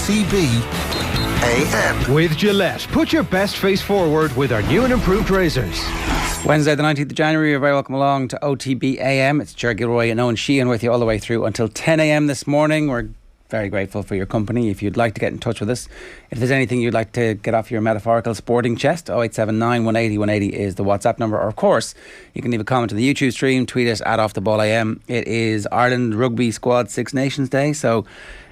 OTB AM. With Gillette, put your best face forward with our new and improved razors. Wednesday the 19th of January, you're very welcome along to OTB AM. It's Gilroy and Eoin Sheahan with you all the way through until 10 a.m. this morning. We're very grateful for your company. If you'd like to get in touch with us, if there's anything you'd like to get off your metaphorical sporting chest, 0879 180 180 is the WhatsApp number. Or of course, you can leave a comment to the YouTube stream, tweet us at OffTheBallAM. It is Ireland Rugby Squad SixNations Day, so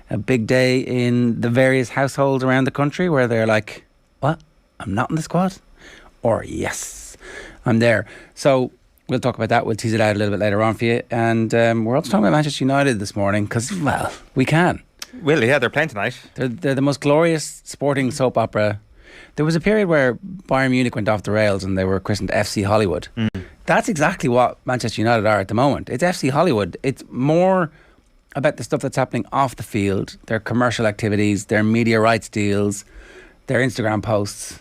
a big day in the various households around the country where they're like, what? I'm not in the squad? Or yes, I'm there. So we'll talk about that. We'll tease it out a little bit later on for you. And we're also talking about Manchester United this morning because, well, we can. Well, yeah, they're playing tonight. They're the most glorious sporting soap opera. There was a period where Bayern Munich went off the rails and they were christened FC Hollywood. That's exactly what Manchester United are at the moment. It's FC Hollywood. It's more about the stuff that's happening off the field, their commercial activities, their media rights deals, their Instagram posts,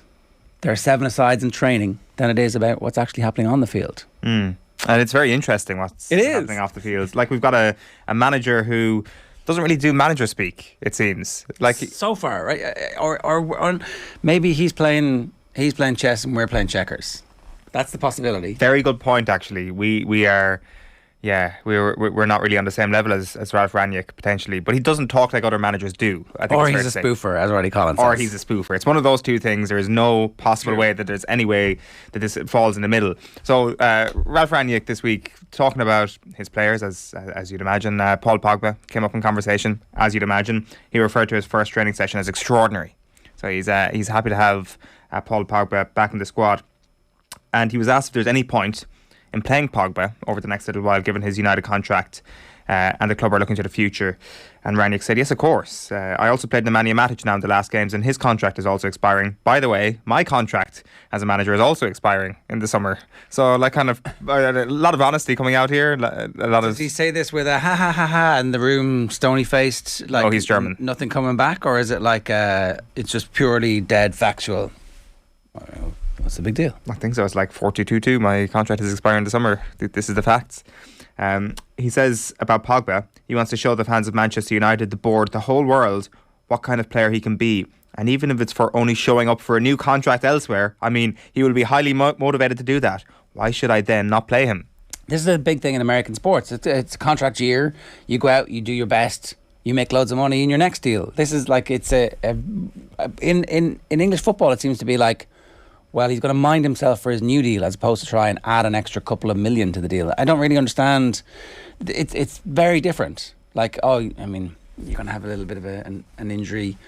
their 7-a-sides in training, than it is about what's actually happening on the field. And it's very interesting what's happening off the field. Like, we've got a manager who doesn't really do manager speak, it seems. Like, so far, right? Or maybe he's playing chess and we're playing checkers. That's the possibility. Very good point, actually. We are, yeah, we're not really on the same level as Ralph Rangnick, potentially. But he doesn't talk like other managers do, I think. Or he's a spoofer, as Roddy Collins says. Or he's a spoofer. It's one of those two things. There is no possible way that there's any way that this falls in the middle. So Ralph Rangnick this week talking about his players, as you'd imagine. Paul Pogba came up in conversation, as you'd imagine. He referred to his first training session as extraordinary. So he's happy to have Paul Pogba back in the squad. And he was asked if there's any point in playing Pogba over the next little while, given his United contract, and the club are looking to the future. And Rangnick said, yes, of course. I also played Nemanja Matic now in the last games, and his contract is also expiring. By the way, my contract as a manager is also expiring in the summer. So, like, kind of a lot of honesty coming out here. Does he say this with a ha ha ha ha and the room stony faced? Like, oh, he's German. Nothing coming back, or is it like it's just purely dead factual? What's the big deal? I think so. It's like 4-2-2-2. My contract is expiring in the summer. This is the facts. He says about Pogba, he wants to show the fans of Manchester United, the board, the whole world, what kind of player he can be. And even if it's for only showing up for a new contract elsewhere, I mean, he will be highly motivated to do that. Why should I then not play him? This is a big thing in American sports. It's a contract year. You go out, you do your best, you make loads of money in your next deal. This is like, it's in English football, it seems to be like, well, he's going to mind himself for his new deal as opposed to try and add an extra couple of million to the deal. I don't really understand. It's very different. Like, oh, I mean, you're going to have a little bit of an injury.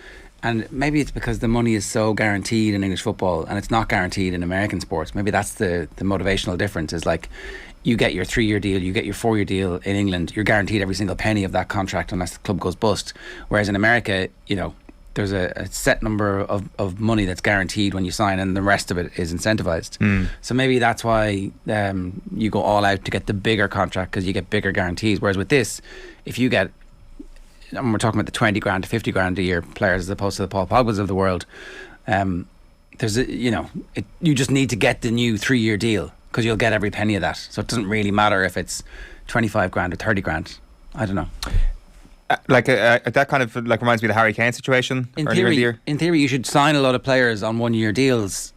And maybe it's because the money is so guaranteed in English football and it's not guaranteed in American sports. Maybe that's the motivational difference, is like, you get your 3-year deal, you get your 4-year deal in England. You're guaranteed every single penny of that contract unless the club goes bust. Whereas in America, you know, there's a set number of money that's guaranteed when you sign, and the rest of it is incentivized. So maybe that's why you go all out to get the bigger contract, because you get bigger guarantees. Whereas with this, if you get, and we're talking about the 20 grand to 50 grand a year players as opposed to the Paul Pogbas of the world, there's you just need to get the new 3-year deal because you'll get every penny of that. So it doesn't really matter if it's 25 grand or 30 grand. I don't know. That kind of like reminds me of the Harry Kane situation earlier in the year. In theory, you should sign a lot of players on 1-year deals,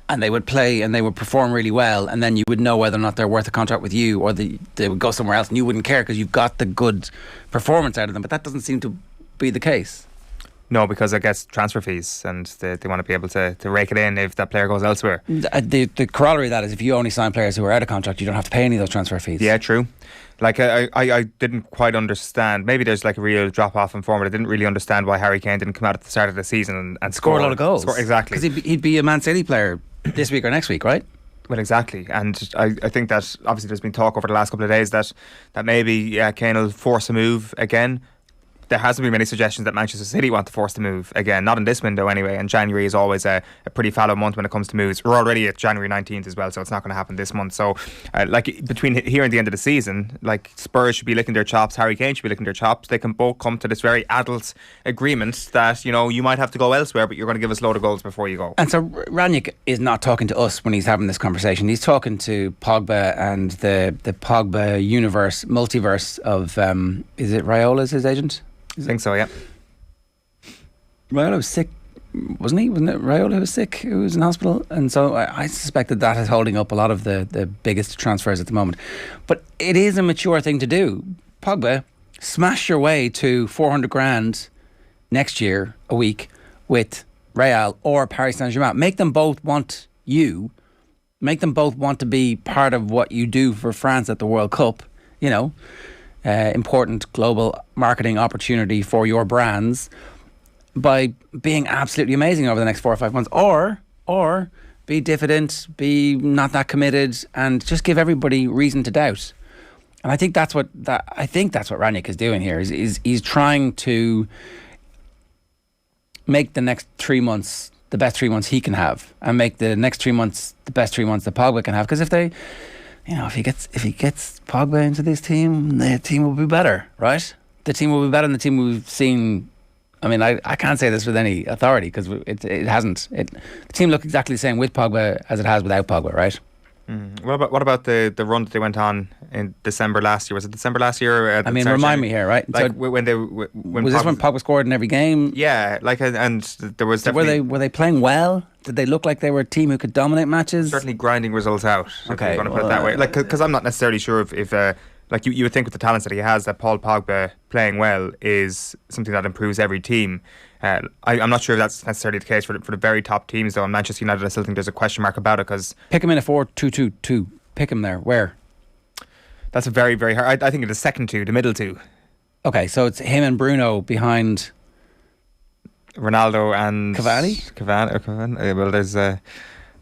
and they would play and they would perform really well, and then you would know whether or not they're worth a contract with you, or they would go somewhere else, and you wouldn't care because you've got the good performance out of them. But that doesn't seem to be the case. No, because it gets transfer fees, and they want to be able to rake it in if that player goes elsewhere. The corollary of that is if you only sign players who are out of contract, you don't have to pay any of those transfer fees. Yeah, true. Like, I didn't quite understand. Maybe there's like a real drop off in form, but I didn't really understand why Harry Kane didn't come out at the start of the season and score a lot of goals. Exactly. Because he'd be a Man City player this week or next week, right? Well, exactly. And I think that obviously there's been talk over the last couple of days that maybe Kane will force a move again. There hasn't been many suggestions that Manchester City want to force the move again, not in this window anyway, and January is always a pretty fallow month when it comes to moves. We're already at January 19th as well, so it's not going to happen this month. So like between here and the end of the season, like Spurs should be licking their chops, Harry Kane should be licking their chops. They can both come to this very adult agreement that, you know, you might have to go elsewhere, but you're going to give us a load of goals before you go. And so Rangnick is not talking to us when he's having this conversation. He's talking to Pogba and the Pogba universe, multiverse of is it Raiola's his agent? I think so, yeah. Raiola was sick, wasn't he? Wasn't it Raiola who was sick, who was in hospital? And so I suspect that is holding up a lot of the biggest transfers at the moment. But it is a mature thing to do. Pogba, smash your way to 400 grand next year a week with Real or Paris Saint-Germain. Make them both want you. Make them both want to be part of what you do for France at the World Cup. You know, important global marketing opportunity for your brands by being absolutely amazing over the next 4 or 5 months. Or be diffident, be not that committed, and just give everybody reason to doubt. And I think that's what Ranić is doing here. He's trying to make the next 3 months the best 3 months he can have, and make the next 3 months the best 3 months that Pogba can have. Because if he gets Pogba into this team, the team will be better, right? The team will be better than the team we've seen. I mean, I can't say this with any authority because it hasn't. The team looked exactly the same with Pogba as it has without Pogba, right? What about the run that they went on in December last year? Was it December last year? Remind me here, right? Like so when was this when Pogba scored in every game? Yeah, and there was definitely. Were they playing well? Did they look like they were a team who could dominate matches? Certainly grinding results out. Okay, if you're going to put it that way. Like, because I'm not necessarily sure if like you would think with the talents that he has, that Paul Pogba playing well is something that improves every team. I'm not sure if that's necessarily the case for the very top teams, though. In Manchester United, I still think there's a question mark about it, because pick him in a 4-2-2-2. Pick him there. Where? That's a very, very hard. I think it's the second two, the middle two. Okay, so it's him and Bruno behind Ronaldo and Cavani. Well, there's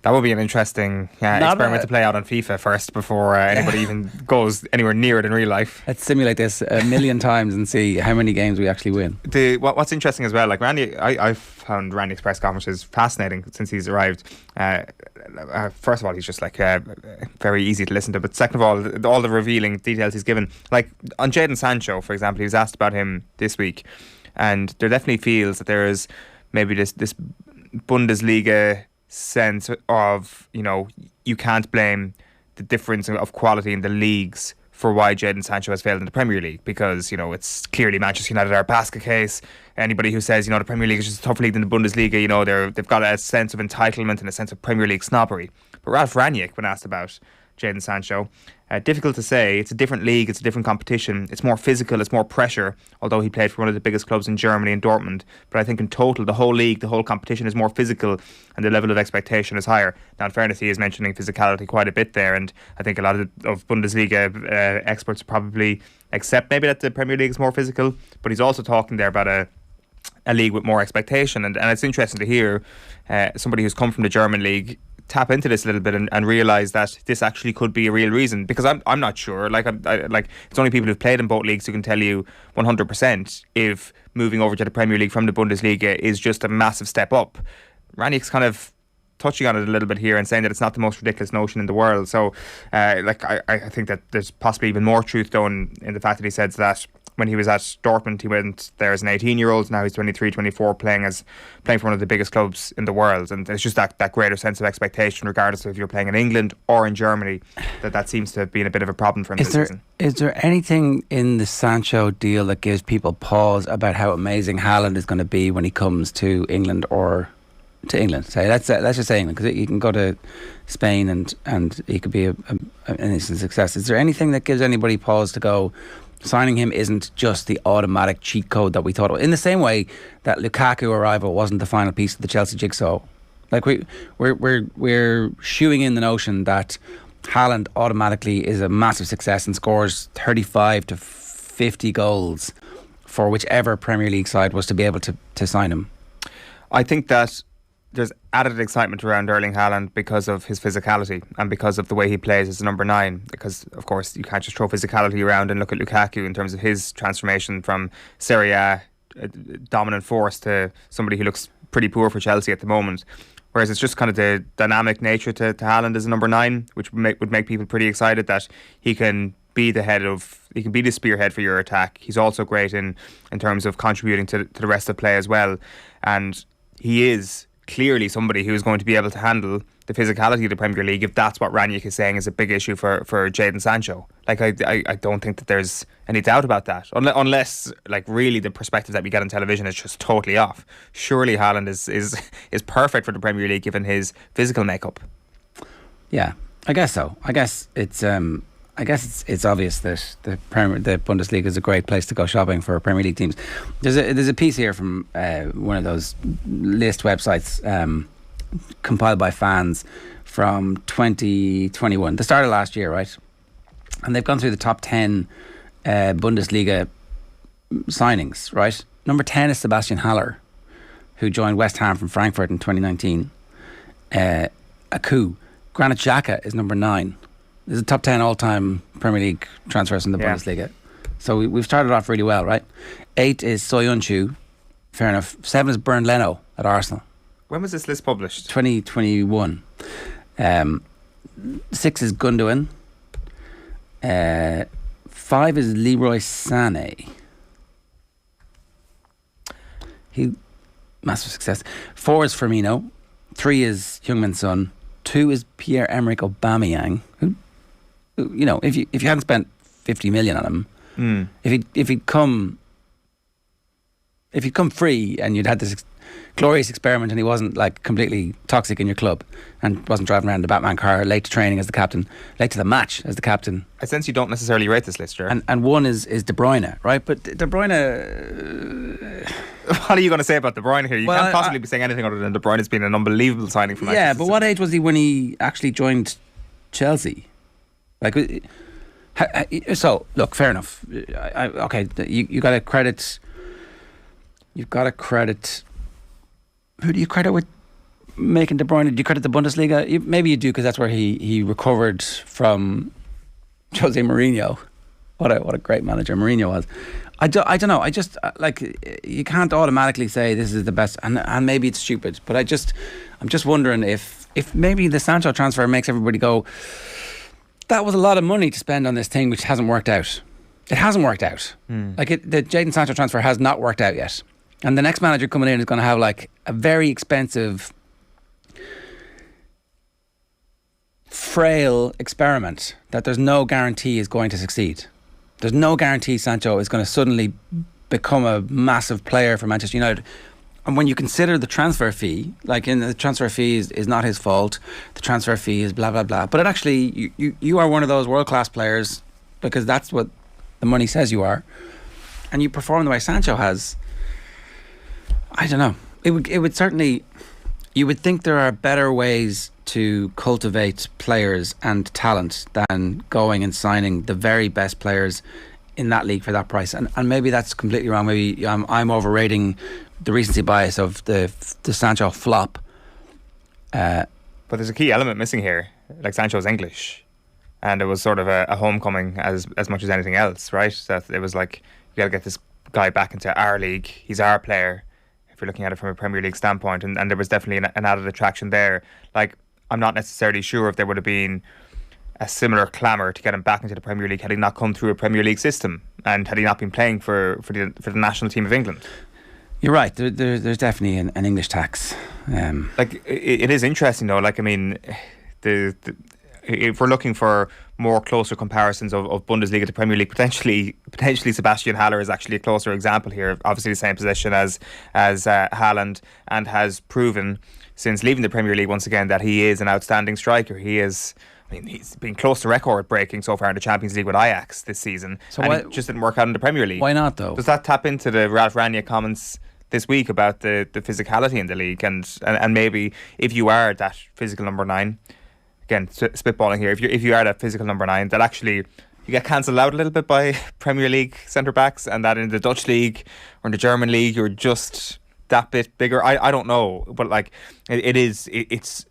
that would be an interesting experiment to play out on FIFA first before anybody even goes anywhere near it in real life. Let's simulate this a million times and see how many games we actually win. What's interesting as well, like Randy, I found Randy's press conferences fascinating since he's arrived. First of all, he's just like very easy to listen to, but second of all the revealing details he's given. Like on Jadon Sancho, for example, he was asked about him this week, and there definitely feels that there is maybe this Bundesliga sense of, you can't blame the difference of quality in the leagues for why Jadon Sancho has failed in the Premier League, because it's clearly Manchester United are a basket case. Anybody who says the Premier League is just a tougher league than the Bundesliga, they've got a sense of entitlement and a sense of Premier League snobbery. But Ralf Rangnick, when asked about Jadon Sancho, difficult to say. It's a different league, it's a different competition, it's more physical, it's more pressure, although he played for one of the biggest clubs in Germany, in Dortmund. But I think in total, the whole league, the whole competition is more physical, and the level of expectation is higher. Now, in fairness, he is mentioning physicality quite a bit there, and I think a lot of Bundesliga experts probably accept maybe that the Premier League is more physical, but he's also talking there about a league with more expectation, and it's interesting to hear somebody who's come from the German league tap into this a little bit and realise that this actually could be a real reason, because I'm not sure. Like it's only people who've played in both leagues who can tell you 100% if moving over to the Premier League from the Bundesliga is just a massive step up. Ranić's kind of touching on it a little bit here and saying that it's not the most ridiculous notion in the world. So I think that there's possibly even more truth though in the fact that he said that when he was at Dortmund, he went there as an 18-year-old. Now he's 23, 24, playing for one of the biggest clubs in the world. And it's just that greater sense of expectation, regardless of if you're playing in England or in Germany, that seems to have been a bit of a problem for him this season. Is there anything in the Sancho deal that gives people pause about how amazing Haaland is going to be when he comes to England or to England? Say let's just say England, because he can go to Spain and he could be an instant success. Is there anything that gives anybody pause to go, signing him isn't just the automatic cheat code that we thought of, in the same way that Lukaku arrival wasn't the final piece of the Chelsea jigsaw? Like we're shooing in the notion that Haaland automatically is a massive success and scores 35 to 50 goals for whichever Premier League side was to be able to sign him. I think that there's added excitement around Erling Haaland because of his physicality and because of the way he plays as a number 9, because of course you can't just throw physicality around and look at Lukaku in terms of his transformation from Serie A dominant force to somebody who looks pretty poor for Chelsea at the moment. Whereas it's just kind of the dynamic nature to Haaland as a number 9, which would make people pretty excited that he can be the spearhead for your attack. He's also great in terms of contributing to the rest of play as well, and he is clearly somebody who's going to be able to handle the physicality of the Premier League, if that's what Ranić is saying is a big issue for Jadon Sancho. Like, I don't think that there's any doubt about that. Unless, like, really the perspective that we get on television is just totally off. Surely Haaland is perfect for the Premier League given his physical makeup. Yeah, I guess so. I guess it's obvious that the Bundesliga is a great place to go shopping for Premier League teams. There's a piece here from one of those list websites compiled by fans from 2021, the start of last year, right? And they've gone through the top 10 Bundesliga signings, right? Number 10 is Sebastian Haller, who joined West Ham from Frankfurt in 2019. A coup. Granit Xhaka is number 9. This is the top 10 all-time Premier League transfers in the Bundesliga. So we've started off really well, right? 8 is Soyuncu. Fair enough. 7 is Bernd Leno at Arsenal. When was this list published? 2021. 6 is Gundogan. 5 is Leroy Sané. He massive success. 4 is Firmino. 3 is Heung-min Son. 2 is Pierre-Emerick Aubameyang. Who, you know, if you hadn't spent 50 million on him, if he'd come free and you'd had this glorious experiment and he wasn't like completely toxic in your club and wasn't driving around the Batman car, late to training as the captain, late to the match as the captain. I sense you don't necessarily rate this list, Ger. And 1 is De Bruyne, right? But De Bruyne... what are you going to say about De Bruyne here? You can't possibly be saying anything other than De Bruyne has been an unbelievable signing for Manchester City. Yeah, but what age was he when he actually joined Chelsea? Like, so look, fair enough. Okay, you got to credit. You've got to credit. Who do you credit with making De Bruyne? Do you credit the Bundesliga? Maybe you do, because that's where he recovered from Jose Mourinho. What a great manager Mourinho was. I don't know. I just like, you can't automatically say this is the best, and maybe it's stupid, but I'm just wondering if maybe the Sancho transfer makes everybody go, that was a lot of money to spend on this thing which hasn't worked out. It hasn't worked out. Like, the Jadon Sancho transfer has not worked out yet. And the next manager coming in is going to have like a very expensive, frail experiment that there's no guarantee is going to succeed. There's no guarantee Sancho is going to suddenly become a massive player for Manchester United. And when you consider the transfer fee, like, in the transfer fee is not his fault. The transfer fee is blah, blah, blah. But it actually, you are one of those world-class players because that's what the money says you are. And you perform the way Sancho has. I don't know. It would certainly, you would think there are better ways to cultivate players and talent than going and signing the very best players in that league for that price. And maybe that's completely wrong. Maybe I'm overrating the recency bias of the Sancho flop. But there's a key element missing here. Like, Sancho's English, and it was sort of a homecoming as much as anything else, right? That it was like, you got to get this guy back into our league. He's our player, if you're looking at it from a Premier League standpoint, and there was definitely an added attraction there. Like, I'm not necessarily sure if there would have been a similar clamour to get him back into the Premier League had he not come through a Premier League system and had he not been playing for the national team of England. You're right. There's definitely an English tax. Like, it is interesting though. Like, I mean, if we're looking for more closer comparisons of Bundesliga to Premier League, potentially Sebastian Haller is actually a closer example here. Obviously the same position as Haaland, and has proven since leaving the Premier League once again that he is an outstanding striker. He's been close to record breaking so far in the Champions League with Ajax this season, so and it just didn't work out in the Premier League. Why not though? Does that tap into the Ralph Rangnick comments this week about the physicality in the league, and maybe if you are that physical number 9, again spitballing here, if you are that physical number 9, that actually you get cancelled out a little bit by Premier League centre backs, and that in the Dutch league or in the German league you're just that bit bigger. I don't know, but like it's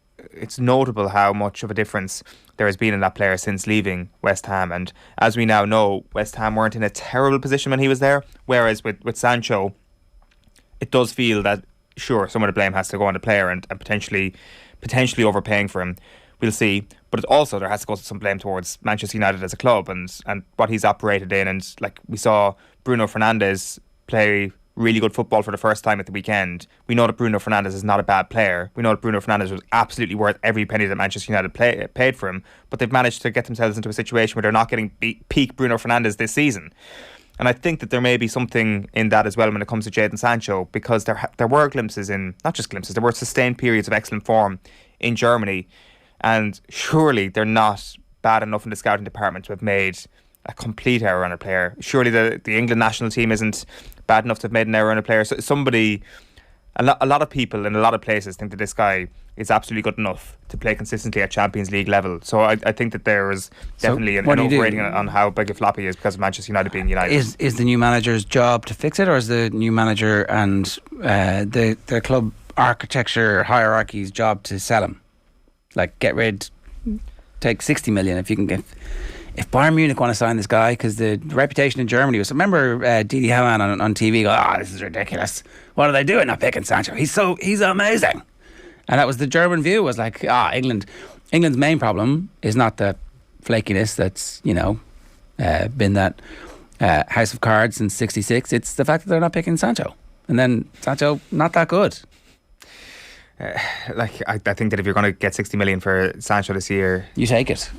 notable how much of a difference there has been in that player since leaving West Ham. And as we now know, West Ham weren't in a terrible position when he was there, whereas with Sancho, it does feel that, sure, some of the blame has to go on the player and potentially overpaying for him. We'll see. But also there has to go some blame towards Manchester United as a club and what he's operated in. And like we saw Bruno Fernandes play really good football for the first time at the weekend. We know that Bruno Fernandes is not a bad player. We know that Bruno Fernandes was absolutely worth every penny that Manchester United paid for him. But they've managed to get themselves into a situation where they're not getting peak Bruno Fernandes this season. And I think that there may be something in that as well when it comes to Jadon Sancho, because there were glimpses not just glimpses, there were sustained periods of excellent form in Germany. And surely they're not bad enough in the scouting department to have made a complete error on a player. Surely the England national team isn't bad enough to have made an error on a player. So a lot of people in a lot of places think that this guy is absolutely good enough to play consistently at Champions League level. So I think that there is definitely an overrating on how big a flop he is because of Manchester United being United. Is the new manager's job to fix it, or is the new manager and the club architecture hierarchy's job to sell him? Like, get rid, take 60 million if you can get. If Bayern Munich want to sign this guy, because the reputation in Germany was, remember Didi Hamann on TV go, this is ridiculous. What are they doing? Not picking Sancho. He's amazing. And that was the German view, was like, England's main problem is not the flakiness that's, been that house of cards since '66. It's the fact that they're not picking Sancho. And then Sancho, not that good. I think that if you're going to get 60 million for Sancho this year, you take it.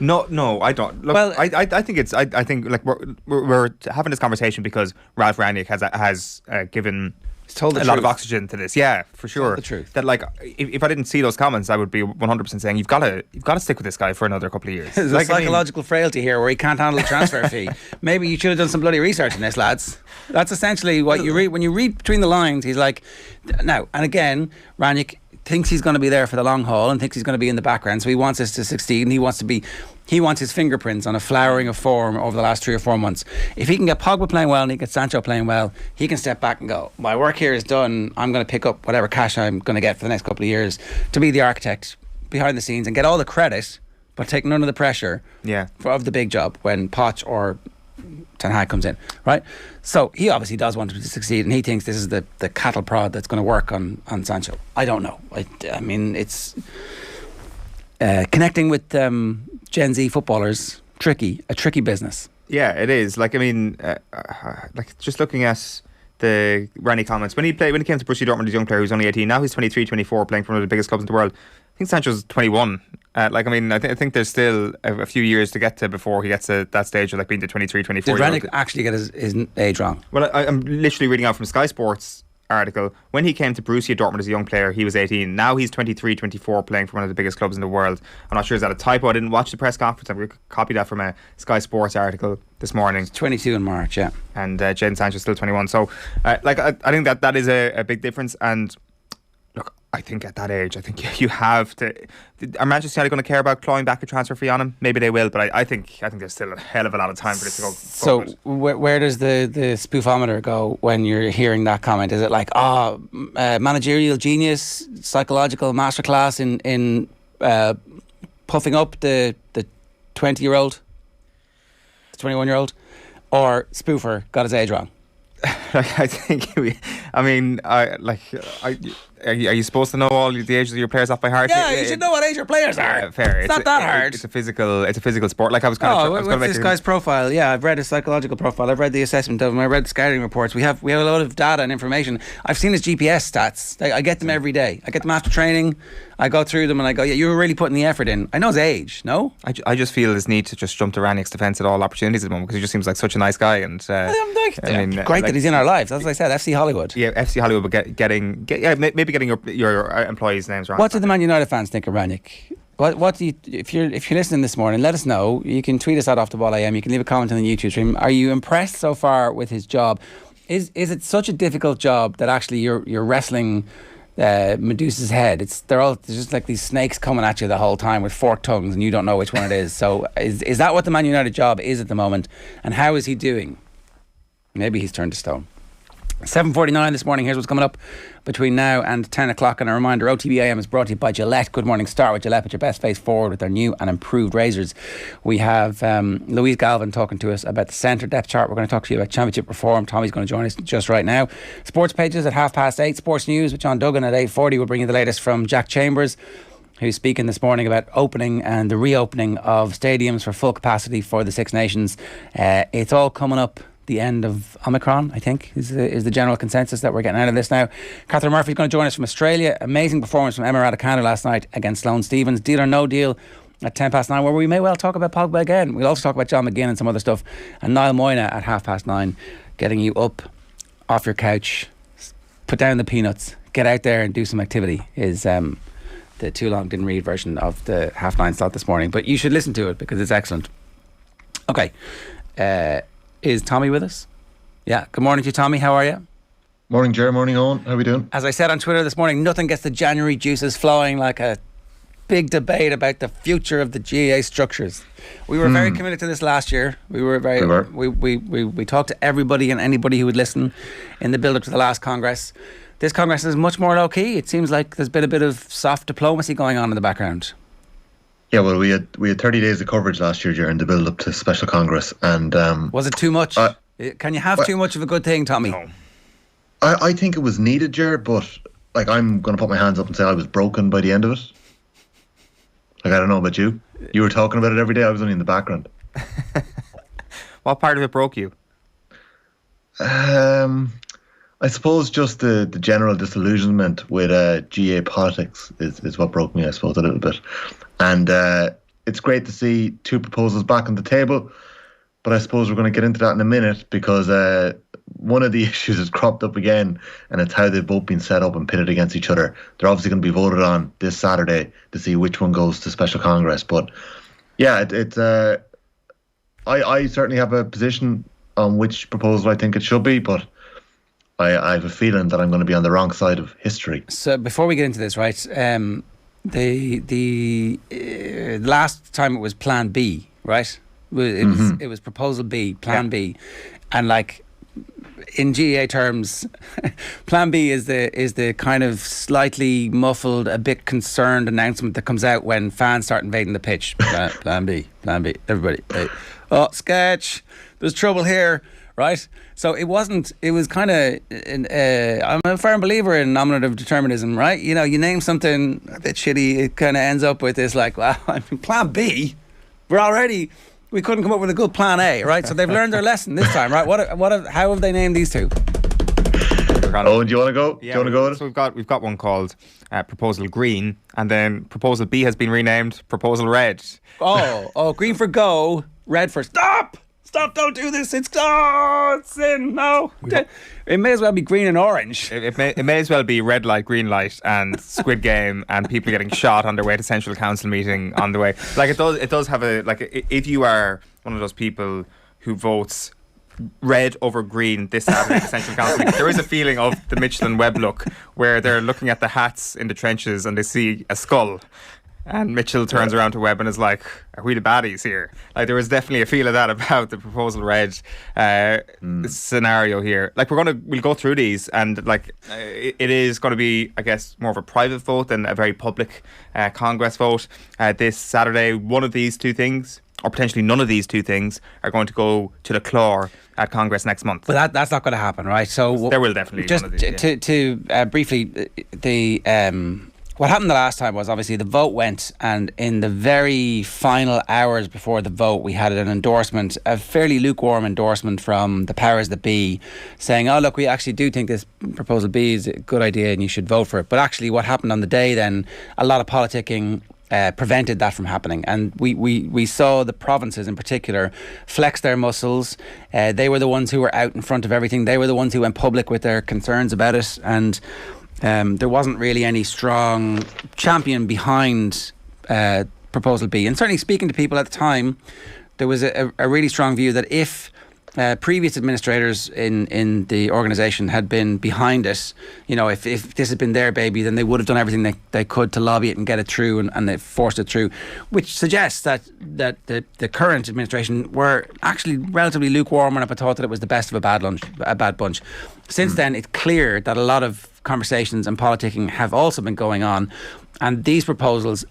No, I don't. Look, well, I think like we're having this conversation because Ralph Rangnick has given a lot of oxygen to this. Yeah, for sure. The truth. That, like, if I didn't see those comments, I would be 100% saying you've got to stick with this guy for another couple of years. There's a psychological frailty here where he can't handle the transfer fee. Maybe you should have done some bloody research on this, lads. That's essentially what you read when you read between the lines. He's like, now and again, Rangnick thinks he's going to be there for the long haul and thinks he's going to be in the background, so he wants us to succeed, and he wants his fingerprints on a flowering of form over the last 3 or 4 months. If he can get Pogba playing well and he gets Sancho playing well, he can step back and go, my work here is done, I'm going to pick up whatever cash I'm going to get for the next couple of years to be the architect behind the scenes and get all the credit but take none of the pressure of the big job when Poch or Ten Hag comes in, right? So he obviously does want him to succeed, and he thinks this is the cattle prod that's going to work on Sancho. I don't know. I mean, it's connecting with Gen Z footballers, a tricky business. Yeah, it is. Like, I mean, like just looking at the Rangnick comments when he came to Borussia Dortmund as a young player, he was only 18. Now he's 23, 24, playing for one of the biggest clubs in the world. I think Sancho's 21. I think there's still a few years to get to before he gets to that stage of like being the 23, 24. Did Rangnick actually get his age wrong? Well, I'm literally reading out from Sky Sports article. When he came to Borussia Dortmund as a young player, he was 18. Now he's 23, 24, playing for one of the biggest clubs in the world. I'm not sure, is that a typo? I didn't watch the press conference. I'm going to copy that from a Sky Sports article this morning. It's 22 in March, yeah. And Jadon Sancho's still 21. So, I think that is a big difference. And look, I think at that age, I think you have to. Are Manchester United going to care about clawing back a transfer fee on him? Maybe they will, but I think there's still a hell of a lot of time for this to go. So where does the spoofometer go when you're hearing that comment? Is it like, managerial genius, psychological masterclass in puffing up the 20-year-old, the 21-year-old, or spoofer got his age wrong? I think are you supposed to know all the ages of your players off by heart? Yeah, you should know what age your players are. Fair. It's not that hard. It's a physical sport. Like I was kind of. What's this guy's profile? Yeah, I've read his psychological profile. I've read the assessment of him. I read the scouting reports. We have a lot of data and information. I've seen his GPS stats. I get them every day. I get them after training. I go through them and I go, yeah, you were really putting the effort in. I know his age. No, I just feel this need to just jump to Rangnick's defence at all opportunities at the moment because he just seems like such a nice guy and. Great that he's in our lives. As I said, FC Hollywood. Yeah, FC Hollywood, but maybe getting your employees' names wrong. What do the Man United fans think of Rangnick? What do you, if you're listening this morning, let us know. You can tweet us at Off the Ball AM. You can leave a comment on the YouTube stream. Are you impressed so far with his job? Is it such a difficult job that actually you're wrestling Medusa's head? There's just like these snakes coming at you the whole time with forked tongues, and you don't know which one it is. So is that what the Man United job is at the moment? And how is he doing? Maybe he's turned to stone. 7:49 this morning. Here's what's coming up between now and 10 o'clock. And a reminder, OTB AM is brought to you by Gillette. Good morning. Start with Gillette. Put your best face forward with their new and improved razors. We have Louise Galvin talking to us about the centre depth chart. We're going to talk to you about Championship reform. Tommy's going to join us just right now. Sports pages at 8:30. Sports news with John Duggan at 8:40. We'll bring you the latest from Jack Chambers, who's speaking this morning about opening and the reopening of stadiums for full capacity for the Six Nations. It's all coming up the end of Omicron, I think, is the general consensus that we're getting out of this now. Catherine Murphy's going to join us from Australia. Amazing performance from Emma Raducanu last night against Sloane Stephens. Deal or no deal at 9:10, where we may well talk about Pogba again. We'll also talk about John McGinn and some other stuff. And Niall Moyna at 9:30, getting you up off your couch, put down the peanuts, get out there and do some activity, is the too long didn't read version of the 9:30 slot this morning. But you should listen to it because it's excellent. Okay. Is Tommy with us? Yeah. Good morning to you, Tommy. How are you? Morning, Jer. Morning, Eoin. How are we doing? As I said on Twitter this morning, nothing gets the January juices flowing like a big debate about the future of the GAA structures. We were very committed to this last year. We talked to everybody and anybody who would listen in the build-up to the last Congress. This Congress is much more low-key. It seems like there's been a bit of soft diplomacy going on in the background. Yeah, well, we had 30 days of coverage last year, Jer, in the build-up to Special Congress. And was it too much? Can you have too much of a good thing, Tommy? No. I think it was needed, Jer, but I'm going to put my hands up and say I was broken by the end of it. I don't know about you. You were talking about it every day. I was only in the background. What part of it broke you? I suppose just the general disillusionment with GAA politics is what broke me, I suppose, a little bit. And it's great to see two proposals back on the table, but I suppose we're going to get into that in a minute because one of the issues has cropped up again, and it's how they've both been set up and pitted against each other. They're obviously going to be voted on this Saturday to see which one goes to Special Congress. But yeah, I certainly have a position on which proposal I think it should be, but I have a feeling that I'm going to be on the wrong side of history. So before we get into this, right, the last time it was Plan B, right? It was Proposal B, Plan B, and in GAA terms, Plan B is the kind of slightly muffled, a bit concerned announcement that comes out when fans start invading the pitch. Plan B, everybody. Hey. Oh, sketch! There's trouble here. Right, so it was kind of. I'm a firm believer in nominative determinism, right? You know, you name something a bit shitty, it kind of ends up with this Plan B. We couldn't come up with a good Plan A, right? So they've learned their lesson this time, right? How have they named these two? Oh, do you want to go? Yeah, do you want to go with it? So we've got one called Proposal Green, and then Proposal B has been renamed Proposal Red. Oh, green for go, red for stop! Stop, don't do this, it's sin, no. It may as well be green and orange. It may as well be red light, green light, and Squid Game, and people getting shot on their way to Central Council meeting on the way. It does have if you are one of those people who votes red over green this Saturday at the Central Council meeting, there is a feeling of the Mitchell and Webb look, where they're looking at the hats in the trenches and they see a skull. And Mitchell turns around to Webb and is like, "Are we the baddies here?" There was definitely a feel of that about the Proposal Red scenario here. We'll go through these, and it is going to be, I guess, more of a private vote than a very public Congress vote this Saturday. One of these two things, or potentially none of these two things, are going to go to the clore at Congress next month. But that's not going to happen, right? So there will definitely just one of these, to briefly what happened the last time was obviously the vote went, and in the very final hours before the vote we had an endorsement, a fairly lukewarm endorsement from the powers that be, saying, oh look, we actually do think this Proposal B is a good idea and you should vote for it. But actually what happened on the day then, a lot of politicking prevented that from happening, and we saw the provinces in particular flex their muscles. They were the ones who were out in front of everything. They were the ones who went public with their concerns about it, and there wasn't really any strong champion behind Proposal B. And certainly speaking to people at the time, there was a really strong view that if previous administrators in the organisation had been behind it, if this had been their baby, then they would have done everything they could to lobby it and get it through, and they forced it through, which suggests that the current administration were actually relatively lukewarm and thought that it was the best of a bad bunch. Since then, it's clear that a lot of conversations and politicking have also been going on, and these proposals,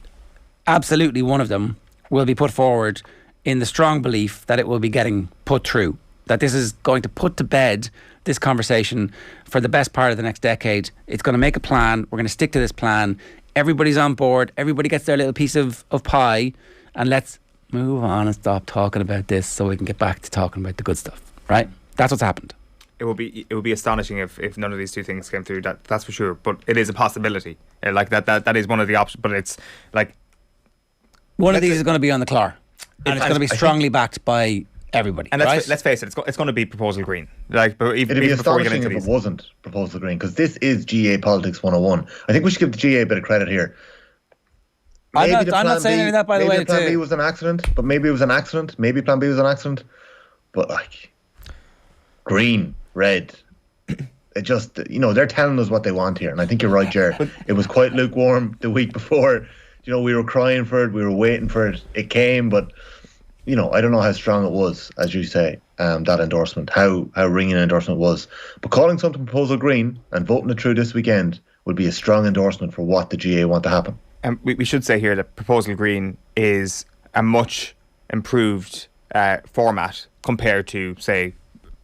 absolutely one of them, will be put forward in the strong belief that it will be getting put through, that this is going to put to bed this conversation for the best part of the next decade. It's going to make a plan. We're going to stick to this plan. Everybody's on board. Everybody gets their little piece of pie, and let's move on and stop talking about this so we can get back to talking about the good stuff, right? That's what's happened. It would be astonishing if none of these two things came through. That's for sure. But it is a possibility. Like that is one of the options. But it's like one of these is going to be on the Clár, and it's going to be strongly backed by everybody. And right? let's face it, it's going to be proposal green. Like, but it'd be astonishing if it wasn't proposal green, because this is GAA politics 101. I think we should give the GAA a bit of credit here. I'm not saying any of that, by the way. Maybe Plan B was an accident, but maybe it was an accident. Maybe Plan B was an accident, but like green, red. It just, they're telling us what they want here, and I think you're right, Ger. It was quite lukewarm the week before. We were crying for it, we were waiting for it. It came, but I don't know how strong it was, as you say, that endorsement, how ringing an endorsement was. But calling something proposal green and voting it through this weekend would be a strong endorsement for what the GAA want to happen. And we should say here that proposal green is a much improved format compared to, say,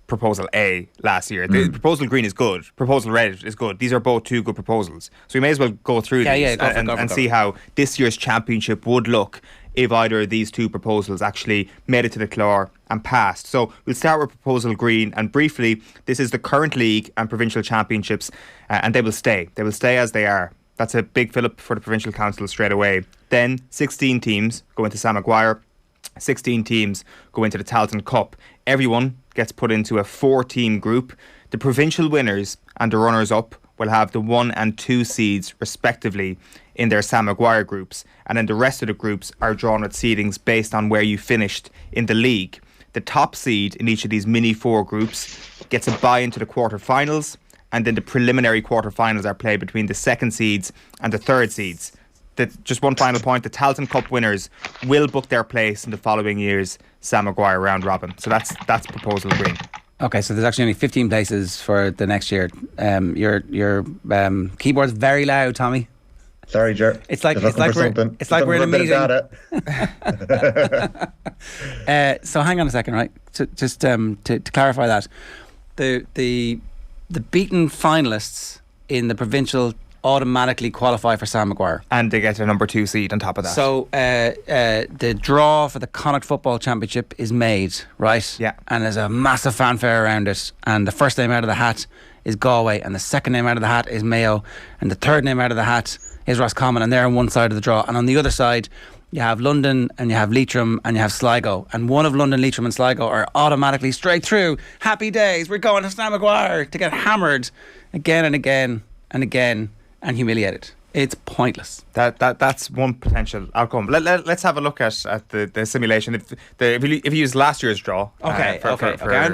proposal A last year. The proposal green is good. Proposal red is good. These are both two good proposals. So we may as well go through these and see how this year's championship would look if either of these two proposals actually made it to the Clár and passed. So we'll start with proposal green, and briefly, this is the current league and provincial championships, and they will stay. They will stay as they are. That's a big fillip for the provincial council straight away. Then 16 teams go into Sam Maguire. 16 teams go into the Tailteann Cup. Everyone gets put into a 4-team group. The provincial winners and the runners-up will have the 1 and 2 seeds respectively in their Sam Maguire groups, and then the rest of the groups are drawn with seedings based on where you finished in the league. The top seed in each of these mini 4 groups gets a bye into the quarter-finals, and then the preliminary quarter-finals are played between the second seeds and the third seeds. Just one final point, the Tailteann Cup winners will book their place in the following year's Sam Maguire round robin. So that's proposal green. Okay, so there's actually only 15 places for the next year. Your keyboard's very loud, Tommy. Sorry, Ger. It's like we're in a meeting. So hang on a second, right? To clarify that, the beaten finalists in the provincial automatically qualify for Sam Maguire, and they get a number 2 seed on top of that. So the draw for the Connacht Football Championship is made, right? Yeah. And there's a massive fanfare around it, and the first name out of the hat is Galway, and the second name out of the hat is Mayo, and the third name out of the hat is Roscommon, and they're on one side of the draw, and on the other side you have London, and you have Leitrim, and you have Sligo, and one of London, Leitrim and Sligo are automatically straight through. Happy days, we're going to Sam Maguire to get hammered again and again and again and humiliated. It's pointless. That's one potential outcome. Let's have a look at the simulation. If you use last year's draw, okay.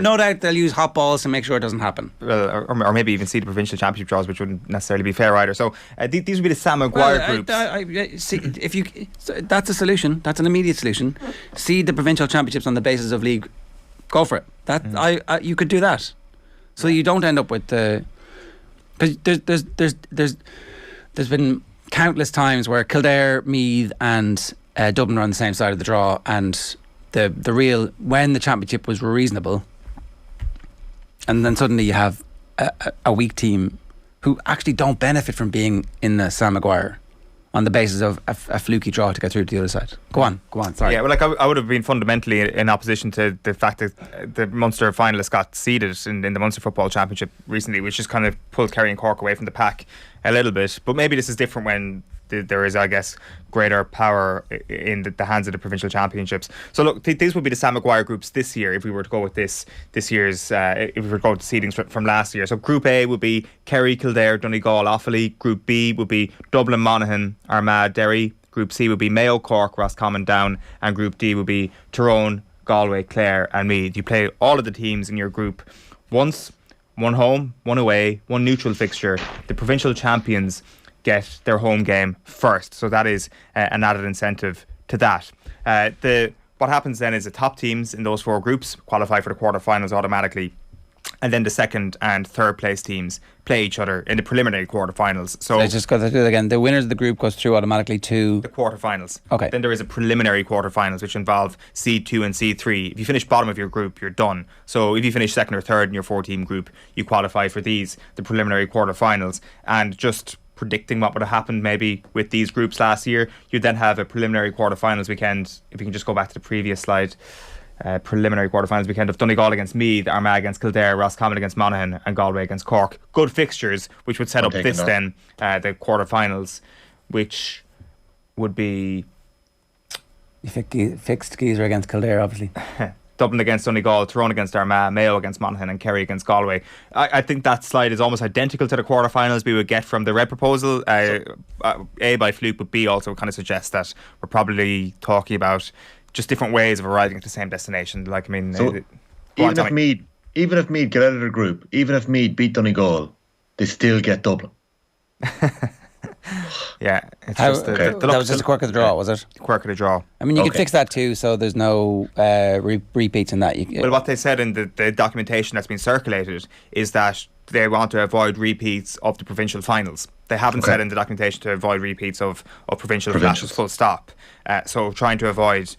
No doubt they'll use hot balls to make sure it doesn't happen. Well, or maybe even see the provincial championship draws, which wouldn't necessarily be fair either. So these would be the Sam Maguire groups. That's a solution. That's an immediate solution. See the provincial championships on the basis of league. Go for it. You could do that, so you don't end up with the. Because there's been countless times where Kildare, Meath and Dublin are on the same side of the draw, and the real, when the championship was reasonable, and then suddenly you have a weak team who actually don't benefit from being in the Sam Maguire on the basis of a fluky draw to get through to the other side. Go on, sorry. Yeah, well, I would have been fundamentally in opposition to the fact that the Munster finalists got seeded in the Munster Football Championship recently, which just kind of pulled Kerry and Cork away from the pack a little bit. But maybe this is different when there is, I guess, greater power in the hands of the provincial championships. So look, these would be the Sam Maguire groups this year if we were to go with this year's, if we were to go with the seedings from last year. So Group A would be Kerry, Kildare, Donegal, Offaly. Group B would be Dublin, Monaghan, Armagh, Derry. Group C would be Mayo, Cork, Roscommon, Down, and Group D would be Tyrone, Galway, Clare and Meath. You play all of the teams in your group once, one home, one away, one neutral fixture. The provincial champions get their home game first, so that is an added incentive to that. What happens then is the top teams in those 4 groups qualify for the quarterfinals automatically, and then the second and third place teams play each other in the preliminary quarterfinals. So let's just go through it again. The winners of the group goes through automatically to the quarterfinals. Okay. Then there is a preliminary quarterfinals which involve seed 2 and seed 3. If you finish bottom of your group, you're done. So if you finish second or third in your 4-team group, you qualify for the preliminary quarterfinals. And just predicting what would have happened maybe with these groups last year, you'd then have a preliminary quarterfinals weekend. If you can just go back to the previous slide, preliminary quarterfinals weekend of Donegal against Meath, Armagh against Kildare, Roscommon against Monaghan, and Galway against Cork. Good fixtures, which would set up this then, the quarterfinals, which would be... Fixed Geezer against Kildare, obviously. Dublin against Donegal, Tyrone against Armagh, Mayo against Monaghan, and Kerry against Galway. I think that slide is almost identical to the quarterfinals we would get from the red proposal. A, by fluke, but B also kind of suggests that we're probably talking about just different ways of arriving at the same destination. Like, I mean, even if Meath get out of the group, even if Meath beat Donegal, they still get Dublin. Yeah, it's that was just a quirk of the draw, was it? Quirk of the draw. I mean, you could fix that too, so there's no repeats in that. Well, what they said in the documentation that's been circulated is that they want to avoid repeats of the provincial finals. They haven't said in the documentation to avoid repeats of provincial clashes, full stop. So trying to avoid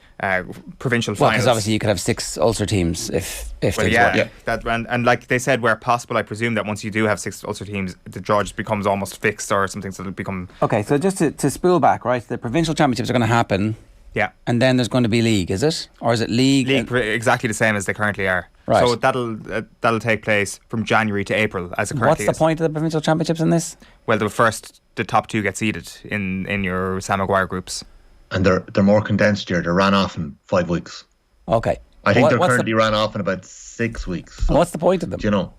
provincial finals. Well, because obviously you could have 6 Ulster teams if things work. That, and like they said, where possible, I presume that once you do have 6 Ulster teams, the draw just becomes almost fixed or something, so it'll become... Okay, so just to spool back, right, the provincial championships are going to happen. Yeah. And then there's going to be league, is it? Or is it league? League, exactly the same as they currently are. Right. So that'll take place from January to April, as it currently is. What's the point of the provincial championships in this? Well, the top 2 get seeded in your Sam Maguire groups. And they're more condensed here. They're ran off in 5 weeks. Okay. I think they're currently ran off in about 6 weeks. So what's the point of them? Do you know?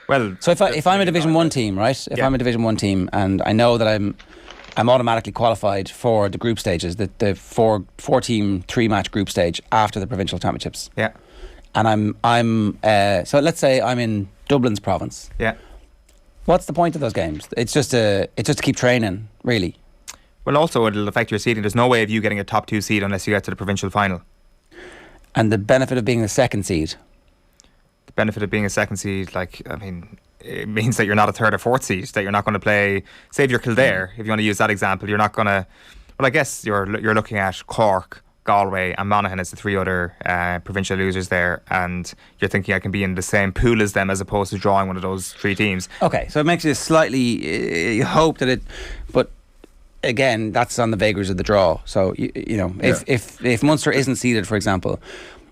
Well, so if I'm a Division 1 team, right? If I'm a Division 1 team and I know that I'm automatically qualified for the group stages, the 4-team 3-match group stage after the provincial championships. Yeah. And I'm so let's say I'm in Dublin's province. Yeah. What's the point of those games? It's just to keep training, really. Well, also it'll affect your seeding. There's no way of you getting a top 2 seed unless you get to the provincial final. And the benefit of being the second seed? The benefit of being a second seed, it means that you're not a third or fourth seed, that you're not going to play, say if you're Kildare, if you want to use that example, you're not going to, well, I guess you're looking at Cork, Galway and Monaghan as the 3 other provincial losers there, and you're thinking I can be in the same pool as them as opposed to drawing one of those 3 teams. Okay, so it makes you slightly, you hope that but again, that's on the vagaries of the draw. So, if Munster isn't seeded, for example,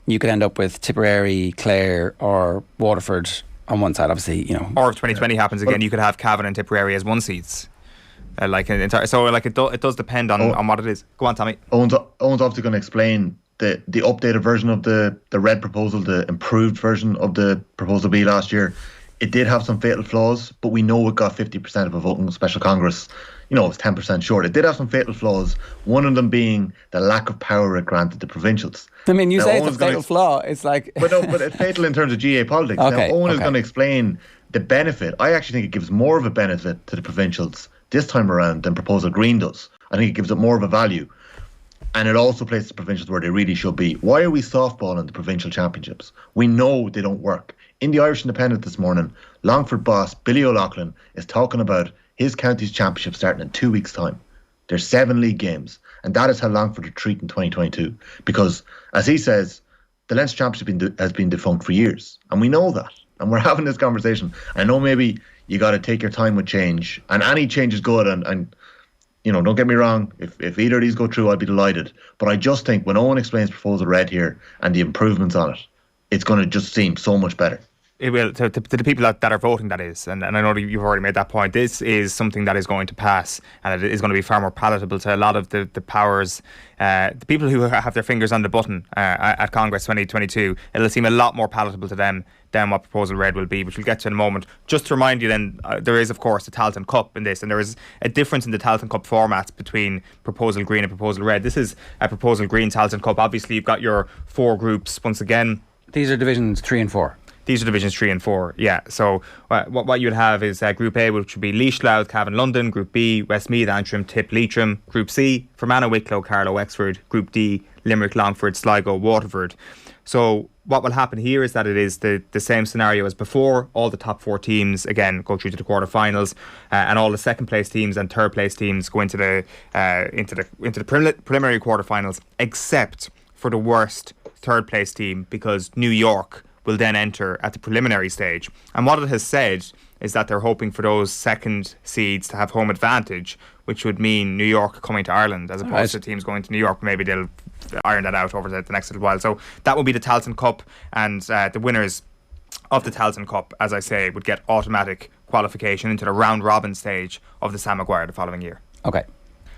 you could end up with Tipperary, Clare or Waterford on one side, obviously, Or if 2020 happens again, you could have Cavan and Tipperary as 1 seeds. It does depend on what it is. Go on, Tommy. Owen's obviously going to explain the updated version of the red proposal, the improved version of the proposal B last year. It did have some fatal flaws, but we know it got 50% of a vote in Special Congress. It was 10% short. It did have some fatal flaws, one of them being the lack of power it granted the provincials. I mean, say it's a fatal flaw. It's like... but it's fatal in terms of GAA politics. Okay, now, Owen is going to explain the benefit. I actually think it gives more of a benefit to the provincials this time around than Proposal Green does. I think it gives it more of a value. And it also places the provincials where they really should be. Why are we softballing the provincial championships? We know they don't work. In the Irish Independent this morning, Longford boss Billy O'Loughlin is talking about his county's championship starting in 2 weeks' time. There's 7 league games, and that is how Longford are treating 2022. Because, as he says, the Leinster Championship has been defunct for years, and we know that. And we're having this conversation. I know maybe you got to take your time with change, and any change is good. And don't get me wrong. If either of these go through, I'd be delighted. But I just think when Owen explains Proposal Red here and the improvements on it, it's going to just seem so much better. It will, to the people that are voting, that is, and I know you've already made that point. This is something that is going to pass, and it is going to be far more palatable to a lot of the powers, the people who have their fingers on the button at Congress 2022. It'll seem a lot more palatable to them than what Proposal Red will be, which we'll get to in a moment. Just to remind you then, there is of course the Tailteann Cup in this, and there is a difference in the Tailteann Cup formats between Proposal Green and Proposal Red. This is a Proposal Green Tailteann Cup. Obviously you've got your 4 groups once again. These are divisions 3 and 4. These are divisions 3 and 4, yeah. So what you would have is Group A, which would be Laois, Louth, Cavan, London. Group B, Westmeath, Antrim, Tip, Leitrim. Group C, Fermanagh, Wicklow, Carlow, Wexford. Group D, Limerick, Longford, Sligo, Waterford. So what will happen here is that it is the same scenario as before. All the top 4 teams again go through to the quarterfinals, and all the second place teams and third place teams go into the preliminary quarterfinals, except for the worst third place team, because New York will then enter at the preliminary stage. And what it has said is that they're hoping for those second seeds to have home advantage, which would mean New York coming to Ireland as opposed to teams going to New York. Maybe they'll iron that out over the next little while. So that will be the Tailteann Cup, and the winners of the Tailteann Cup, as I say, would get automatic qualification into the round robin stage of the Sam Maguire the following year. Okay,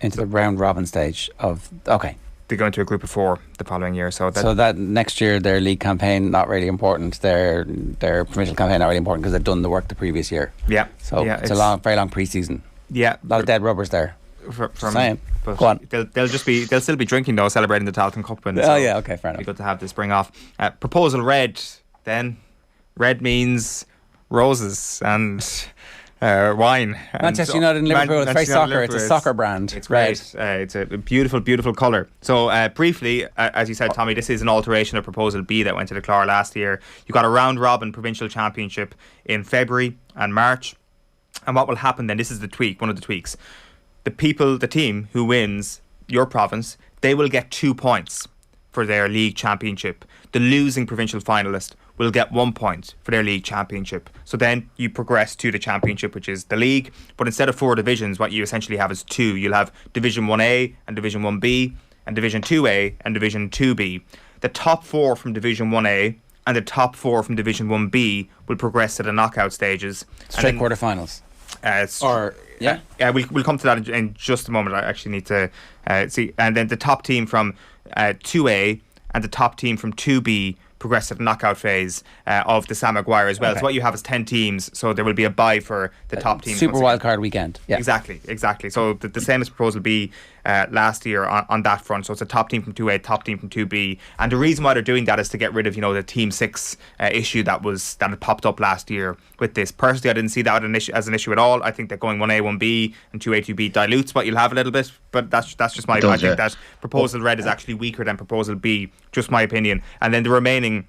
into the round robin stage of They go into a group of 4 the following year. So that next year, their league campaign not really important. Their provincial campaign not really important because they've done the work the previous year. Yeah. So it's a very long pre-season. Yeah. A lot of dead rubbers there. Same. Go on. They'll still be drinking though, celebrating the Tailteann Cup win. Oh yeah, okay, fair enough. It'd be good to have this spring off. Proposal red. Then red means roses and wine. Manchester United and Liverpool. It's very soccer. It's a soccer brand. It's great. It's a beautiful, beautiful colour. So briefly, as you said, Tommy, this is an alteration of Proposal B that went to the Clár last year. You got a round robin provincial championship in February and March. And what will happen then? This is the tweak. One of the tweaks. The team who wins your province, they will get 2 points for their league championship. The losing provincial finalist will get 1 point for their league championship. So then you progress to the championship, which is the league. But instead of 4 divisions, what you essentially have is 2. You'll have Division 1A and Division 1B and Division 2A and Division 2B. The top 4 from Division 1A and the top 4 from Division 1B will progress to the knockout stages. Straight quarterfinals. We'll come to that in just a moment. I actually need to see. And then the top team from 2A and the top team from 2B progress to the knockout phase of the Sam Maguire as well. Okay. So what you have is 10 teams, so there will be a bye for the top team. Super wildcard weekend. Yeah. Exactly. So the same as Proposal B last year on that front. So it's a top team from 2A, top team from 2B. And the reason why they're doing that is to get rid of, the Team 6 issue that had popped up last year with this. Personally, I didn't see that as an issue at all. I think that going 1A, 1B and 2A, 2B dilutes what you'll have a little bit, but that's just my opinion. I think that Proposal Red is actually weaker than Proposal B, just my opinion. And then the remaining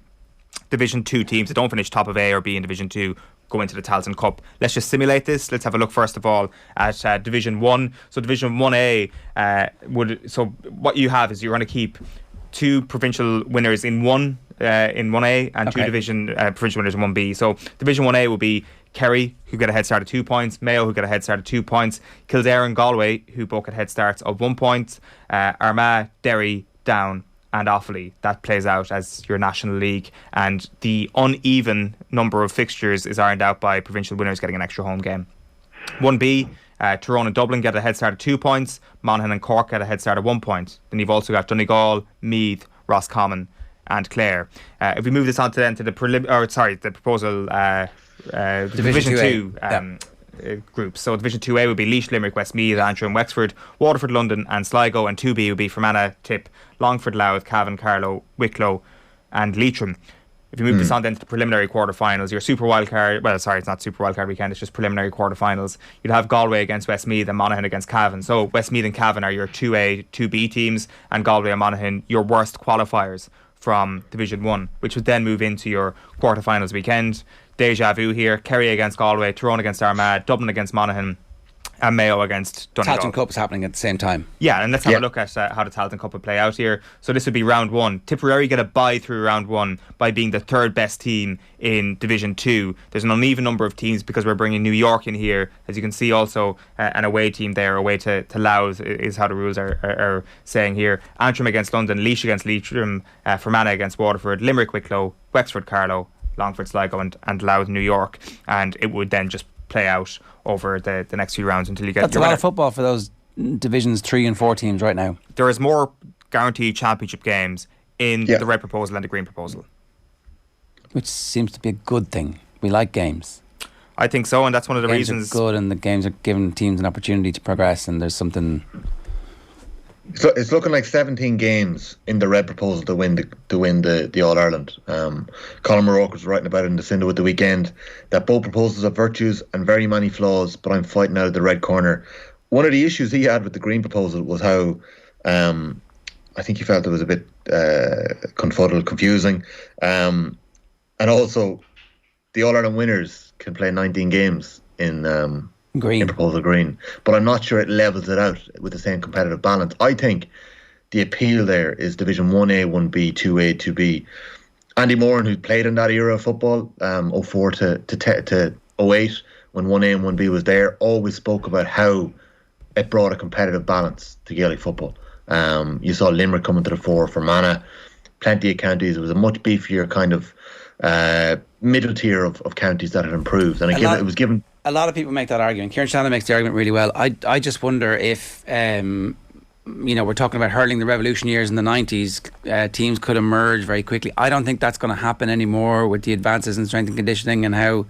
Division 2 teams that don't finish top of A or B in Division 2 go into the Tailteann Cup. Let's just simulate this. Let's have a look first of all at Division 1. So Division 1A so what you have is you're going to keep 2 provincial winners in 1A and 2 division provincial winners in 1B. So Division 1A will be Kerry, who get a head start of 2 points, Mayo, who get a head start of 2 points, Kildare and Galway, who both get head starts of 1 point, Armagh, Derry, Down and Offaly. That plays out as your National League, and the uneven number of fixtures is ironed out by provincial winners getting an extra home game. 1B, Tyrone and Dublin get a head start of 2 points, Monaghan and Cork get a head start of 1 point. Then you've also got Donegal, Meath, Roscommon and Clare. If we move this on to the proposal Division 2 groups. So Division 2A would be Laois, Limerick, Westmeath, Antrim, Wexford, Waterford, London and Sligo, and 2B would be Fermanagh, Tip, Longford, Louth, Cavan, Carlow, Wicklow and Leitrim. If you move this on then to the preliminary quarterfinals, your Super Wildcard, it's not Super Wildcard weekend, it's just preliminary quarterfinals. You'd have Galway against Westmeath and Monaghan against Cavan. So Westmeath and Cavan are your 2A, 2B teams, and Galway and Monaghan your worst qualifiers from Division 1, which would then move into your quarterfinals weekend. Deja vu here: Kerry against Galway, Tyrone against Armagh, Dublin against Monaghan and Mayo against Donegal. Tailteann Cup is happening at the same time. Yeah, and let's have a look at how the Tailteann Cup would play out here. So this would be round 1. Tipperary get a bye through round 1 by being the 3rd best team in Division 2. There's an uneven number of teams because we're bringing New York in here. As you can see also an away team there, away to Louth is how the rules are saying here. Antrim against London, Laois against Leitrim, Fermanagh against Waterford, Limerick, Wicklow, Wexford, Carlow, Longford, Sligo and Louth, New York. And it would then just play out over the next few rounds until you get... That's a lot of football for those Divisions 3 and 4 teams right now. There is more guaranteed championship games in the red proposal and the green proposal. Which seems to be a good thing. We like games. I think so, and that's one of the reasons... Games are good, and the games are giving teams an opportunity to progress, and there's something... So it's looking like 17 games in the red proposal to win the All Ireland. Colin Morocco was writing about it in the Syndic with the weekend that both proposals have virtues and very many flaws, but I'm fighting out of the red corner. One of the issues he had with the green proposal was how I think he felt it was a bit confuddled, confusing, and also the All Ireland winners can play 19 games in proposal green, but I'm not sure it levels it out with the same competitive balance. I think the appeal there is Division 1A, 1B, 2A, 2B. Andy Moran, who played in that era of football, 04 to 08, when 1A and 1B was there, always spoke about how it brought a competitive balance to Gaelic football. You saw Limerick coming to the fore for Mana. Plenty of counties. It was a much beefier kind of middle tier of counties that had improved, and it was given. A lot of people make that argument. Kieran Shannon makes the argument really well. I just wonder if we're talking about hurling the revolution years in the 90s. Teams could emerge very quickly. I don't think that's going to happen anymore with the advances in strength and conditioning and how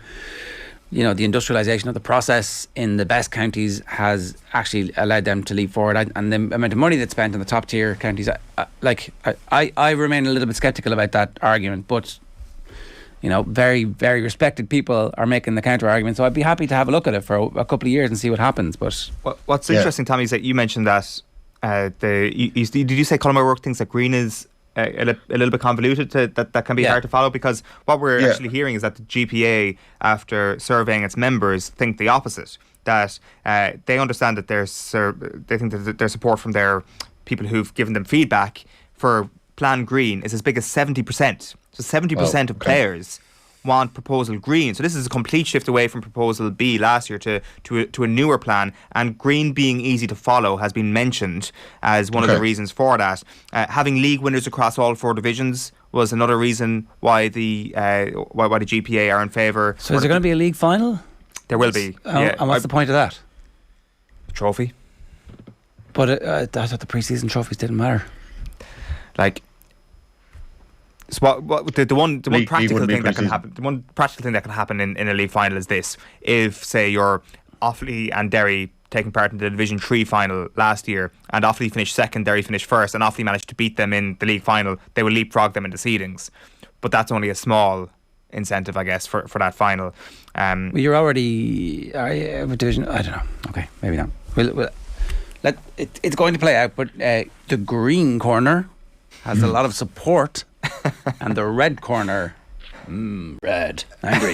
the industrialisation of the process in the best counties has actually allowed them to leap forward. And the amount of money that's spent in the top tier counties, I remain a little bit sceptical about that argument. But very, very respected people are making the counter argument. So I'd be happy to have a look at it for a couple of years and see what happens. But what's interesting, Tommy, is that you mentioned that. Did you say Colin O'Rourke thinks that green is a little bit convoluted that can be hard to follow? Because what we're actually hearing is that the GPA, after surveying its members, think the opposite. That they understand that they think that their support from their people who've given them feedback for Plan Green is as big as 70%. So 70% of players want Proposal Green. So this is a complete shift away from Proposal B last year to a newer plan, and green being easy to follow has been mentioned as one of the reasons for that. Having league winners across all 4 divisions was another reason why the GPA are in favour. So is there going to be a league final? There will be. And what's the point of that? Trophy. But I thought the pre-season trophies didn't matter. So the one practical thing that can happen, the one practical thing that can happen in a league final is this: if say you're Offaly and Derry taking part in the Division 3 final last year, and Offaly finished second, Derry finished first, and Offaly managed to beat them in the league final, they will leapfrog them in the seedings. But that's only a small incentive, I guess, for that final. Well, you're already a division. I don't know. Okay, maybe not. It's going to play out, but the green corner has a lot of support. And the red corner, red, angry.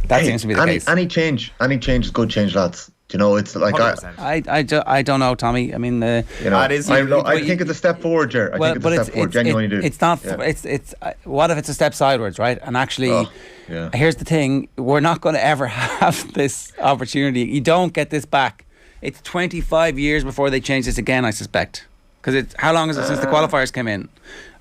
That seems to be the case. Any change is good change, lads. It's like 100%. I don't know, Tommy. I mean, I think it's a step forward, Ger. I think it's a step forward. Genuinely do. It's not. Yeah. It's. What if it's a step sideways, right? And actually, here's the thing: we're not going to ever have this opportunity. You don't get this back. It's 25 years before they change this again, I suspect. Because how long is it since the qualifiers came in?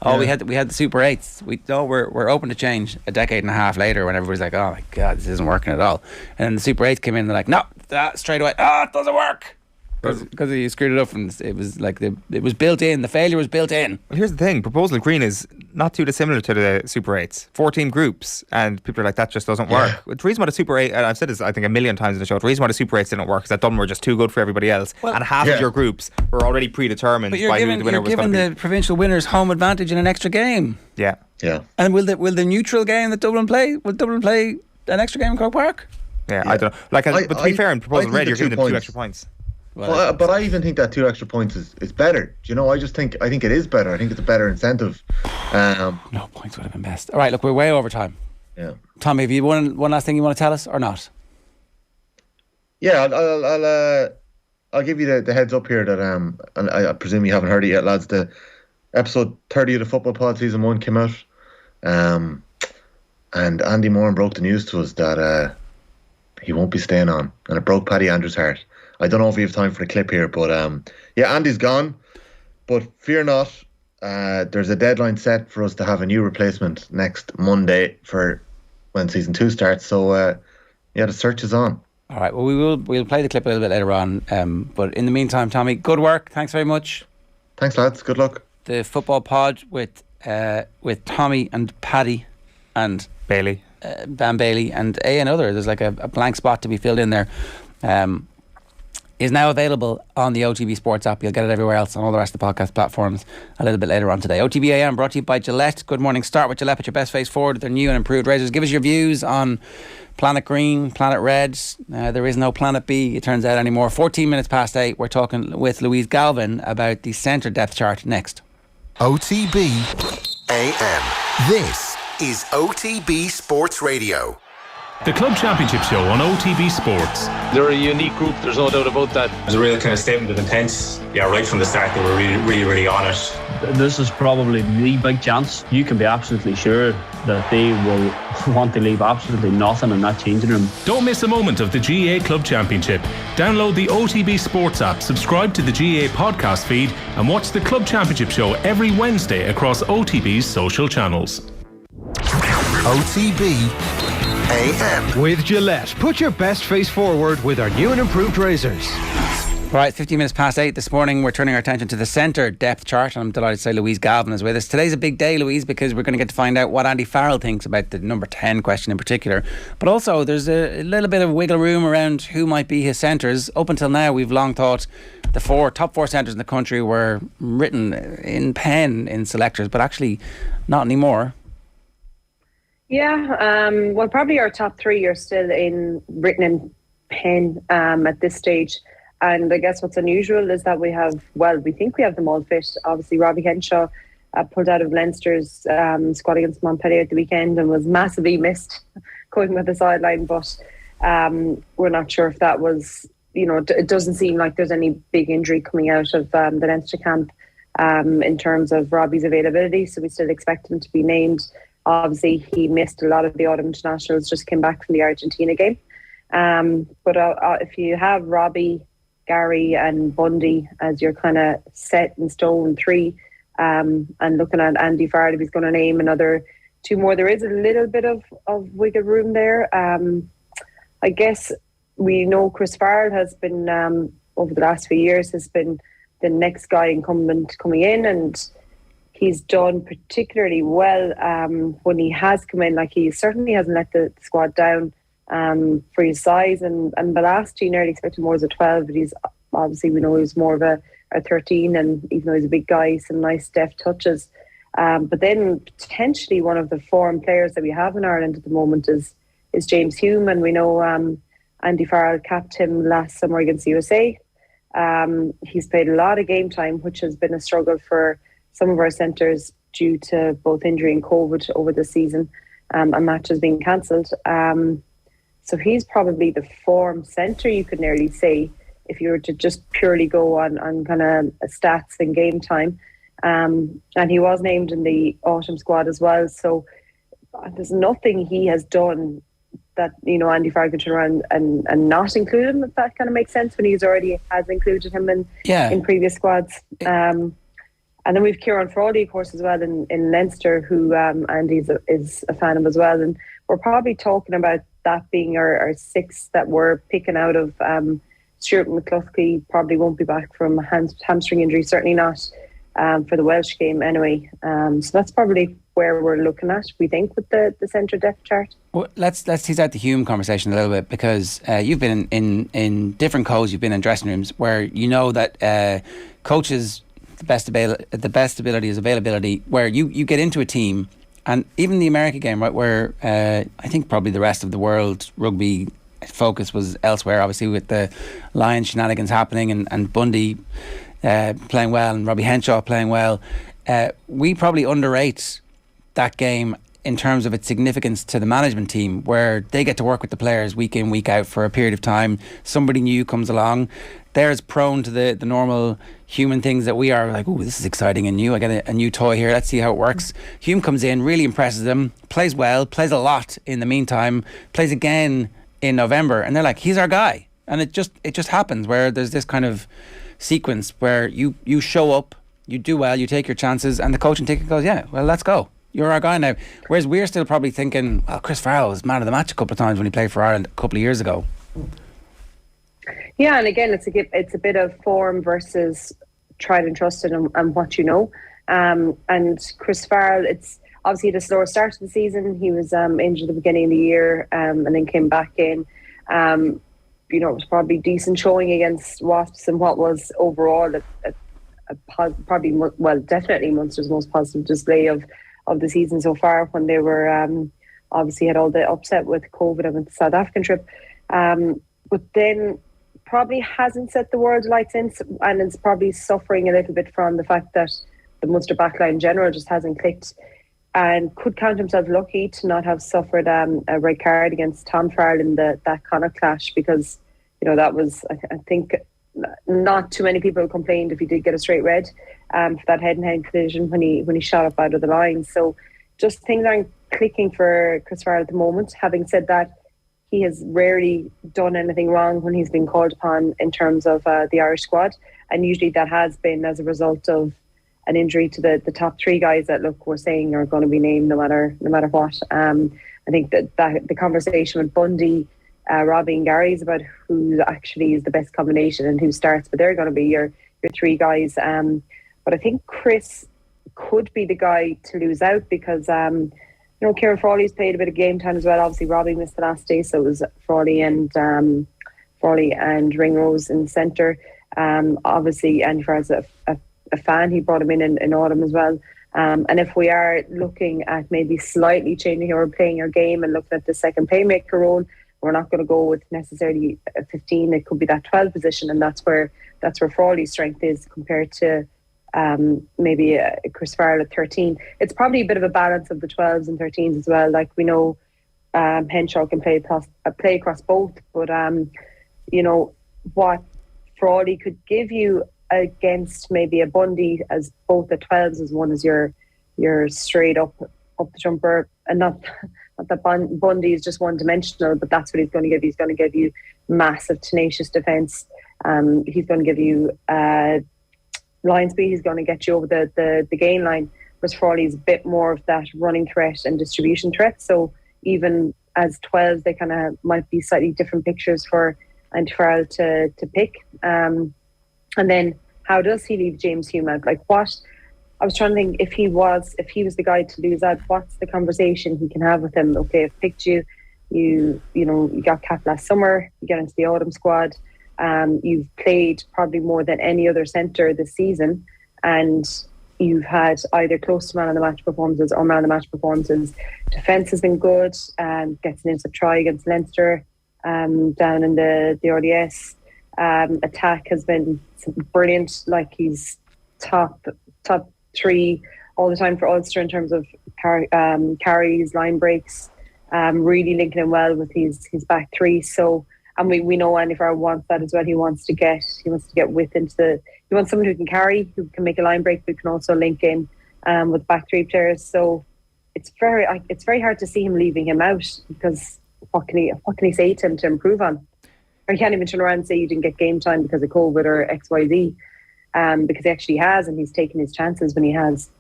We had the Super 8s. We're open to change a decade and a half later when everybody's like, oh my God, this isn't working at all. And then the Super 8s came in and they're like, no, straight away, it doesn't work. Because you screwed it up, and it was like it was built in. The failure was built in. Well, here's the thing: Proposal Green is not too dissimilar to the Super 8s. 14 groups, and people are like, that just doesn't work. The reason why the Super 8, and I've said this I think a million times in the show, the reason why the Super 8s didn't work is that Dublin were just too good for everybody else, and half of your groups were already predetermined by who the winner was going to be. You're giving the provincial winners home advantage in an extra game. Yeah. And will the neutral game that Dublin play? Will Dublin play an extra game in Croke Park? Yeah, I don't know. But to be fair, in Proposal Red, you're giving them 2 extra points. But I even think that 2 extra points is better. I think it is better. I think it's a better incentive. No, points would have been best. All right, look, we're way over time. Yeah. Tommy, have you one last thing you want to tell us or not? Yeah, I'll give you the heads up here that and I presume you haven't heard it yet, lads. The episode 30 of the Football Pod season 1 came out, and Andy Moran broke the news to us that he won't be staying on, and it broke Paddy Andrews' heart. I don't know if we have time for the clip here, but Andy's gone. But fear not, there's a deadline set for us to have a new replacement next Monday for when season 2 starts. So the search is on. All right. Well, we'll play the clip a little bit later on. But in the meantime, Tommy, good work. Thanks very much. Thanks, lads. Good luck. The Football Pod with Tommy and Paddy and Bailey, Van Bailey and A and other. There's like a blank spot to be filled in there. Is now available on the OTB Sports app. You'll get it everywhere else on all the rest of the podcast platforms a little bit later on today. OTB AM brought to you by Gillette. Good morning. Start with Gillette. Put your best face forward with their new and improved razors. Give us your views on Planet Green, Planet Red. There is no Planet B, it turns out, anymore. 14 minutes past 8. We're talking with Louise Galvin about the centre depth chart next. OTB AM. This is OTB Sports Radio. The Club Championship show on OTB Sports. They're a unique group, there's no doubt about that. It was a real kind of statement of intent. Yeah, right from the start they were really on it. this is probably the big chance. You can be absolutely sure that they will want to leave absolutely nothing in that changing room. Don't miss a moment of the GAA Club Championship. Download the OTB Sports app, subscribe to the GAA podcast feed and watch the Club Championship show every Wednesday across OTB's social channels. OTB AM. With Gillette, put your best face forward with our new and improved razors. Right, 15 minutes past 8 this morning, we're turning our attention to the centre depth chart, and I'm delighted to say Louise Galvin is with us. Today's a big day, Louise, because we're going to get to find out what Andy Farrell thinks about the number 10 question in particular. But also, there's a little bit of wiggle room around who might be his centres. Up until now, we've long thought the top four centres in the country were written in pen in selectors, but actually not anymore. Yeah, well, probably our top three are still written in pen at this stage. And I guess what's unusual is that we think we have them all fit. Obviously, Robbie Henshaw pulled out of Leinster's squad against Montpellier at the weekend and was massively missed going with the sideline. But we're not sure if that was, it doesn't seem like there's any big injury coming out of the Leinster camp in terms of Robbie's availability. So we still expect him to be named. Obviously, he missed a lot of the autumn internationals, just came back from the Argentina game. But if you have Robbie, Gary and Bundy as your kind of set in stone three, and looking at Andy Farrell, if he's going to name another two more, there is a little bit of wiggle room there. I guess we know Chris Farrell has been, over the last few years, has been the next guy incumbent coming in, and he's done particularly well when he has come in. Like, he certainly hasn't let the squad down. For his size and Belasty nearly expected more as a 12, but he's obviously, we know he's more of a 13, and even though he's a big guy, some nice deft touches. But then potentially one of the foreign players that we have in Ireland at the moment is James Hume, and we know Andy Farrell capped him last summer against the USA. He's played a lot of game time, which has been a struggle for some of our centres due to both injury and COVID over the season, and matches being cancelled. So he's probably the form centre, you could nearly say, if you were to just purely go on kind of stats and game time. And he was named in the autumn squad as well. So there's nothing he has done that, Andy Farrell could turn around and not include him, if that kind of makes sense, when he's already has included him in previous squads. And then we've Kieran Frawley, of course, as well in Leinster, who Andy is a fan of as well. And we're probably talking about that being our six that we're picking out of. Stuart McCluskey probably won't be back from a hamstring injury, certainly not for the Welsh game anyway. So that's probably where we're looking at, we think, with the centre depth chart. Well, let's tease out the Hume conversation a little bit, because you've been in different codes, you've been in dressing rooms where you know that coaches, the best ability is availability, where you get into a team. And even the America game, right, where I think probably the rest of the world rugby focus was elsewhere, obviously with the Lions shenanigans happening and Bundy playing well and Robbie Henshaw playing well. We probably underrate that game in terms of its significance to the management team, where they get to work with the players week in, week out for a period of time. Somebody new comes along. They're as prone to the normal human things that we are, like, oh, this is exciting and new. I get a new toy here. Let's see how it works. Hume comes in, really impresses them, plays well, plays a lot in the meantime, plays again in November, and they're like, he's our guy. And it just happens where there's this kind of sequence where you show up, you do well, you take your chances, and the coaching ticket goes, yeah, well, let's go. You're our guy now. Whereas we're still probably thinking, well, Chris Farrell was man of the match a couple of times when he played for Ireland a couple of years ago. Yeah, and again, it's a bit of form versus tried and trusted and what you know. And Chris Farrell, it's obviously had a slower start to the season. He was injured at the beginning of the year and then came back in. It was probably decent showing against Wasps and what was overall definitely Munster's most positive display of the season so far, when they were obviously had all the upset with COVID and with the South African trip. But then probably hasn't set the world alight since, and it's probably suffering a little bit from the fact that the Munster backline in general just hasn't clicked, and could count himself lucky to not have suffered a red card against Tom Farrell in that Connacht clash, because that was, I think, not too many people complained if he did get a straight red. for that head-and-head collision when he shot up out of the line. So just things aren't clicking for Chris Farrell at the moment. Having said that, he has rarely done anything wrong when he's been called upon in terms of the Irish squad, and usually that has been as a result of an injury to the top three guys that we're saying are going to be named no matter what. I think that the conversation with Bundy, Robbie and Gary is about who actually is the best combination and who starts, but they're going to be your three guys. But I think Chris could be the guy to lose out because Kieran Frawley's played a bit of game time as well. Obviously Robbie missed the last day, so it was Frawley and Ringrose in centre. Obviously Andy Farrell's a fan. He brought him in autumn as well. And if we are looking at maybe slightly changing or playing our game and looking at the second playmaker role, we're not going to go with necessarily a 15. It could be that 12 position, and that's where Frawley's strength is compared to maybe Chris Farrell at 13. It's probably a bit of a balance of the 12s and 13s as well. Like we know Henshaw can play across both, but what Frawley could give you against maybe a Bundy as both the 12s as one as your straight up the jumper, and not that Bundy is just one dimensional, but that's what he's going to give you. He's going to give you massive tenacious defence. He's going to give you line speed. He's going to get you over the gain line, whereas Frawley's a bit more of that running threat and distribution threat. So even as 12s, they kind of might be slightly different pictures for Andy Farrell to pick. And then how does he leave James Hume out? Like what? I was trying to think if he was the guy to lose out, what's the conversation he can have with him? Okay, I've picked you. You got capped last summer. You get into the autumn squad. You've played probably more than any other centre this season, and you've had either close to man of the match performances or man of the match performances. Defence has been good. Gets an instant try against Leinster down in the RDS. Attack has been brilliant. Like he's top three all the time for Ulster in terms of carries, line breaks, really linking in well with his back three. So, and we know Andy Farrell wants that as well. He wants to get width into he wants someone who can carry, who can make a line break, but can also link in with back three players. So it's very hard to see him leaving him out, because what can he say to him to improve on? Or you can't even turn around and say you didn't get game time because of COVID or XYZ, because he actually has, and he's taken his chances when he has.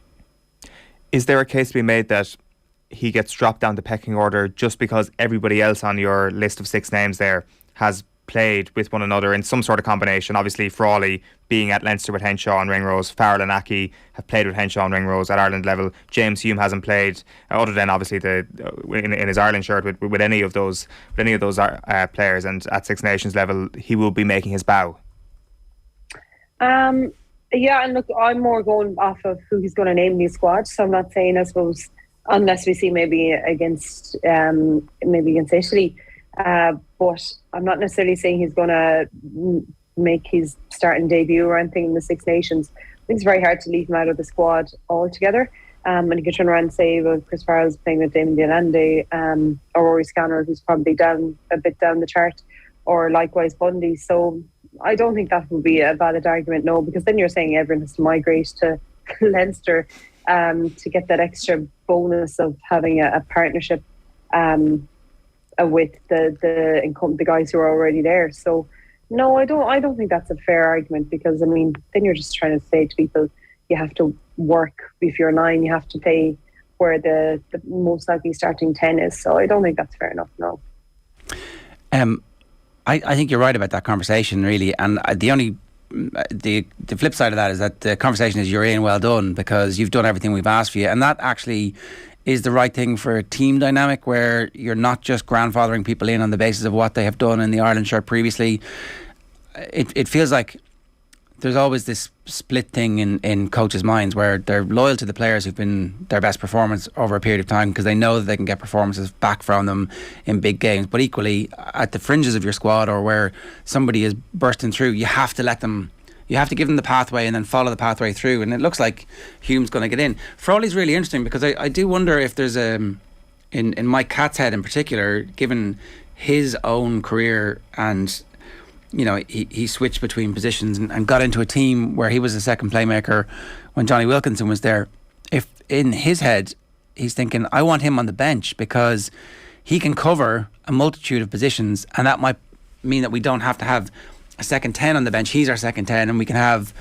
Is there a case to be made that he gets dropped down the pecking order just because everybody else on your list of 6 names there has played with one another in some sort of combination? Obviously Frawley being at Leinster with Henshaw and Ringrose, Farrell and Aki have played with Henshaw and Ringrose at Ireland level. James Hume hasn't played other than obviously in his Ireland shirt with any of those players, and at SixNations level he will be making his bow. Yeah, and look, I'm more going off of who he's going to name in his squad, so I'm not saying, I suppose, unless we see maybe against Italy, but I'm not necessarily saying he's going to make his starting debut or anything in the Six Nations. I think it's very hard to leave him out of the squad altogether. And you can turn around and say, well, Chris Farrell's playing with Damon Diolande, or Rory Scanner, who's probably a bit down the chart, or likewise Bundy. So I don't think that would be a valid argument, no, because then you're saying everyone has to migrate to Leinster to get that extra bonus of having a partnership with the guys who are already there. So no, I don't think that's a fair argument, because I mean then you're just trying to say to people you have to work. If you're 9, you have to play where the most likely starting 10 is. So I don't think that's fair enough, no. I think you're right about that conversation, really, and the flip side of that is that the conversation is you're in, well done, because you've done everything we've asked for you, and that actually is the right thing for a team dynamic, where you're not just grandfathering people in on the basis of what they have done in the Ireland shirt previously. It feels like there's always this split thing in coaches' minds, where they're loyal to the players who've been their best performance over a period of time because they know that they can get performances back from them in big games. But equally, at the fringes of your squad, or where somebody is bursting through, you have to let them, you have to give them the pathway and then follow the pathway through. And it looks like Hume's going to get in. Frawley's really interesting, because I do wonder if there's in Mike Catt's head in particular, given his own career and he switched between positions and got into a team where he was the second playmaker when Johnny Wilkinson was there. If in his head he's thinking, I want him on the bench because he can cover a multitude of positions, and that might mean that we don't have to have a second 10 on the bench. He's our second 10, and we can have,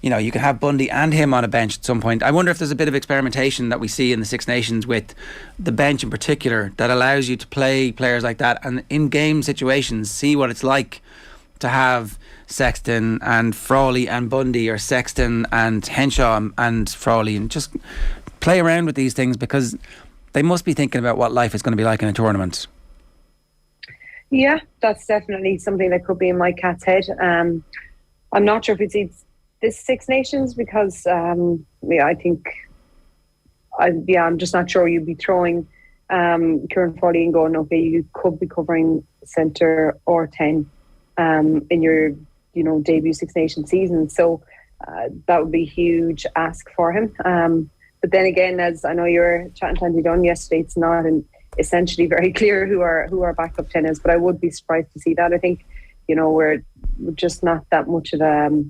you can have Bundy and him on a bench at some point. I wonder if there's a bit of experimentation that we see in the Six Nations with the bench in particular that allows you to play players like that and in game situations see what it's like to have Sexton and Frawley and Bundy, or Sexton and Henshaw and Frawley, and just play around with these things, because they must be thinking about what life is going to be like in a tournament. Yeah, that's definitely something that could be in my cat's head. I'm not sure if it's this Six Nations, because I'm just not sure you'd be throwing Kieran Frawley and going, okay, you could be covering centre or 10 in your debut Six Nations season. So that would be a huge ask for him. But then again, as I know you were chatting to Andy Dunn yesterday, it's not essentially very clear who our backup 10 is, but I would be surprised to see that. I think we're just not that much of a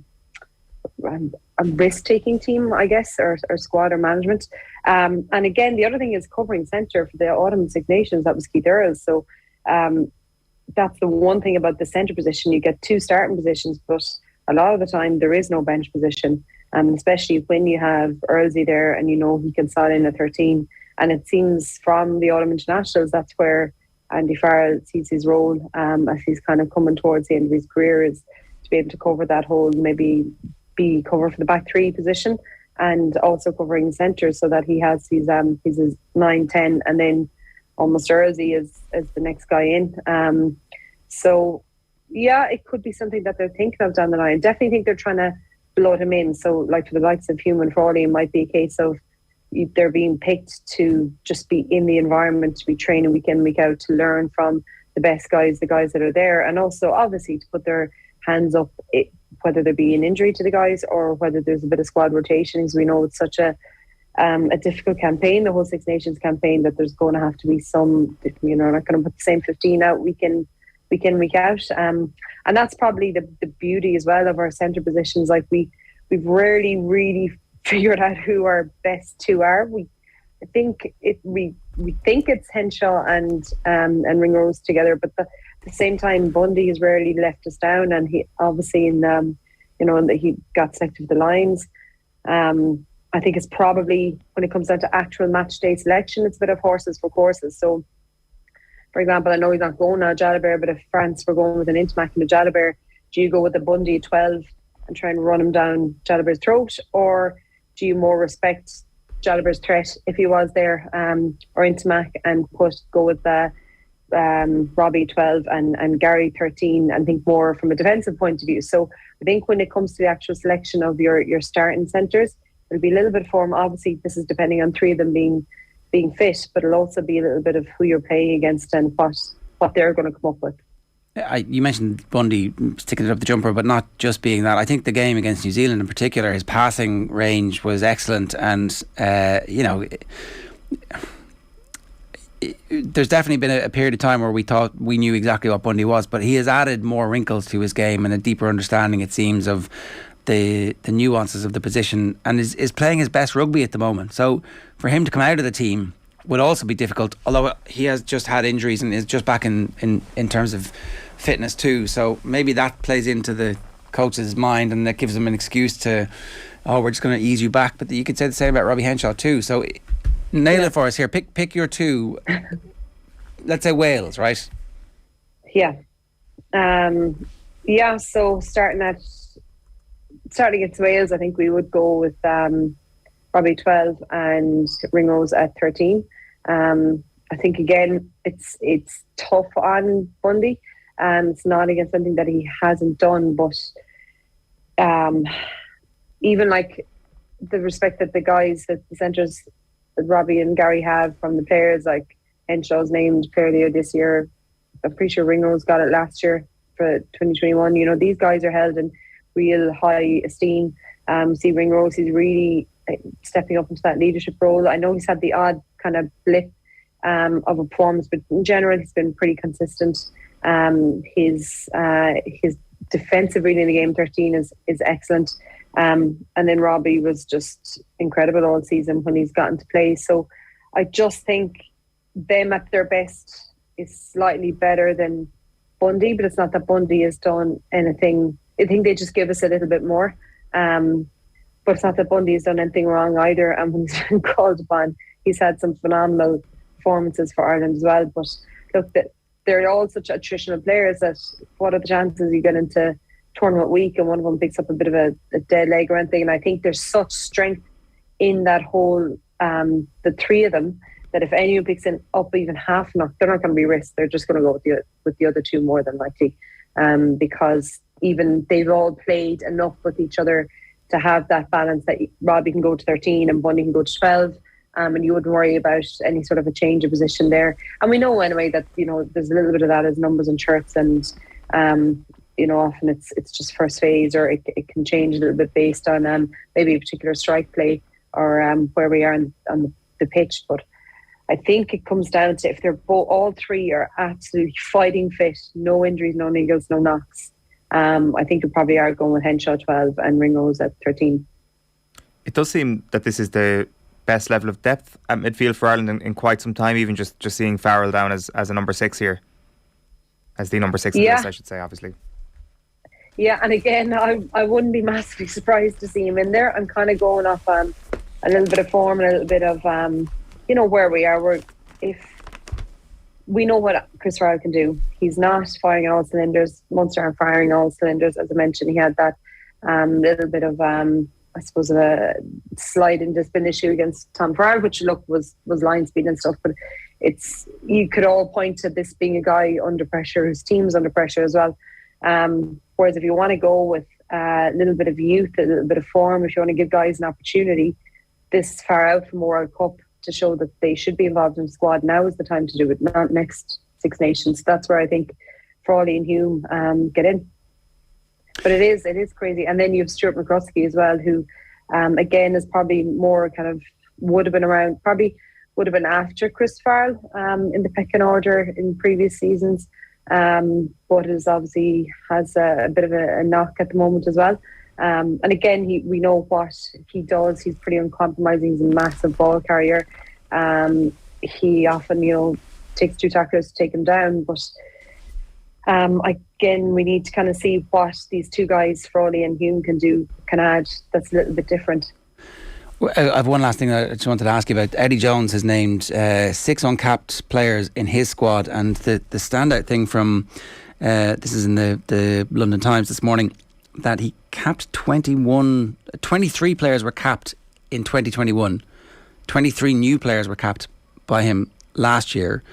risk-taking team, I guess, or squad or management. And again, the other thing is covering centre for the autumn Six Nations. That was Keith Earls. So that's the one thing about the centre position. You get two starting positions, but a lot of the time there is no bench position, especially when you have Earlsy there and he can slot in at 13. And it seems from the autumn internationals, that's where Andy Farrell sees his role as he's kind of coming towards the end of his career, is to be able to cover that whole, maybe be cover for the back three position and also covering centre, so that he has his 9-10 and then almost Earlsy as the next guy in. So yeah, it could be something that they're thinking of down the line. Definitely think they're trying to blood him in. So like for the likes of Hume and Frawley, it might be a case of they're being picked to just be in the environment, to be training week in, week out, to learn from the best guys, the guys that are there, and also obviously to put their hands up, whether there be an injury to the guys or whether there's a bit of squad rotation. As we know, it's such a difficult campaign, the whole Six Nations campaign, that there's going to have to be some, not going to put the same 15 out week in, week out. And that's probably the beauty as well of our centre positions. Like we've rarely really figured out who our best two are. We think it's Henshaw and Ringrose together, but at the same time, Bundy has rarely left us down, and he obviously that he got selected for the Lions. I think it's probably, when it comes down to actual match day selection, it's a bit of horses for courses. So, for example, I know he's not going now, Jalabert, but if France were going with an Intimac and a Jalabert, do you go with a Bundy 12 and try and run him down Jalabert's throat, or do you more respect Jalabert's threat if he was there, or Intimac, and go with the Robbie 12 and Gary 13, and think more from a defensive point of view? So I think when it comes to the actual selection of your starting centres, it'll be a little bit of form. Obviously, this is depending on three of them being fit, but it'll also be a little bit of who you're playing against and what they're going to come up with. You mentioned Bundy sticking it up the jumper, but not just being that. I think the game against New Zealand in particular, his passing range was excellent, and there's definitely been a period of time where we thought we knew exactly what Bundy was, but he has added more wrinkles to his game and a deeper understanding, it seems, of the nuances of the position, and is playing his best rugby at the moment. So for him to come out of the team would also be difficult, although he has just had injuries and is just back in terms of fitness too. So maybe that plays into the coach's mind, and that gives him an excuse to, we're just going to ease you back. But you could say the same about Robbie Henshaw too. So nail it for us here. Pick your two. Let's say Wales, right? Yeah. So starting against Wales, I think we would go with Robbie 12 and Ringrose at 13. I think again it's tough on Bundy. It's not against something that he hasn't done, but even like the respect that the guys, that the centres that Robbie and Gary have from the players, like Henshaw's named player this year. I'm pretty sure Ringrose got it last year for 2021. These guys are held in real high esteem. See Ringrose, he's really stepping up into that leadership role. I know he's had the odd kind of blip of a performance, but in general he's been pretty consistent. His defensive reading of the game, 13, is excellent. And then Robbie was just incredible all season when he's gotten to play. So I just think them at their best is slightly better than Bundy, but it's not that Bundy has done anything. I think they just give us a little bit more. But it's not that Bundy has done anything wrong either. And when he's been called upon, he's had some phenomenal performances for Ireland as well. But look, they're all such attritional players that what are the chances you get into tournament week and one of them picks up a bit of a dead leg or anything? And I think there's such strength in that whole, the three of them, that if anyone picks up even half enough, they're not going to be risked. They're just going to go with the other two more than likely, because even they've all played enough with each other to have that balance that Robbie can go to 13 and Bundy can go to 12, and you wouldn't worry about any sort of a change of position there. And we know anyway that, you know, there's a little bit of that as numbers and shirts, and you know, often it's just first phase, or it can change a little bit based on maybe a particular strike play or where we are on the pitch. But I think it comes down to if they're all three are absolutely fighting fit, no injuries, no niggles, no knocks. I think you probably are going with Henshaw 12 and Ringrose at 13. It does seem that this is the best level of depth at midfield for Ireland in quite some time, even just seeing Farrell down as a number 6 here. As the number 6 in this, I should say, obviously. Yeah, and again, I wouldn't be massively surprised to see him in there. I'm kind of going off a little bit of form and a little bit of, you know, where we are. If we know what Chris Farrell can do. He's not firing on all cylinders. Munster aren't firing on all cylinders. As I mentioned, he had that little bit of, I suppose, a slight indiscipline issue against Tom Farrell, which, look, was line speed and stuff. But you could all point to this being a guy under pressure, whose team's under pressure as well. Whereas if you want to go with a little bit of youth, a little bit of form, if you want to give guys an opportunity this far out from World Cup to show that they should be involved in the squad, now is the time to do it, not next Six Nations. That's where I think Frawley and Hume get in. But it is crazy. And then you have Stuart McCluskey as well, who again is probably more kind of would have been after Chris Farrell in the pecking order in previous seasons. But is obviously has a bit of a knock at the moment as well. And again, we know what he does. He's pretty uncompromising. He's a massive ball carrier. He often, takes two tacklers to take him down. But again, we need to kind of see what these two guys, Frawley and Hume, can add that's a little bit different. Well, I have one last thing I just wanted to ask you about. Eddie Jones has named 6 uncapped players in his squad, and the standout thing from this is in the London Times this morning, that he capped 23 players were capped in 2021. 23 new players were capped by him last year.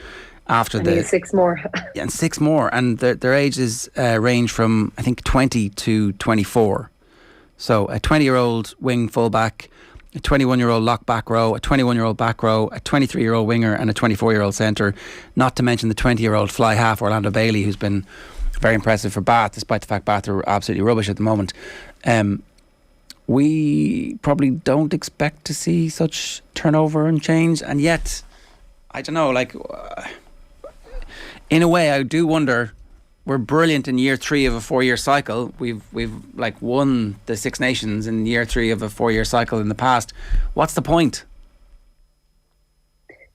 After 6 more. Yeah, and 6 more, and their ages range from, I think, 20 to 24. So a 20-year-old wing fullback, a 21-year-old lock back row, a 21-year-old back row, a 23-year-old winger, and a 24-year-old centre. Not to mention the 20-year-old fly half Orlando Bailey, who's been very impressive for Bath, despite the fact Bath are absolutely rubbish at the moment. We probably don't expect to see such turnover and change, and yet, I don't know, in a way, I do wonder. We're brilliant in year 3 of a 4-year cycle. We've won the Six Nations in year 3 of a 4-year cycle in the past. What's the point?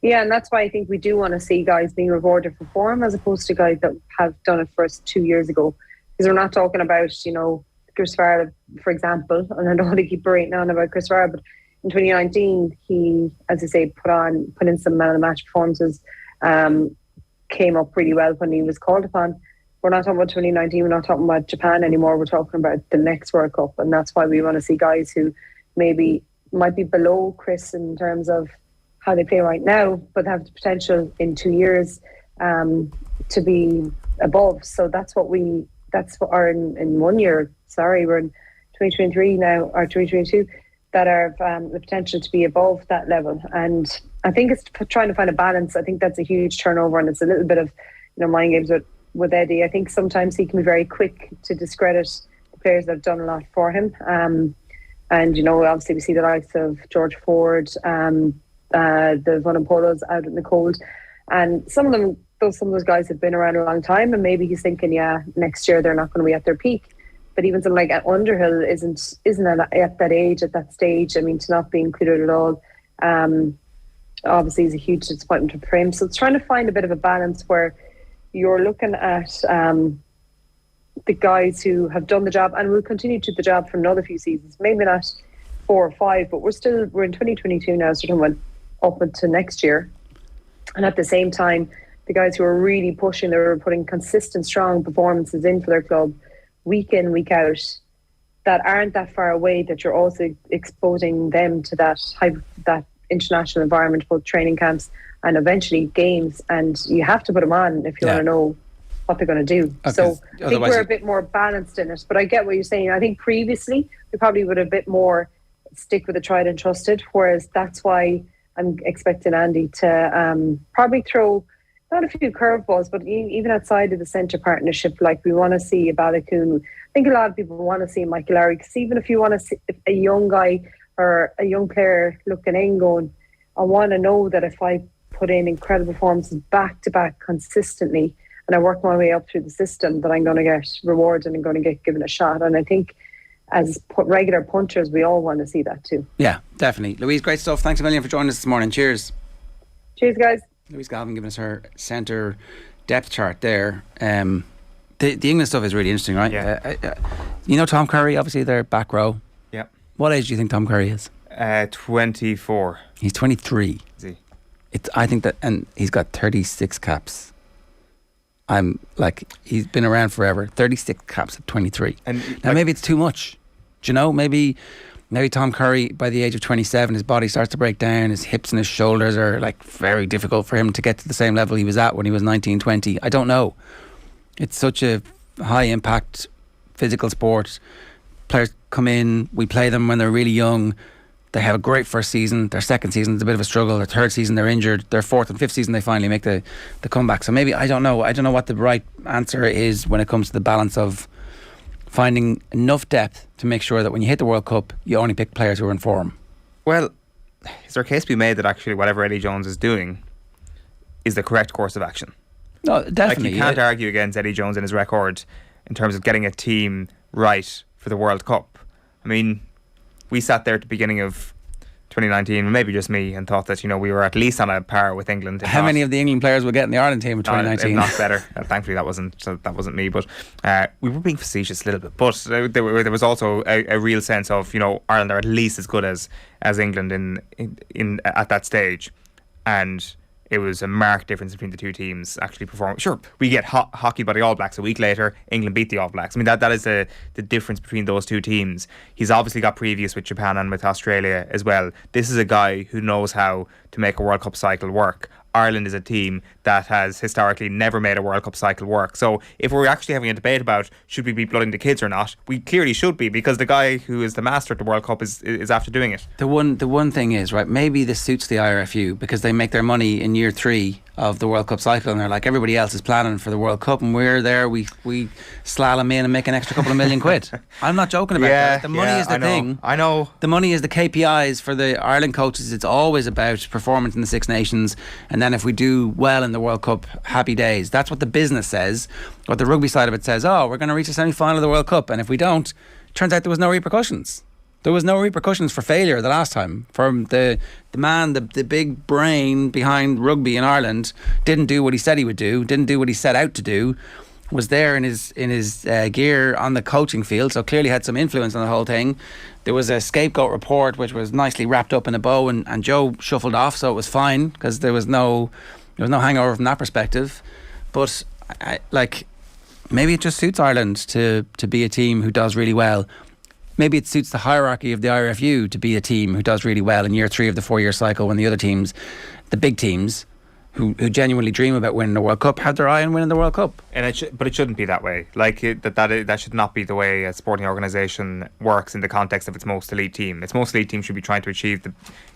Yeah, and that's why I think we do want to see guys being rewarded for form as opposed to guys that have done it for us 2 years ago. Because we're not talking about, Chris Farrell, for example, and I don't want to keep berating on about Chris Farrell, but in 2019 he, as I say, put in some man of the match performances, came up really well when he was called upon. We're not talking about 2019, we're not talking about Japan anymore, we're talking about the next World Cup, and that's why we want to see guys who maybe might be below Chris in terms of how they play right now, but have the potential in 2 years to be above. So that's what are in 1 year, we're in 2023 now, or 2022, that are the potential to be above that level. And I think it's trying to find a balance. I think that's a huge turnover, and it's a little bit of mind games with Eddie. I think sometimes he can be very quick to discredit the players that have done a lot for him. And obviously we see the likes of George Ford, the Vunapolos out in the cold, and some of them some of those guys have been around a long time, and maybe he's thinking, yeah, next year they're not going to be at their peak. But even something like Underhill isn't at that age, at that stage. I mean, to not be included at all, obviously is a huge disappointment for him. So it's trying to find a bit of a balance where you're looking at the guys who have done the job and will continue to do the job for another few seasons. Maybe not 4 or 5, but we're in 2022 now, so we're up into next year. And at the same time, the guys who are really pushing, they were putting consistent, strong performances in for their club, week in, week out, that aren't that far away, that you're also exposing them to that international environment, both training camps and eventually games. And you have to put them on if you want to know what they're going to do. So I think we're a bit more balanced in it. But I get what you're saying. I think previously we probably would have a bit more stick with the tried and trusted, whereas that's why I'm expecting Andy to probably throw not a few curveballs, but even outside of the centre partnership, like we want to see a Balogun. I think a lot of people want to see Michael Lowry, because even if you want to see a young guy or a young player looking in going, I want to know that if I put in incredible performances back to back consistently and I work my way up through the system, that I'm going to get rewarded and I'm going to get given a shot. And I think as regular punchers, we all want to see that too. Yeah, definitely. Louise, great stuff. Thanks a million for joining us this morning. Cheers. Cheers, guys. Louise Galvin giving us her centre depth chart there. The England stuff is really interesting, right? Yeah. You know Tom Curry, obviously their back row. Yeah. What age do you think Tom Curry is? 24. He's 23. Is he? I think that, and he's got 36 caps. I'm like, he's been around forever. 36 caps at 23. And now maybe it's too much. Do you know? Maybe Tom Curry, by the age of 27, his body starts to break down. His hips and his shoulders are like very difficult for him to get to the same level he was at when he was 19, 20. I don't know. It's such a high impact physical sport. Players come in, we play them when they're really young. They have a great first season. Their second season is a bit of a struggle. Their third season they're injured. Their fourth and fifth season they finally make the comeback. So maybe, I don't know what the right answer is when it comes to the balance of finding enough depth to make sure that when you hit the World Cup you only pick players who are in form. Well, is there a case to be made that actually whatever Eddie Jones is doing is the correct course of action? No, definitely. Like, you can't argue against Eddie Jones and his record in terms of getting a team right for the World Cup. I mean, we sat there at the beginning of 2019, maybe just me, and thought that, we were at least on a par with England. How many of the England players will get in the Ireland team in 2019? Not better. Thankfully, that wasn't me. But we were being facetious a little bit. But there was also a real sense of, Ireland are at least as good as England in at that stage, and it was a marked difference between the two teams actually performing. Sure, we get hockey by the All Blacks a week later. England beat the All Blacks. I mean, that is the difference between those two teams. He's obviously got previous with Japan and with Australia as well. This is a guy who knows how to make a World Cup cycle work. Ireland is a team that has historically never made a World Cup cycle work. So if we're actually having a debate about should we be blooding the kids or not, we clearly should be, because the guy who is the master at the World Cup is after doing it. The one thing is, right, maybe this suits the IRFU because they make their money in year 3 of the World Cup cycle, and they're like, everybody else is planning for the World Cup and we're there, we slalom in and make an extra couple of million quid. I'm not joking about that. The money is the thing. I know. The money is the KPIs for the Ireland coaches. It's always about performance in the Six Nations, and then if we do well in the World Cup, happy days. That's what the business says. What the rugby side of it says, we're going to reach the semi-final of the World Cup, and if we don't, turns out there was no repercussions. There was no repercussions for failure the last time. From the man, the big brain behind rugby in Ireland didn't do what he said he would do, didn't do what he set out to do, was there in his gear on the coaching field, so clearly had some influence on the whole thing. There was a scapegoat report which was nicely wrapped up in a bow, and Joe shuffled off, so it was fine because there was no hangover from that perspective. But maybe it just suits Ireland to be a team who does really well. Maybe it suits the hierarchy of the IRFU to be a team who does really well in year 3 of the 4-year cycle, when the other teams, the big teams, who genuinely dream about winning the World Cup, have their eye on winning the World Cup. But it shouldn't be that way. That should not be the way a sporting organisation works in the context of its most elite team. Its most elite team should be trying to achieve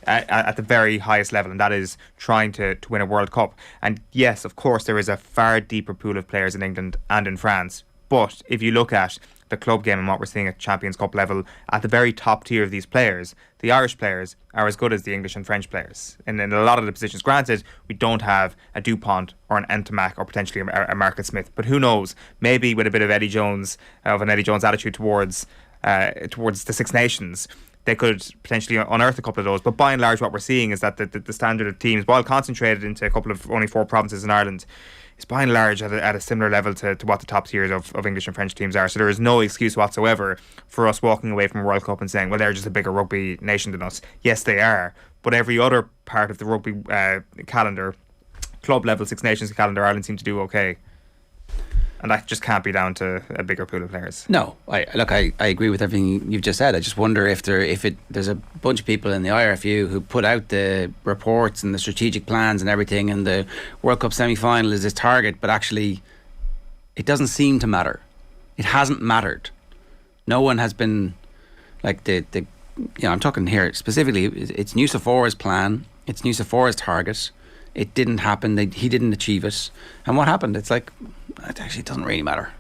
at the very highest level, and that is trying to win a World Cup. And yes, of course, there is a far deeper pool of players in England and in France. But if you look at the club game and what we're seeing at Champions Cup level at the very top tier of these players, the Irish players are as good as the English and French players. And in a lot of the positions, granted, we don't have a Dupont or an Entamac or potentially a Marcus Smith, but who knows? Maybe with a bit of Eddie Jones attitude towards the Six Nations, they could potentially unearth a couple of those. But by and large, what we're seeing is that the standard of teams, while concentrated into a couple of only 4 provinces in Ireland, is by and large at a similar level to what the top tiers of English and French teams are. So there is no excuse whatsoever for us walking away from a World Cup and saying, well, they're just a bigger rugby nation than us. Yes, they are. But every other part of the rugby calendar, club level Six Nations calendar, Ireland seem to do okay. And that just can't be down to a bigger pool of players. No, I agree with everything you've just said. I just wonder if there's a bunch of people in the IRFU who put out the reports and the strategic plans and everything, and the World Cup semi-final is this target, but actually it doesn't seem to matter. It hasn't mattered. No one has been like I'm talking here specifically. It's Nusafora's plan. It's Nusafora's target. It didn't happen. He didn't achieve it. And what happened? It's like, it actually doesn't really matter.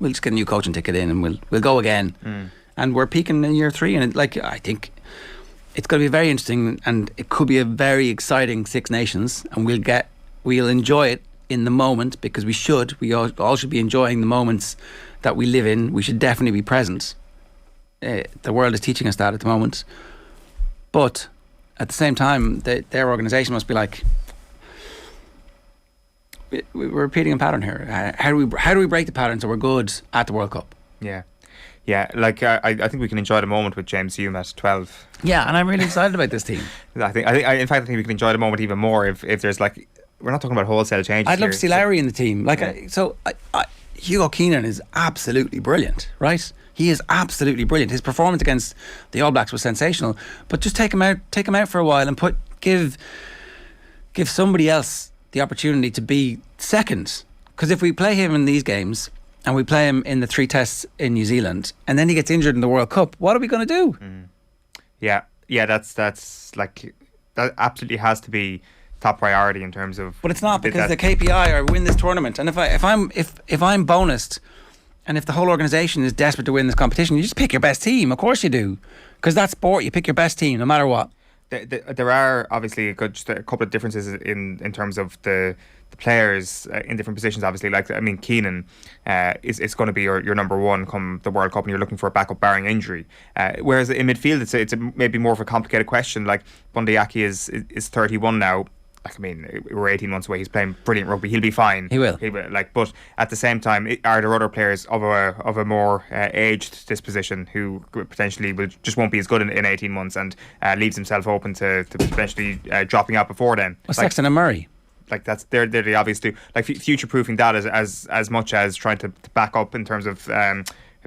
We'll just get a new coaching ticket in and we'll go again. And we're peaking in year 3. And I think it's going to be very interesting, and it could be a very exciting Six Nations. And we'll enjoy it in the moment, because we all should be enjoying the moments that we live in. We should definitely be present. The world is teaching us that at the moment. But at the same time, their organisation must be like, we're repeating a pattern here. How do we break the pattern so we're good at the World Cup? Yeah. I think we can enjoy the moment with James Hume at 12. Yeah, and I'm really excited about this team. I think we can enjoy the moment even more if there's we're not talking about wholesale changes. I'd love to see Lowry in the team. Hugo Keenan is absolutely brilliant, right? He is absolutely brilliant. His performance against the All Blacks was sensational. But just take him out for a while and give somebody else the opportunity to be second. Because if we play him in these games and we play him in the 3 tests in New Zealand and then he gets injured in the World Cup, what are we going to do? Yeah, that absolutely has to be top priority in terms of. But it's not, because the KPI are win this tournament. And if I'm bonused, and if the whole organisation is desperate to win this competition, you just pick your best team. Of course you do, because that's sport. You pick your best team no matter what. There are obviously just a couple of differences in terms of the players in different positions. Obviously, Keenan is going to be your number one come the World Cup, and you're looking for a backup barring injury. Whereas in midfield, it's maybe more of a complicated question. Like Bundyaki is 31 now. We're 18 months away. He's playing brilliant rugby. He'll be fine. He will. But at the same time, are there other players of a more aged disposition who potentially won't be as good in 18 months, and leaves himself open to potentially dropping out before then? Sexton and Murray. They're the obvious two. Future proofing that as much as trying to back up in terms of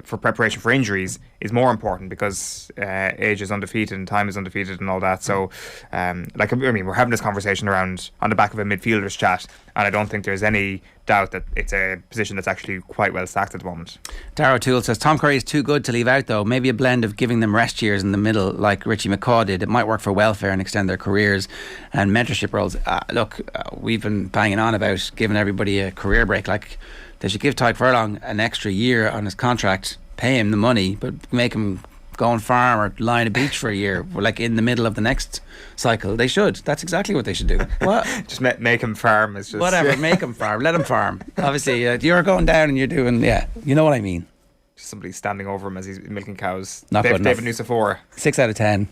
for preparation for injuries is more important, because age is undefeated and time is undefeated and all that. So we're having this conversation on the back of a midfielders chat, and I don't think there's any doubt that it's a position that's actually quite well stacked at the moment. Dara O'Toole says Tom Curry is too good to leave out, though. Maybe a blend of giving them rest years in the middle like Richie McCaw did. It might work for welfare and extend their careers and mentorship roles. We've been banging on about giving everybody a career break. They should give Tyke Furlong an extra year on his contract, pay him the money, but make him go on farm or lie on a beach for a year, in the middle of the next cycle. They should. That's exactly what they should do. What? Just make him farm. It's just whatever. Make him farm. Let him farm. Obviously, you're going down and you're doing. Yeah, you know what I mean. Just somebody standing over him as he's milking cows. Not good enough. David Nusafora. 6 out of 10.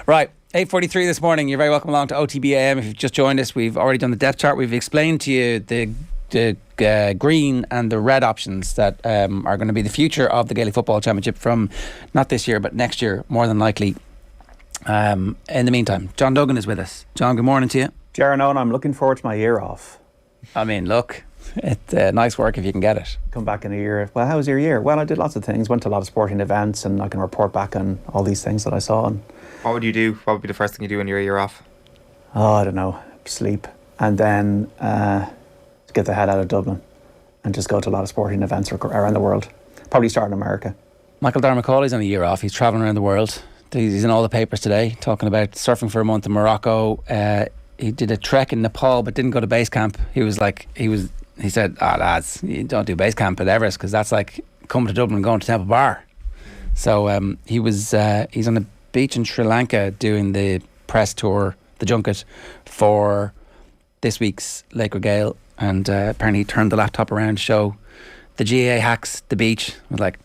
Right. 8:43 this morning. You're very welcome along to OTB AM. If you've just joined us, we've already done the depth chart. We've explained to you the green and the red options that are going to be the future of the Gaelic Football Championship from not this year but next year, more than likely. In the meantime, John Duggan is with us. John, good morning to you. Jaron Owen, I'm looking forward to my year off. Look, it's nice work if you can get it. Come back in a year. Well, how was your year? Well, I did lots of things. Went to a lot of sporting events, and I can report back on all these things that I saw. And what would you do? What would be the first thing you do in your year off? I don't know. Sleep. And then get the head out of Dublin and just go to a lot of sporting events around the world. Probably start in America. Michael Darmacaulay's on a year off. He's travelling around the world. He's in all the papers today talking about surfing for a month in Morocco. He did a trek in Nepal but didn't go to base camp. He was he said, lads, you don't do base camp at Everest because that's like coming to Dublin and going to Temple Bar. So he's on the beach in Sri Lanka doing the press tour, the junket for this week's Laker Gale, and apparently he turned the laptop around to show the GAA hacks the beach. I was like,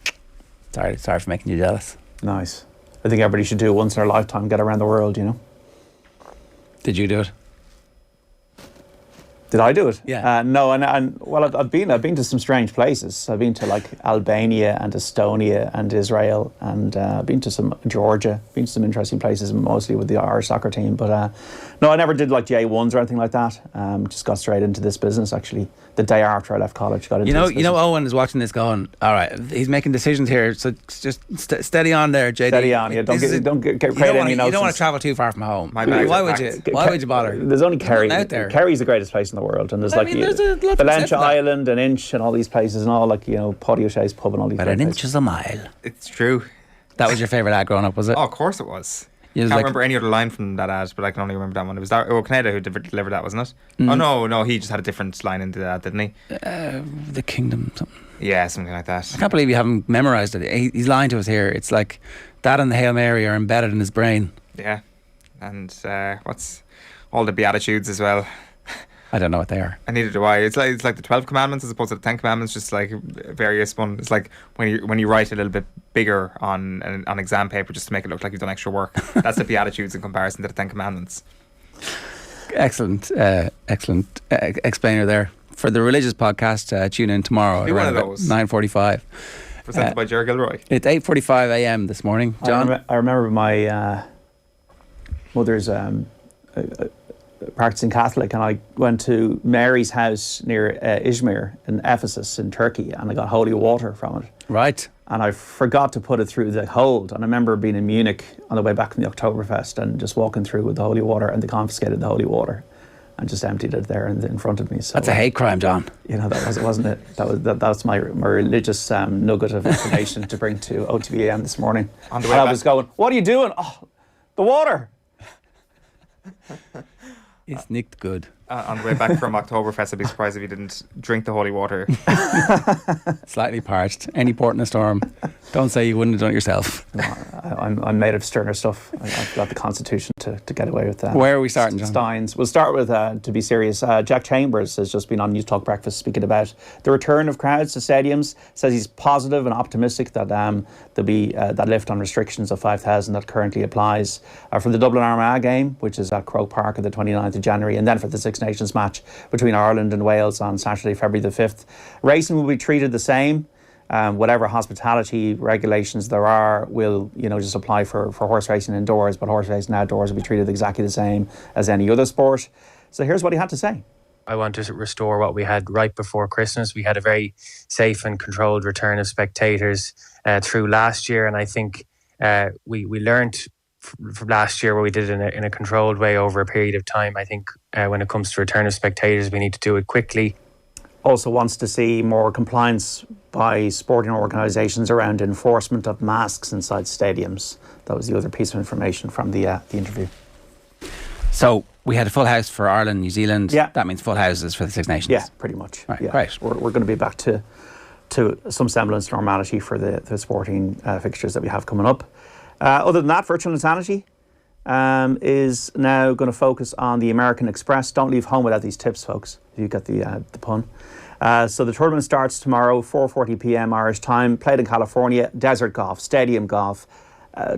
sorry for making you jealous. Nice. I think everybody should do it once in their lifetime, get around the world, you know. Did you do it? Did I do it? Yeah. No, and well, I've been to some strange places. I've been to like Albania and Estonia and Israel, and I've been to some Georgia. Been to some interesting places, mostly with the Irish soccer team. But no, I never did like J1s or anything like that. Just got straight into this business actually. The day after I left college, got into this business. Eoin is watching this going, all right, he's making decisions here, so just steady on there, JD. Steady on, yeah. Don't get you don't want to travel too far from home. Why would you bother? There's only Kerry. Out there. Kerry's the greatest place in the world, and there's Valentia Island and Inch and all these places and all, like, you know, Paddy O'Shea's pub and all these. But an inch is a mile. It's true. That was your favourite ad growing up, was it? Oh, of course it was. I can't remember any other line from that ad, but I can only remember that one. It was Canada who delivered that, wasn't it? Oh no, he just had a different line into that, didn't he? The Kingdom, something. Yeah, something like that. I can't believe you haven't memorised it. He's lying to us here. It's like that and the Hail Mary are embedded in his brain. Yeah, and what's all the Beatitudes as well. I don't know what they are. And neither do I. It's like the 12 commandments as opposed to the 10 commandments, just like various one. It's like when you write a little bit bigger on exam paper just to make it look like you've done extra work. That's the Beatitudes in comparison to the 10 commandments. Excellent explainer there. For the religious podcast, tune in tomorrow at around 9:45. Presented by Jerry Gilroy. It's 8:45 a.m. this morning. John? I remember my mother's practicing Catholic, and I went to Mary's house near Izmir in Ephesus in Turkey, and I got holy water from it. Right. And I forgot to put it through the hold. And I remember being in Munich on the way back from the Oktoberfest and just walking through with the holy water, and they confiscated the holy water and just emptied it there in front of me. So that's a hate crime, John. You know, wasn't it? That's my religious nugget of information to bring to OTB AM this morning. On the way back. I was going, what are you doing? Oh, the water. It's nicked good. On the way back from Oktoberfest, I'd be surprised if you didn't drink the holy water. Slightly parched. Any port in a storm. Don't say you wouldn't have done it yourself. No, I'm made of sterner stuff. I've got the constitution to get away with that. Where are we starting, John? Steins. We'll start with, to be serious, Jack Chambers has just been on News Talk Breakfast speaking about the return of crowds to stadiums. Says he's positive and optimistic that there'll be that lift on restrictions of 5,000 that currently applies for the Dublin Armagh game, which is at Croke Park on the 29th of January, and then for the SixNations match between Ireland and Wales on Saturday, February the 5th. Racing will be treated the same. Whatever hospitality regulations there are will, just apply for horse racing indoors, but horse racing outdoors will be treated exactly the same as any other sport. So here's what he had to say. I want to restore what we had right before Christmas. We had a very safe and controlled return of spectators through last year, and I think we learned from last year where we did it in a controlled way over a period of time. I think when it comes to return of spectators, we need to do it quickly. Also wants to see more compliance by sporting organisations around enforcement of masks inside stadiums. That was the other piece of information from the interview. So we had a full house for Ireland, New Zealand. Yeah. That means full houses for the Six Nations. Yeah, pretty much. Right, yeah. Great. We're going to be back to some semblance of normality for the sporting fixtures that we have coming up. Other than that, Virtual Insanity is now going to focus on the American Express. Don't leave home without these tips, folks, if you get the pun. So the tournament starts tomorrow, 4:40 p.m. Irish time. Played in California, desert golf, stadium golf,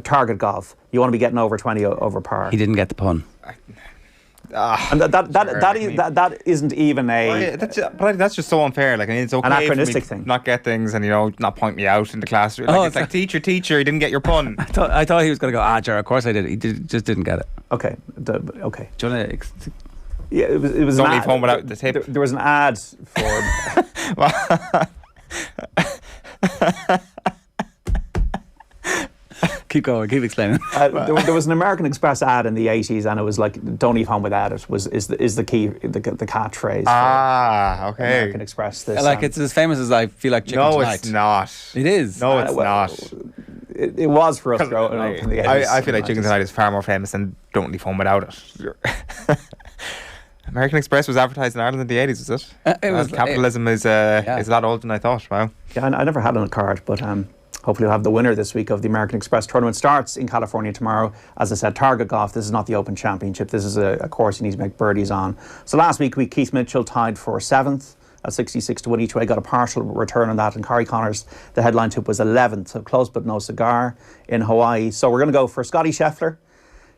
target golf. You want to be getting over 20 over par. He didn't get the pun. And that isn't even a... That's just so unfair. Like, it's okay an anachronistic for me thing. Not get things and, not point me out in the class. Like, it's like, teacher, you didn't get your pun. I thought he was going to go, Jar, of course I did. He just didn't get it. Okay. Okay. Do you want to... Yeah, it was Don't leave home without the tip. There was an ad for... Keep going, keep explaining. There was an American Express ad in the 80s, and it was like, "Don't leave home without it." Is the key, the catchphrase. Okay. American Express. It's as famous as I feel like chicken tonight. No, it's not. It is. No, it's not. It was for us growing up in the 80s. I feel like Chicken Tonight is far more famous than Don't Leave Home Without It. American Express was advertised in Ireland in the 80s, is it? Capitalism is a lot older than I thought. Wow. Yeah, I never had on a card, but hopefully we'll have the winner this week of the American Express tournament. Starts in California tomorrow. As I said, Target Golf. This is not the Open Championship. This is a course you need to make birdies on. So last week, Keith Mitchell tied for 7th at 66 to 1 each way. Got a partial return on that. And Corey Connors, the headline tip, was 11th. So close but no cigar in Hawaii. So we're going to go for Scotty Scheffler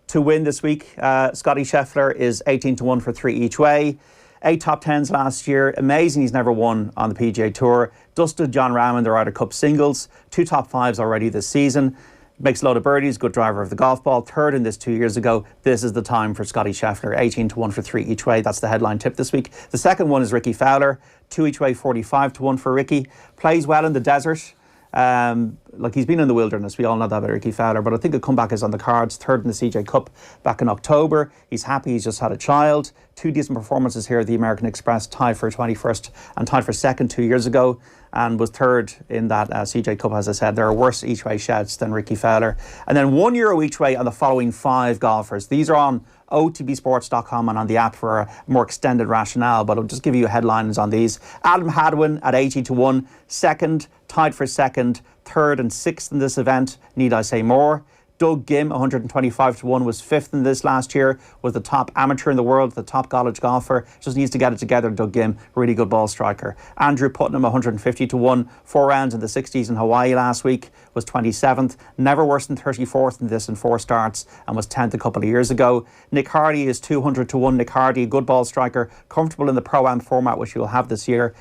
to win this week. Scotty Scheffler is 18 to 1 for 3 each way. 8 top 10s last year. Amazing he's never won on the PGA Tour. Dusted John Ram in the Ryder Cup singles. 2 top 5s already this season. Makes a load of birdies. Good driver of the golf ball. 3rd in this 2 years ago. This is the time for Scotty Scheffler. 18 to 1 for 3 each way. That's the headline tip this week. The second one is Ricky Fowler. 2 each way, 45 to 1 for Ricky. Plays well in the desert. Like he's been in the wilderness, we all know that about Ricky Fowler, but I think a comeback is on the cards. 3rd in the CJ Cup back in October. He's happy, he's just had a child. 2 decent performances here at the American Express, tied for 21st and tied for 2nd 2 years ago, and was 3rd in that CJ Cup. As I said, there are worse each way shouts than Ricky Fowler. And then €1 each way on the following 5 golfers. These are on otbsports.com and on the app for a more extended rationale, but I'll just give you headlines on these. Adam Hadwin at 80 to 1, 2nd, tied for 2nd, 3rd and 6th in this event. Need I say more? Doug Gim, 125 to 1, was 5th in this last year, was the top amateur in the world, the top college golfer. Just needs to get it together, Doug Gim. Really good ball striker. Andrew Putnam, 150 to 1, 4 rounds in the 60s in Hawaii last week, was 27th. Never worse than 34th in this in 4 starts, and was 10th a couple of years ago. Nick Hardy is 200 to 1. Nick Hardy, good ball striker, comfortable in the Pro-Am format, which you'll have this year.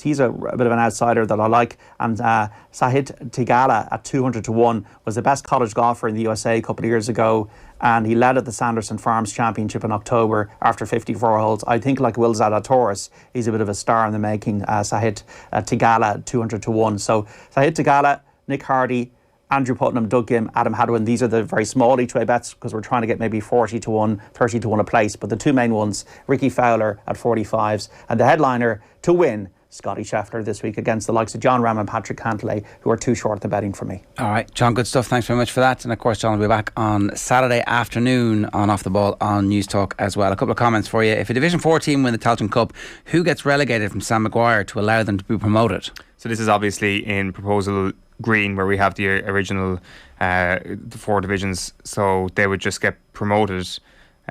He's a bit of an outsider that I like. And Sahith Theegala at 200 to 1 was the best college golfer in the USA a couple of years ago, and he led at the Sanderson Farms Championship in October after 54 holes. I think, like Will Zalatoris, he's a bit of a star in the making. Sahith Theegala 200 to 1. So Sahith Theegala, Nick Hardy, Andrew Putnam, Doug Gim, Adam Hadwin. These are the very small each way bets because we're trying to get maybe 40 to 1, 30 to 1 a place. But the 2 main ones, Ricky Fowler at 45s, and the headliner to win, Scotty Scheffler this week against the likes of John Ram and Patrick Cantlay, who are too short the betting for me. All right, John, good stuff. Thanks very much for that. And of course, John will be back on Saturday afternoon on Off the Ball on News Talk as well. A couple of comments for you. If a Division 4 team win the Tailteann Cup, who gets relegated from Sam Maguire to allow them to be promoted? So this is obviously in proposal green, where we have the original the 4 divisions. So they would just get promoted.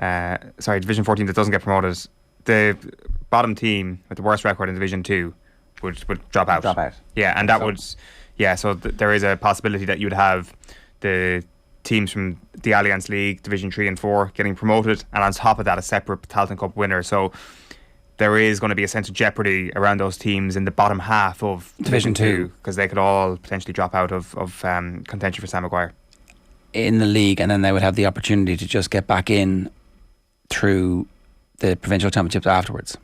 Division 14 that doesn't get promoted, the bottom team with the worst record in Division 2 would drop out. Yeah, and that there is a possibility that you'd have the teams from the Allianz League, Division 3 and 4 getting promoted, and on top of that a separate Tailteann Cup winner. So there is going to be a sense of jeopardy around those teams in the bottom half of Division 2 because they could all potentially drop out of contention for Sam Maguire in the league, and then they would have the opportunity to just get back in through the provincial championships afterwards.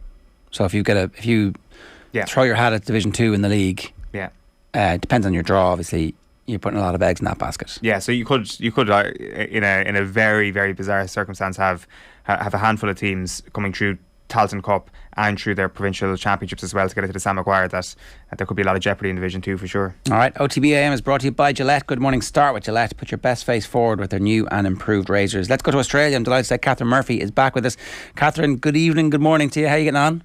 So if you throw your hat at Division 2 in the league, it depends on your draw. Obviously, you're putting a lot of eggs in that basket. Yeah, so you could in a very, very bizarre circumstance have a handful of teams coming through Tailteann Cup and through their provincial championships as well to get into the Sam Maguire. That there could be a lot of jeopardy in Division 2 for sure. All right, OTB AM is brought to you by Gillette. Good morning. Start with Gillette. Put your best face forward with their new and improved razors. Let's go to Australia. I'm delighted to say Catherine Murphy is back with us. Catherine, good evening, good morning to you. How are you getting on?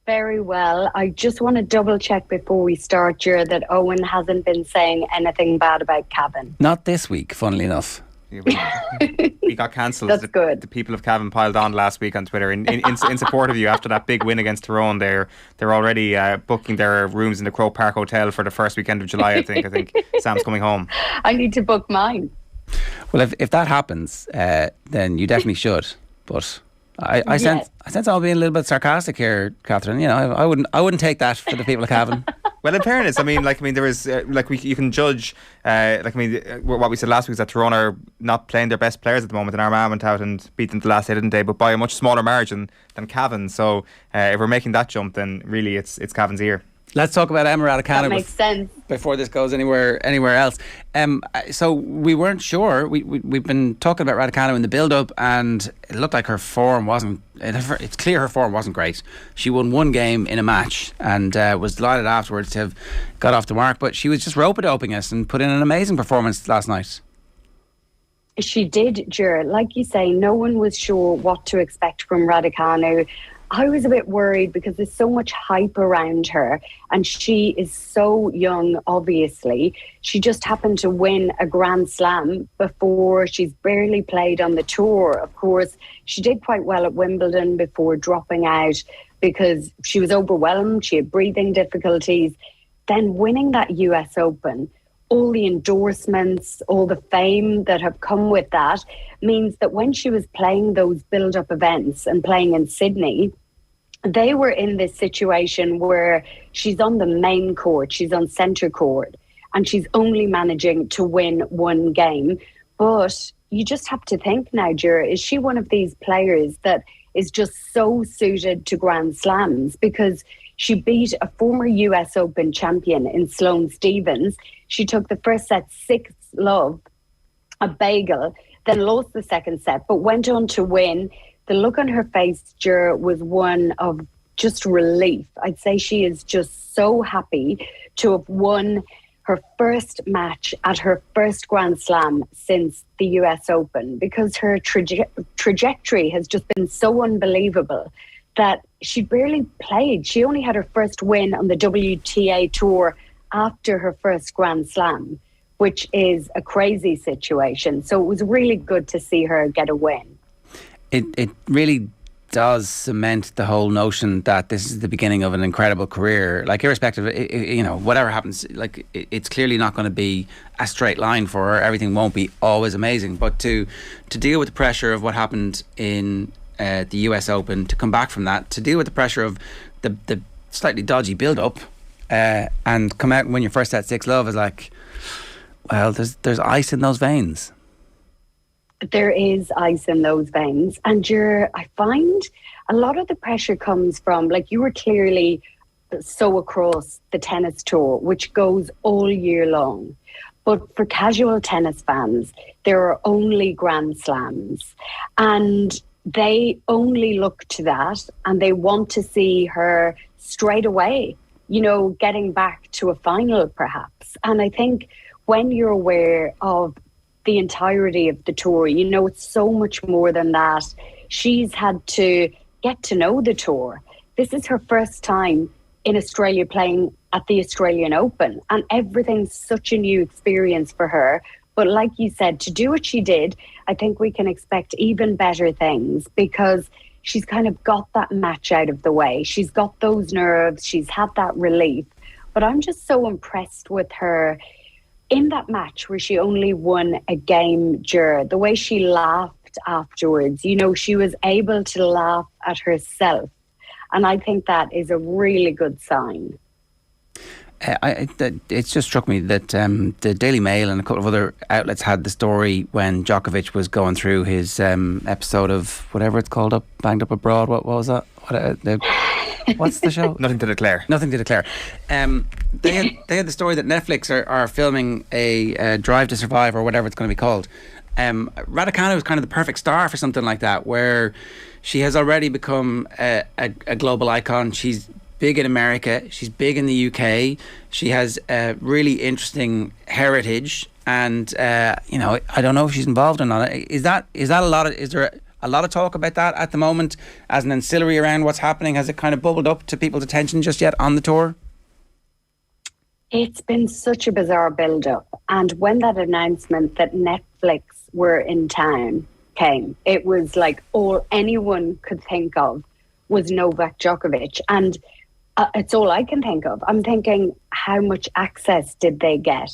Very well. I just want to double check before we start, Ger, that Eoin hasn't been saying anything bad about Cavan. Not this week, funnily enough. We got cancelled. That's good. The people of Cavan piled on last week on Twitter in support of you after that big win against Tyrone. They're already booking their rooms in the Croke Park Hotel for the first weekend of July. I think Sam's coming home. I need to book mine. Well, if that happens, then you definitely should. But I sense I'll be a little bit sarcastic here, Catherine. You know, I wouldn't take that for the people of Cavan. Well, in fairness, there is you can judge. What we said last week is that Tyrone are not playing their best players at the moment, and Armagh went out and beat them the last day, didn't they? But by a much smaller margin than Cavan. So if we're making that jump, then really it's Cavan's ear. Let's talk about Emma Raducanu. That makes sense. Before this goes anywhere else. So we weren't sure. We've been talking about Raducanu in the build-up, and it looked like her form wasn't. It's clear her form wasn't great. She won one game in a match and was delighted afterwards to have got off the mark. But she was just rope-a-doping us and put in an amazing performance last night. She did, Ger. Like you say, no one was sure what to expect from Raducanu. I was a bit worried because there's so much hype around her and she is so young, obviously. She just happened to win a Grand Slam before. She's barely played on the tour. Of course, she did quite well at Wimbledon before dropping out because she was overwhelmed. She had breathing difficulties. Then winning that US Open, all the endorsements, all the fame that have come with that means that when she was playing those build-up events and playing in Sydney, they were in this situation where she's on the main court, she's on centre court, and she's only managing to win one game. But you just have to think now, Jura, is she one of these players that is just so suited to Grand Slams? Because she beat a former US Open champion in Sloane Stephens. She took the first set 6-love, a bagel, then lost the second set, but went on to win. The look on her face, Ger, was one of just relief. I'd say she is just so happy to have won her first match at her first Grand Slam since the US Open, because her trajectory has just been so unbelievable that she barely played. She only had her first win on the WTA Tour after her first Grand Slam, which is a crazy situation. So it was really good to see her get a win. It really does cement the whole notion that this is the beginning of an incredible career. Like, irrespective of, you know, whatever happens, like, it's clearly not going to be a straight line for her. Everything won't be always amazing. But to deal with the pressure of what happened in the US Open, to come back from that, to deal with the pressure of the slightly dodgy build-up, and come out and win your first set 6-love is like, well, there's ice in those veins. There is ice in those veins. And I find a lot of the pressure comes from, like, you were clearly so across the tennis tour, which goes all year long. But for casual tennis fans, there are only Grand Slams. And they only look to that and they want to see her straight away, you know, getting back to a final perhaps. And I think when you're aware of the entirety of the tour, you know, it's so much more than that. She's had to get to know the tour. This is her first time in Australia playing at the Australian Open, and everything's such a new experience for her. But like you said, to do what she did, I think we can expect even better things, because she's kind of got that match out of the way. She's got those nerves. She's had that relief. But I'm just so impressed with her in that match where she only won a game, the way she laughed afterwards. You know, she was able to laugh at herself. And I think that is a really good sign. It's just struck me that the Daily Mail and a couple of other outlets had the story when Djokovic was going through his episode of whatever it's called, Banged Up Abroad. What was that? What's the show? Nothing to declare. Nothing to declare. They had the story that Netflix are filming a Drive to Survive, or whatever it's going to be called. Raducanu is kind of the perfect star for something like that, where she has already become a global icon. She's big in America, she's big in the UK, she has a really interesting heritage, and you know, I don't know if she's involved or not. Is there a lot of talk about that at the moment as an ancillary around what's happening? Has it kind of bubbled up to people's attention just yet on the tour? It's been such a bizarre build-up, and when that announcement that Netflix were in town came, it was like all anyone could think of was Novak Djokovic, and it's all I can think of. I'm thinking, how much access did they get?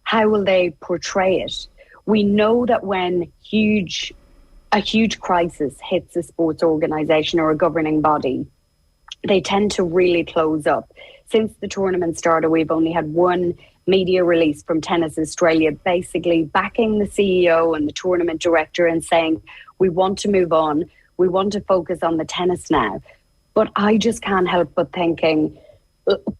How will they portray it? We know that when a huge crisis hits a sports organisation or a governing body, they tend to really close up. Since the tournament started, we've only had one media release from Tennis Australia, basically backing the CEO and the tournament director and saying, we want to move on. We want to focus on the tennis now. But I just can't help but thinking,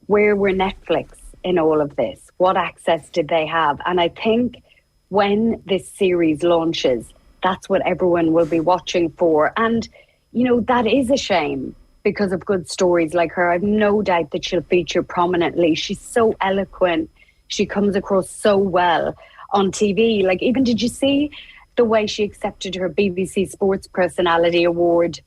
where were Netflix in all of this? What access did they have? And I think when this series launches, that's what everyone will be watching for. And, you know, that is a shame because of good stories like her. I've no doubt that she'll feature prominently. She's so eloquent. She comes across so well on TV. Like, even did you see the way she accepted her BBC Sports Personality Award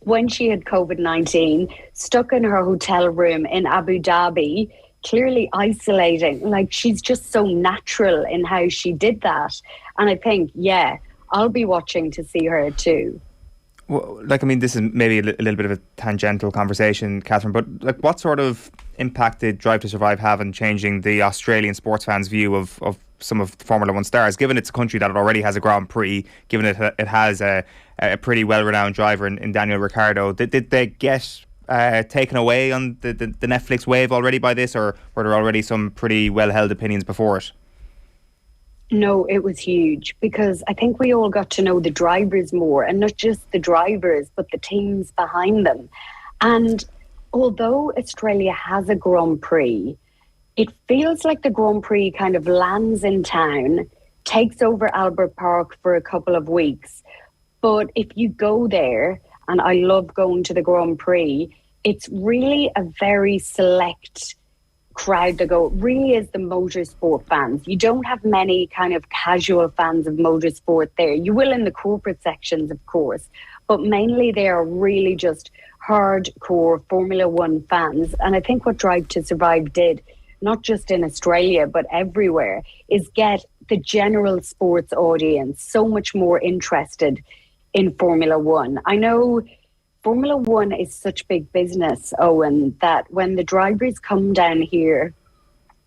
when she had COVID-19, stuck in her hotel room in Abu Dhabi, clearly isolating. Like, she's just so natural in how she did that. And I think, yeah, I'll be watching to see her too. Well, like, I mean, this is maybe a little bit of a tangential conversation, Catherine, but like, what sort of impact did Drive to Survive have in changing the Australian sports fans' view of some of the Formula One stars, given it's a country that already has a Grand Prix, given it has a pretty well-renowned driver in Daniel Ricciardo? Did they get taken away on the Netflix wave already by this, or were there already some pretty well-held opinions before it? No, it was huge, because I think we all got to know the drivers more, and not just the drivers, but the teams behind them. And although Australia has a Grand Prix, it feels like the Grand Prix kind of lands in town, takes over Albert Park for a couple of weeks. But if you go there, and I love going to the Grand Prix, it's really a very select crowd that go. It really is the motorsport fans. You don't have many kind of casual fans of motorsport there. You will in the corporate sections, of course, but mainly they are really just hardcore Formula One fans. And I think what Drive to Survive did, not just in Australia, but everywhere, is get the general sports audience so much more interested in Formula One. I know Formula One is such big business, Eoin, that when the drivers come down here,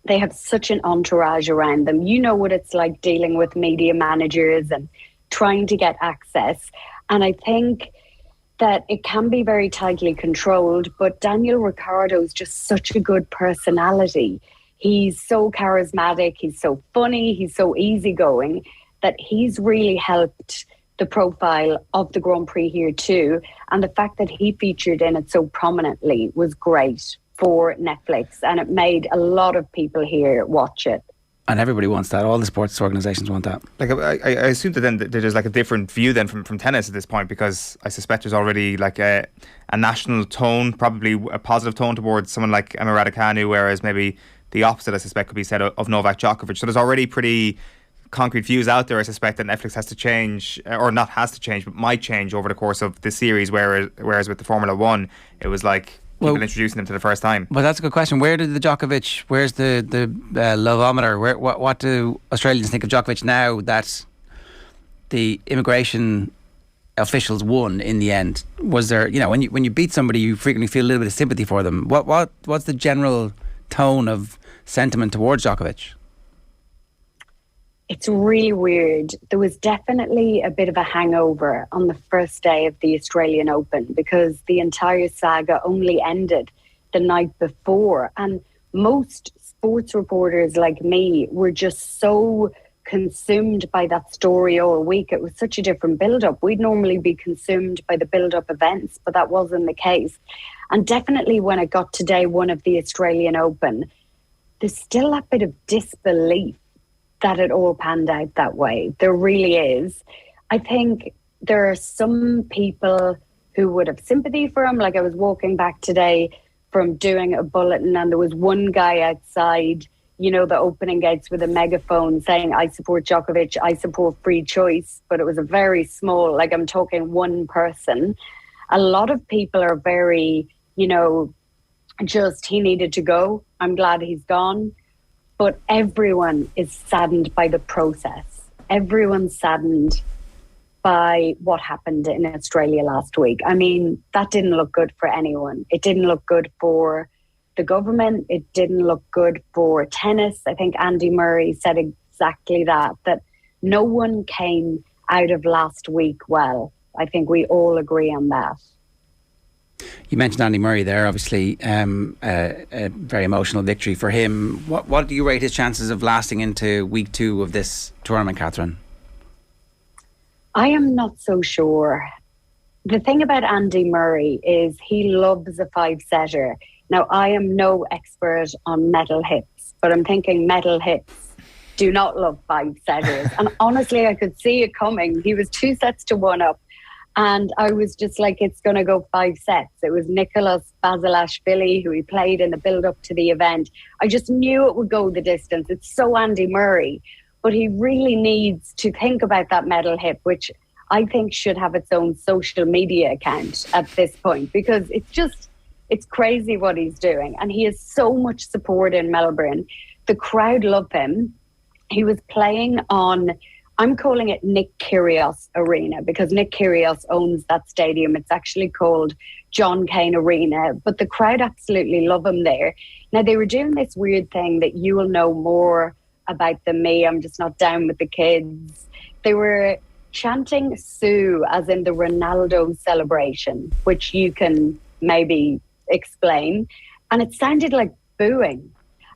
they have such an entourage around them. You know what it's like dealing with media managers and trying to get access. And I think that it can be very tightly controlled, but Daniel Ricciardo is just such a good personality. He's so charismatic, he's so funny, he's so easygoing, that he's really helped the profile of the Grand Prix here too. And the fact that he featured in it so prominently was great for Netflix, and it made a lot of people here watch it. And everybody wants that. All the sports organisations want that. Like, I assume that then there's like a different view then from tennis at this point, because I suspect there's already like a national tone, probably a positive tone towards someone like Emma Raducanu, whereas maybe the opposite, I suspect, could be said of Novak Djokovic. So there's already pretty concrete views out there, I suspect, that Netflix has to change, or not has to change, but might change over the course of the series, whereas with the Formula One, it was like people introducing them to the first time. Well, that's a good question. Where did the Djokovic, where's the lovometer? What do Australians think of Djokovic now that the immigration officials won in the end? Was there, you know, when you beat somebody, you frequently feel a little bit of sympathy for them. What's the general tone of sentiment towards Djokovic? It's really weird. There was definitely a bit of a hangover on the first day of the Australian Open, because the entire saga only ended the night before. And most sports reporters like me were just so consumed by that story all week. It was such a different build-up. We'd normally be consumed by the build-up events, but that wasn't the case. And definitely when it got to day one of the Australian Open, there's still that bit of disbelief that it all panned out that way. There really is. I think there are some people who would have sympathy for him. Like, I was walking back today from doing a bulletin, and there was one guy outside, you know, the opening gates with a megaphone saying, "I support Djokovic, I support free choice." But it was a very small, like, I'm talking one person. A lot of people are very, you know, just, he needed to go. I'm glad he's gone. But everyone is saddened by the process. Everyone's saddened by what happened in Australia last week. I mean, that didn't look good for anyone. It didn't look good for the government. It didn't look good for tennis. I think Andy Murray said exactly that no one came out of last week well. I think we all agree on that. You mentioned Andy Murray there, obviously a very emotional victory for him. What do you rate his chances of lasting into week 2 of this tournament, Catherine? I am not so sure. The thing about Andy Murray is he loves a 5-setter. Now, I am no expert on metal hips, but I'm thinking metal hips do not love 5-setters. And honestly, I could see it coming. He was 2 sets to 1 up. And I was just like, it's going to go 5 sets. It was Nicholas Basilashvili, who he played in the build-up to the event. I just knew it would go the distance. It's so Andy Murray. but he really needs to think about that metal hip, which I think should have its own social media account at this point, because it's crazy what he's doing. And he has so much support in Melbourne. The crowd love him. He was playing on, I'm calling it Nick Kyrgios Arena, because Nick Kyrgios owns that stadium. It's actually called John Cain Arena, but the crowd absolutely love him there. Now, they were doing this weird thing that you will know more about than me. I'm just not down with the kids. They were chanting Sue, as in the Ronaldo celebration, which you can maybe explain. And it sounded like booing.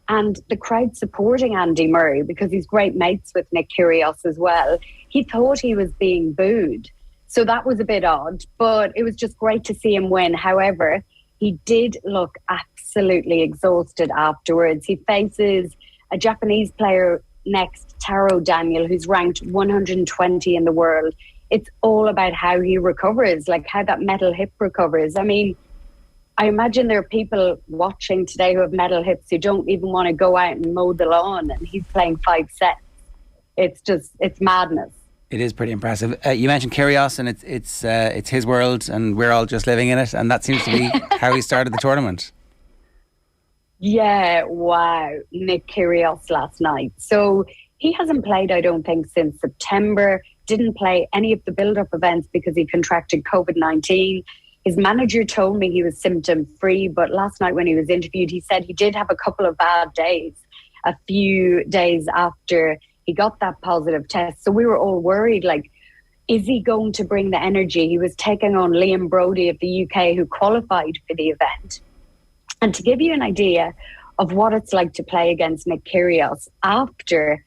And the crowd supporting Andy Murray, because he's great mates with Nick Kyrgios as well, he thought he was being booed. So that was a bit odd, but it was just great to see him win. However, he did look absolutely exhausted afterwards. He faces a Japanese player next, Taro Daniel, who's ranked 120 in the world. It's all about how he recovers, like how that metal hip recovers. I mean, I imagine there are people watching today who have metal hips who don't even want to go out and mow the lawn, and he's playing 5 sets. It's madness. It is pretty impressive. You mentioned Kyrgios, and it's his world, and we're all just living in it, and that seems to be how he started the tournament. Yeah, wow. Nick Kyrgios last night. So he hasn't played, I don't think, since September. Didn't play any of the build-up events because he contracted COVID-19. His manager told me he was symptom-free, but last night when he was interviewed, he said he did have a couple of bad days, a few days after he got that positive test. So we were all worried, like, is he going to bring the energy? He was taking on Liam Brodie of the UK, who qualified for the event. And to give you an idea of what it's like to play against Nick Kyrgios, after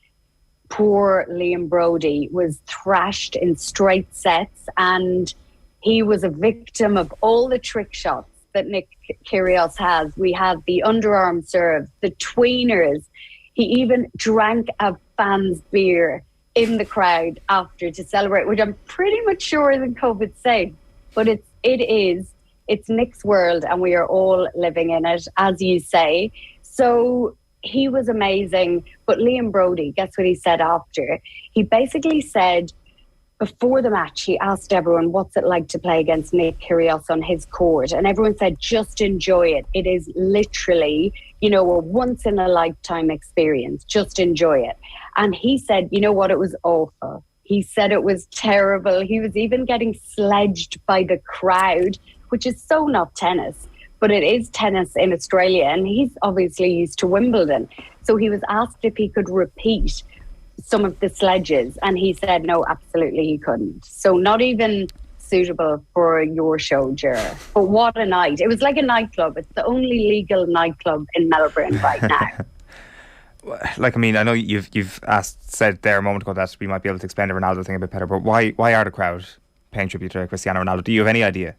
poor Liam Brodie was thrashed in straight sets, and he was a victim of all the trick shots that Nick Kyrgios has. We had the underarm serve, the tweeners. He even drank a fan's beer in the crowd after to celebrate, which I'm pretty much sure isn't COVID safe. But it's Nick's world, and we are all living in it, as you say. So he was amazing. But Liam Brodie, guess what he said after? He basically said, before the match, he asked everyone, what's it like to play against Nick Kyrgios on his court? And everyone said, just enjoy it. It is literally, a once-in-a-lifetime experience. Just enjoy it. And he said, you know what? It was awful. He said it was terrible. He was even getting sledged by the crowd, which is so not tennis. But it is tennis in Australia, and he's obviously used to Wimbledon. So he was asked if he could repeat some of the sledges, and he said no, absolutely he couldn't. So not even suitable for your show, Ger. But what a night. It was like a nightclub. It's the only legal nightclub in Melbourne right now. Like, I mean, I know you've said there a moment ago that we might be able to explain the Ronaldo thing a bit better, but why are the crowd paying tribute to Cristiano Ronaldo? Do you have any idea?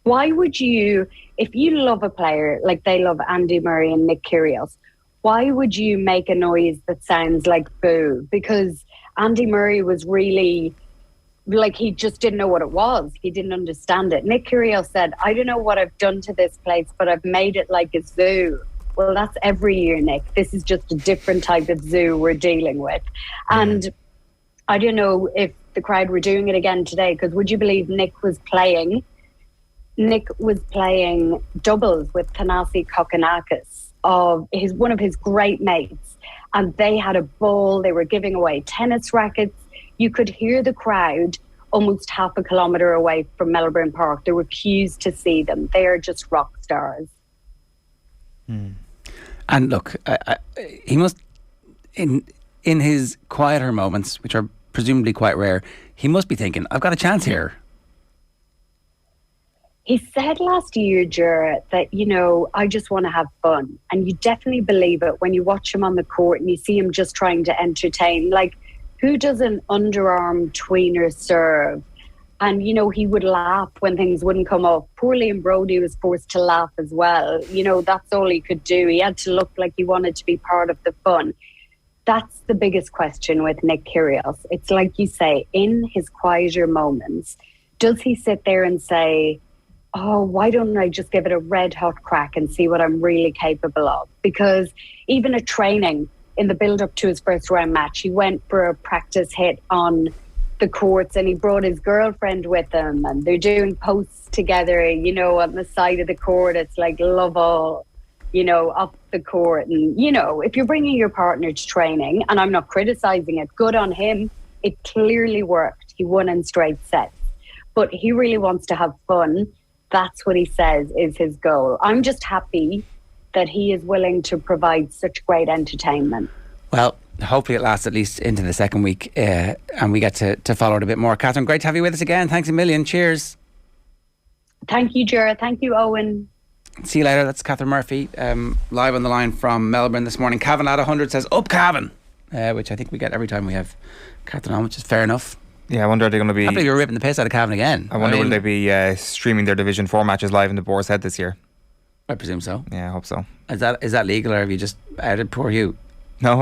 Why would you, if you love a player like they love Andy Murray and Nick Kyrgios, why would you make a noise that sounds like boo? Because Andy Murray was really, like, he just didn't know what it was. He didn't understand it. Nick Kyrgios said, I don't know what I've done to this place, but I've made it like a zoo. Well, that's every year, Nick. This is just a different type of zoo we're dealing with. And I don't know if the crowd were doing it again today, because would you believe Nick was playing doubles with Thanasi Kokkinakis, one of his great mates, and they had a ball. They were giving away tennis rackets. You could hear the crowd almost half a kilometre away from Melbourne Park. There were queues to see them. They are just rock stars. And look, he must, in his quieter moments, which are presumably quite rare, he must be thinking, I've got a chance here. He said last year, Ger, that, I just want to have fun. And you definitely believe it when you watch him on the court and you see him just trying to entertain. Like, who does an underarm tweener serve? And, he would laugh when things wouldn't come up. Poor Liam Brodie was forced to laugh as well. That's all he could do. He had to look like he wanted to be part of the fun. That's the biggest question with Nick Kyrgios. It's like you say, in his quieter moments, does he sit there and say, oh, why don't I just give it a red hot crack and see what I'm really capable of? Because even at training, in the build-up to his first round match. He went for a practice hit on the courts and he brought his girlfriend with him, and they're doing posts together, on the side of the court. It's like love all, up the court. And, if you're bringing your partner to training, and I'm not criticising it, good on him. It clearly worked. He won in straight sets. But he really wants to have fun. That's what he says is his goal. I'm just happy that he is willing to provide such great entertainment. Well, hopefully it lasts at least into the second week and we get to follow it a bit more. Catherine, great to have you with us again. Thanks a million. Cheers. Thank you, Jura. Thank you, Eoin. See you later. That's Catherine Murphy, live on the line from Melbourne this morning. Cavan at 100 says, up Cavan, which I think we get every time we have Catherine on, which is fair enough. Yeah, I wonder are they going to be... I believe you're ripping the piss out of Cavan again. I wonder will they be streaming their Division 4 matches live in the Boar's Head this year? I presume so. Yeah, I hope so. Is that legal, or have you just outed poor Hugh? No,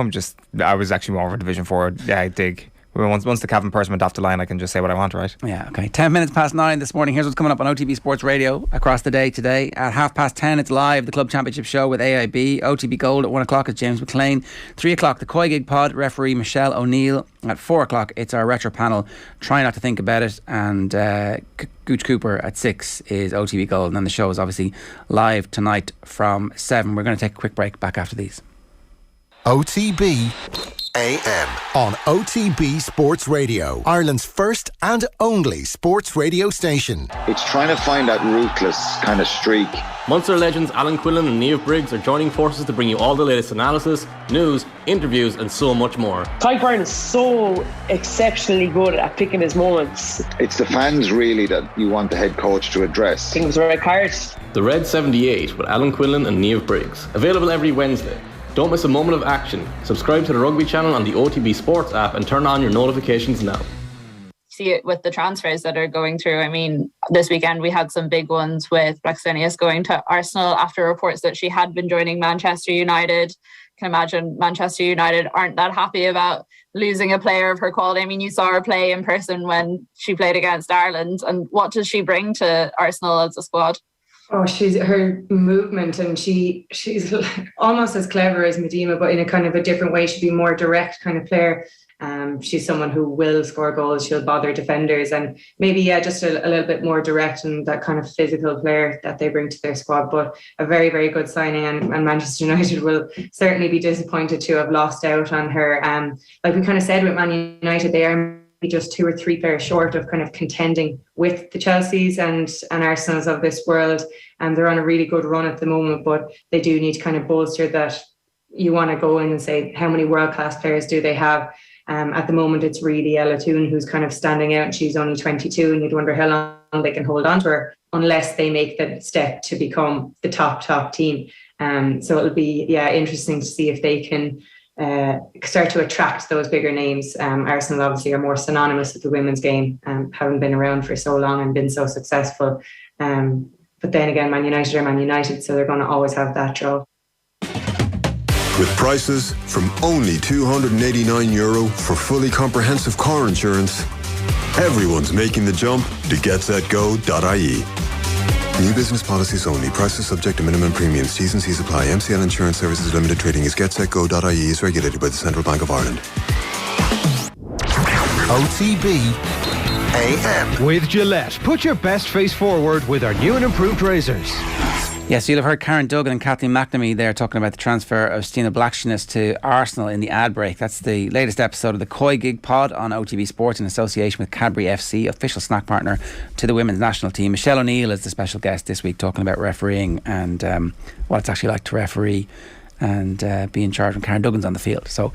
I was actually more of a Division 4 dig. Once the Cavan person went off the line, I can just say what I want, right? Yeah, okay. 10 minutes past 9 this morning. Here's what's coming up on OTB Sports Radio across the day today. At 10:30, it's live, the Club Championship show with AIB. OTB Gold at 1 o'clock is James McLean. 3 o'clock, the Koi Gig Pod, referee Michelle O'Neill. At 4 o'clock, it's our retro panel, Try Not to Think About It. And Gooch Cooper at 6 is OTB Gold. And then the show is obviously live tonight from 7. We're going to take a quick break. Back after these. OTB AM on OTB Sports Radio, Ireland's first and only sports radio station. It's trying to find that ruthless kind of streak. Munster legends Alan Quillan and Niamh Briggs are joining forces to bring you all the latest analysis, news, interviews and so much more. Ty Byrne is so exceptionally good at picking his moments. It's the fans really that you want the head coach to address. I think it was the red card. The Red 78 with Alan Quillan and Niamh Briggs. Available every Wednesday. Don't miss a moment of action. Subscribe to the rugby channel on the OTB Sports app and turn on your notifications now. See it with the transfers that are going through. I mean, this weekend we had some big ones with Blackstonius going to Arsenal after reports that she had been joining Manchester United. Can imagine Manchester United aren't that happy about losing a player of her quality. I mean, you saw her play in person when she played against Ireland. And what does she bring to Arsenal as a squad? Oh, she's her movement, and she's almost as clever as Medina, but in a kind of a different way. She'd be more direct kind of player. She's someone who will score goals. She'll bother defenders, and maybe just a little bit more direct and that kind of physical player that they bring to their squad. But a very, very good signing, and Manchester United will certainly be disappointed to have lost out on her. Like we kind of said with Man United, they are just 2 or 3 players short of kind of contending with the Chelseas and Arsenals of this world, and they're on a really good run at the moment, but they do need to kind of bolster that. You want to go in and say how many world-class players do they have. At the moment it's really Ella Toone who's kind of standing out, and she's only 22, and you'd wonder how long they can hold on to her unless they make the step to become the top team. So it'll be interesting to see if they can start to attract those bigger names. Arsenal obviously are more synonymous with the women's game, having been around for so long and been so successful. But then again, Man United are Man United, so they're going to always have that draw. With prices from only €289 for fully comprehensive car insurance, everyone's making the jump to getsetgo.ie. New business policies only. Prices subject to minimum premiums. T's and C's apply. MCL Insurance Services Limited Trading is getsetgo.ie is regulated by the Central Bank of Ireland. OTB AM with Gillette. Put your best face forward with our new and improved razors. Yes, you'll have heard Karen Duggan and Kathleen McNamee there talking about the transfer of Stina Blackstonius to Arsenal in the ad break. That's the latest episode of the Koi Gig Pod on OTB Sports in association with Cadbury FC, official snack partner to the women's national team. Michelle O'Neill is the special guest this week, talking about refereeing and what it's actually like to referee and be in charge when Karen Duggan's on the field. So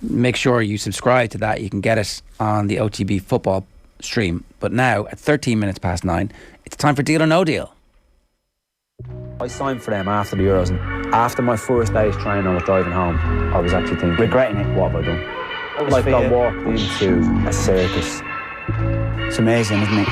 make sure you subscribe to that. You can get it on the OTB football stream. But now, at 13 minutes past 9, it's time for Deal or No Deal. I signed for them after the Euros, and after my first day's training I was driving home, I was actually thinking, regretting it, what have I done? Like I walked into a circus. It's amazing, isn't it?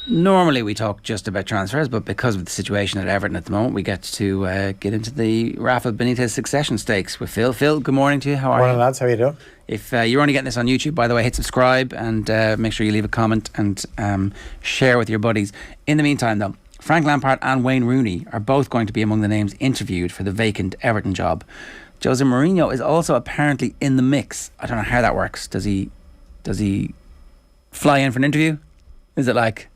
Normally we talk just about transfers, but because of the situation at Everton at the moment, we get to get into the Rafa Benitez succession stakes with Phil. Phil, good morning to you. How are you? Morning, lads. How are you doing? If you're only getting this on YouTube, by the way, hit subscribe and make sure you leave a comment and share with your buddies. In the meantime, though, Frank Lampard and Wayne Rooney are both going to be among the names interviewed for the vacant Everton job. Jose Mourinho is also apparently in the mix. I don't know how that works. Does he fly in for an interview? Is it like,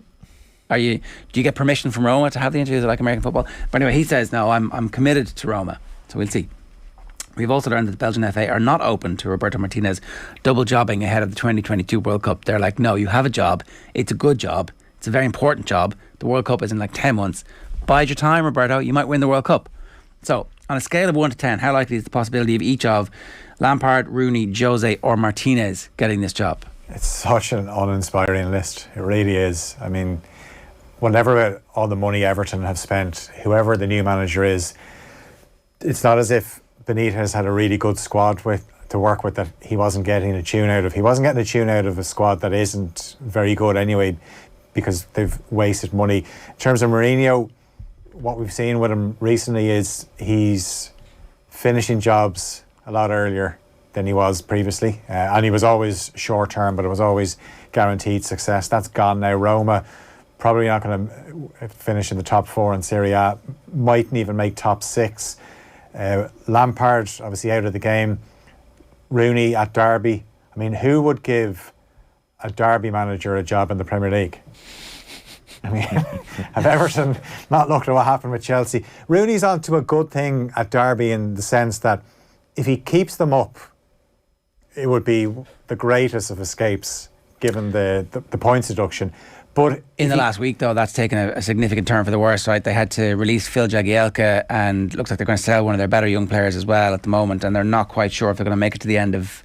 do you get permission from Roma to have the interview? Is it like American football? But anyway, he says, no, I'm committed to Roma. So we'll see. We've also learned that the Belgian FA are not open to Roberto Martinez double jobbing ahead of the 2022 World Cup. They're like, no, you have a job. It's a good job. It's a very important job. The World Cup is in like 10 months. Bide your time, Roberto. You might win the World Cup. So, on a scale of 1 to 10, how likely is the possibility of each of Lampard, Rooney, Jose or Martinez getting this job? It's such an uninspiring list. It really is. I mean, whatever all the money Everton have spent, whoever the new manager is, it's not as if Benitez had a really good squad to work with that he wasn't getting a tune out of. He wasn't getting a tune out of a squad that isn't very good anyway, because they've wasted money. In terms of Mourinho, what we've seen with him recently is he's finishing jobs a lot earlier than he was previously, and he was always short term, but it was always guaranteed success. That's gone now. Roma probably not going to finish in the top 4 in Serie A, mightn't even make top 6. Lampard obviously out of the game. Rooney at Derby. I mean, who would give a Derby manager a job in the Premier League? I mean, have Everton not looked at what happened with Chelsea? Rooney's on to a good thing at Derby in the sense that if he keeps them up, it would be the greatest of escapes given the points deduction. But in the last week, though, that's taken a significant turn for the worse, right? They had to release Phil Jagielka, and looks like they're going to sell one of their better young players as well at the moment, and they're not quite sure if they're going to make it to the end of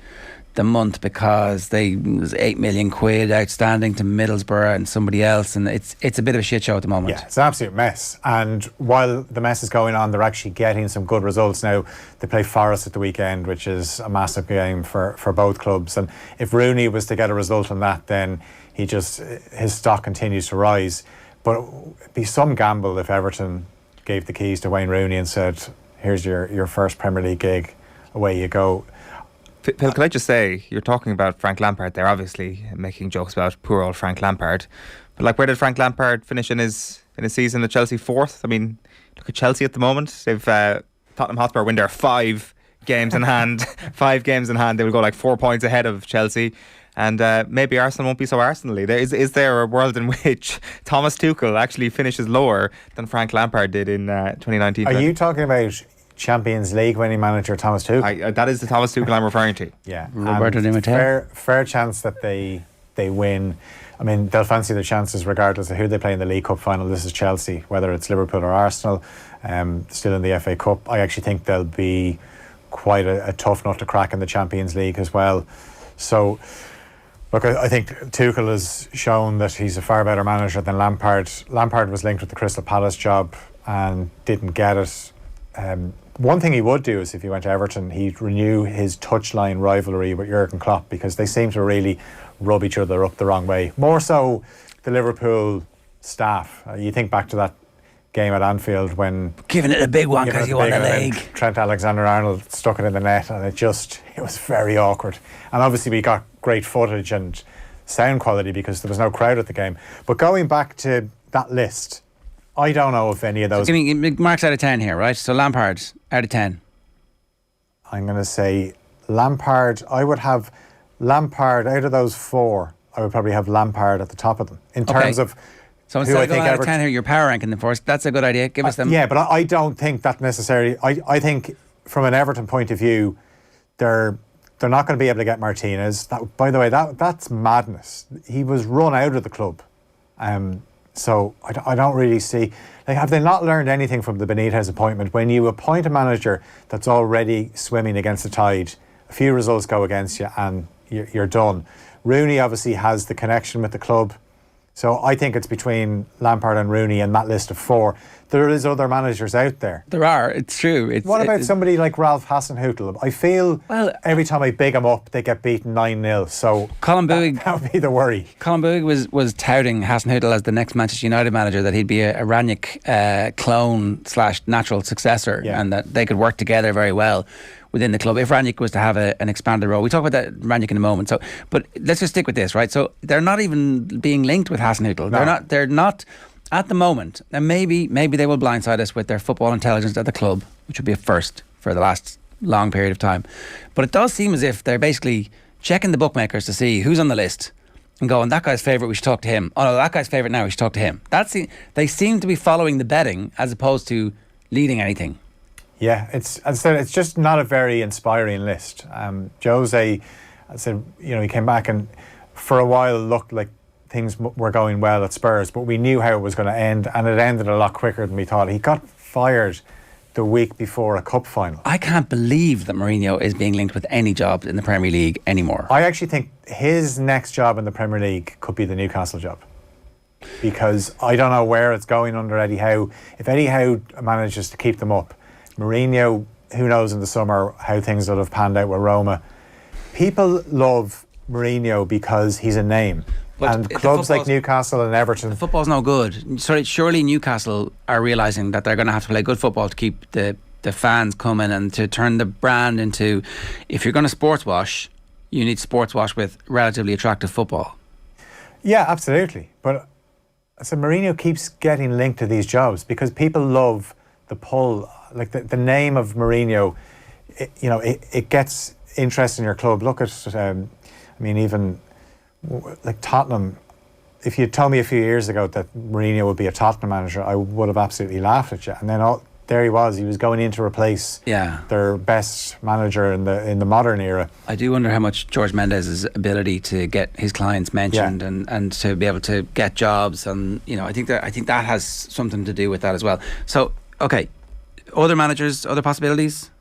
the month because there's 8 million quid outstanding to Middlesbrough and somebody else, and it's a bit of a shit show at the moment. Yeah, it's an absolute mess. And while the mess is going on, they're actually getting some good results now. They play Forest at the weekend, which is a massive game for both clubs. And if Rooney was to get a result on that, then his stock continues to rise. But it'd be some gamble if Everton gave the keys to Wayne Rooney and said, here's your first Premier League gig, away you go. Phil, can I just say, you're talking about Frank Lampard there, obviously making jokes about poor old Frank Lampard, but like, where did Frank Lampard finish in his season at Chelsea? 4th. I mean, look at Chelsea at the moment. They've Tottenham Hotspur win their 5 games in hand. 5 games in hand. They will go like 4 points ahead of Chelsea. And maybe Arsenal won't be so Arsenal-y. Is there a world in which Thomas Tuchel actually finishes lower than Frank Lampard did in 2019? Are you talking about Champions League winning manager Thomas Tuchel? That is the Thomas Tuchel I'm referring to. Yeah, Roberto Di Matteo. Fair chance that they win. I mean, they'll fancy their chances regardless of who they play in the League Cup final. This is Chelsea, whether it's Liverpool or Arsenal, still in the FA Cup. I actually think they'll be quite a tough nut to crack in the Champions League as well. So, look, I think Tuchel has shown that he's a far better manager than Lampard. Lampard was linked with the Crystal Palace job and didn't get it. One thing he would do is, if he went to Everton, he'd renew his touchline rivalry with Jurgen Klopp, because they seem to really rub each other up the wrong way. More so the Liverpool staff. You think back to that game at Anfield when giving it a big one because you won the league. Trent Alexander-Arnold stuck it in the net, and it was very awkward. And obviously we got great footage and sound quality because there was no crowd at the game. But going back to that list, I don't know if any of those... So give me marks out of 10 here, right? So Lampard out of 10. I'm going to say Lampard. I would have Lampard out of those 4. I would probably have Lampard at the top of them in terms of. So instead of going out of 10 here, you're power ranking them first. That's a good idea. Give us them. Yeah, but I don't think that necessarily. I think from an Everton point of view, they're not going to be able to get Martinez. That, by the way, that's madness. He was run out of the club. So I don't really see, like, have they not learned anything from the Benitez appointment? When you appoint a manager that's already swimming against the tide, a few results go against you and you're done. Rooney obviously has the connection with the club. So I think it's between Lampard and Rooney in that list of 4. There is other managers out there. There are, it's true. What about somebody like Ralph Hasenhüttl? I feel every time I big him up, they get beaten 9-0. So Colin Bouygues, that would be the worry. Colin Bouygues was touting Hasenhüttl as the next Manchester United manager, that he'd be a Rangnick clone / natural successor, and that they could work together very well within the club if Rangnick was to have an expanded role. We talk about that Rangnick in a moment. But let's just stick with this, right? So they're not even being linked with Hasenhüttl. No. They're not at the moment, and maybe they will blindside us with their football intelligence at the club, which would be a first for the last long period of time. But it does seem as if they're basically checking the bookmakers to see who's on the list and going, that guy's favourite, we should talk to him. Oh no, that guy's favourite now, we should talk to him. They seem to be following the betting as opposed to leading anything. Yeah, as I said, it's just not a very inspiring list. Jose, I said, he came back and for a while looked like things were going well at Spurs, but we knew how it was going to end, and it ended a lot quicker than we thought. He got fired the week before a cup final. I can't believe that Mourinho is being linked with any job in the Premier League anymore. I actually think his next job in the Premier League could be the Newcastle job, because I don't know where it's going under Eddie Howe. If Eddie Howe manages to keep them up, Mourinho, who knows in the summer how things would have panned out with Roma. People love Mourinho because he's a name. But and clubs like Newcastle and Everton. The football's no good. Surely Newcastle are realising that they're going to have to play good football to keep the fans coming and to turn the brand into, if you're going to sports wash, you need sports wash with relatively attractive football. Yeah, absolutely. But so Mourinho keeps getting linked to these jobs because people love the pull. Like the name of Mourinho, it gets interest in your club. Look at, even like Tottenham. If you told me a few years ago that Mourinho would be a Tottenham manager, I would have absolutely laughed at you. And then there he was. He was going in to replace their best manager in the modern era. I do wonder how much George Mendes's ability to get his clients mentioned and to be able to get jobs, and I think that has something to do with that as well. So okay, other managers, other possibilities.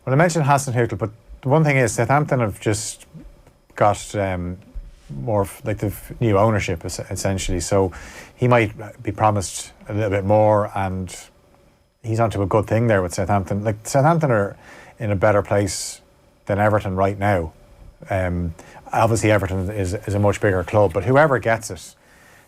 Well, I mentioned Hasenhüttl, but the one thing is Southampton have just got more like the new ownership essentially, so he might be promised a little bit more, and he's onto a good thing there with Southampton. Like Southampton are in a better place than Everton right now. Obviously Everton is a much bigger club, but whoever gets it,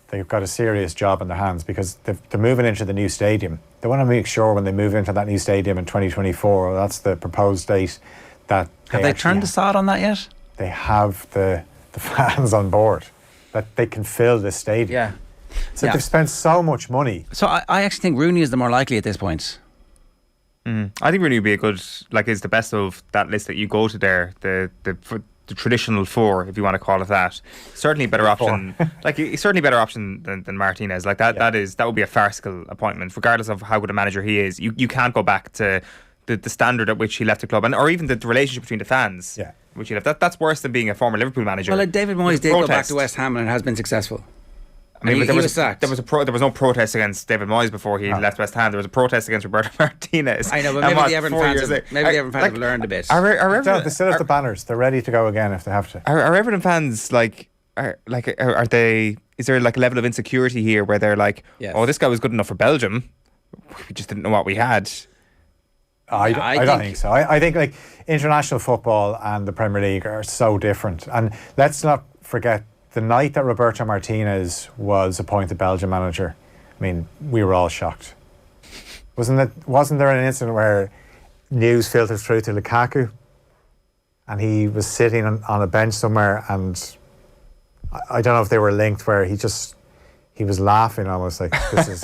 they've got a serious job in their hands because they're moving into the new stadium. They want to make sure when they move into that new stadium in 2024, that's the proposed date, that have they turned the sod on that yet? They have the fans on board, that they can fill this stadium. Yeah. So they've spent so much money. So I actually think Rooney is the more likely at this point. I think Rooney would be a good, is the best of that list that you go to there. The traditional four, if you want to call it that. Certainly a better option. He's certainly a better option than Martinez. Like that. Yeah. That would be a farcical appointment, regardless of how good a manager he is. You can't go back to the standard at which he left the club, or even the relationship between the fans. Yeah. Which he left. That's worse than being a former Liverpool manager. Well, David Moyes did go back to West Ham and it has been successful. I mean, he was sacked. There was no protest against David Moyes before he left West Ham. There was a protest against Roberto Martinez. I know, but maybe the Everton fans have learned a bit. They still have the banners. They're ready to go again if they have to. Are Everton fans are they? Is there like a level of insecurity here where they're like, oh, this guy was good enough for Belgium, we just didn't know what we had? I don't think so. I think like international football and the Premier League are so different. And let's not forget the night that Roberto Martinez was appointed Belgian manager. I mean, we were all shocked. Wasn't there an incident where news filtered through to Lukaku and he was sitting on a bench somewhere, and I don't know if they were linked, where he was laughing almost like this is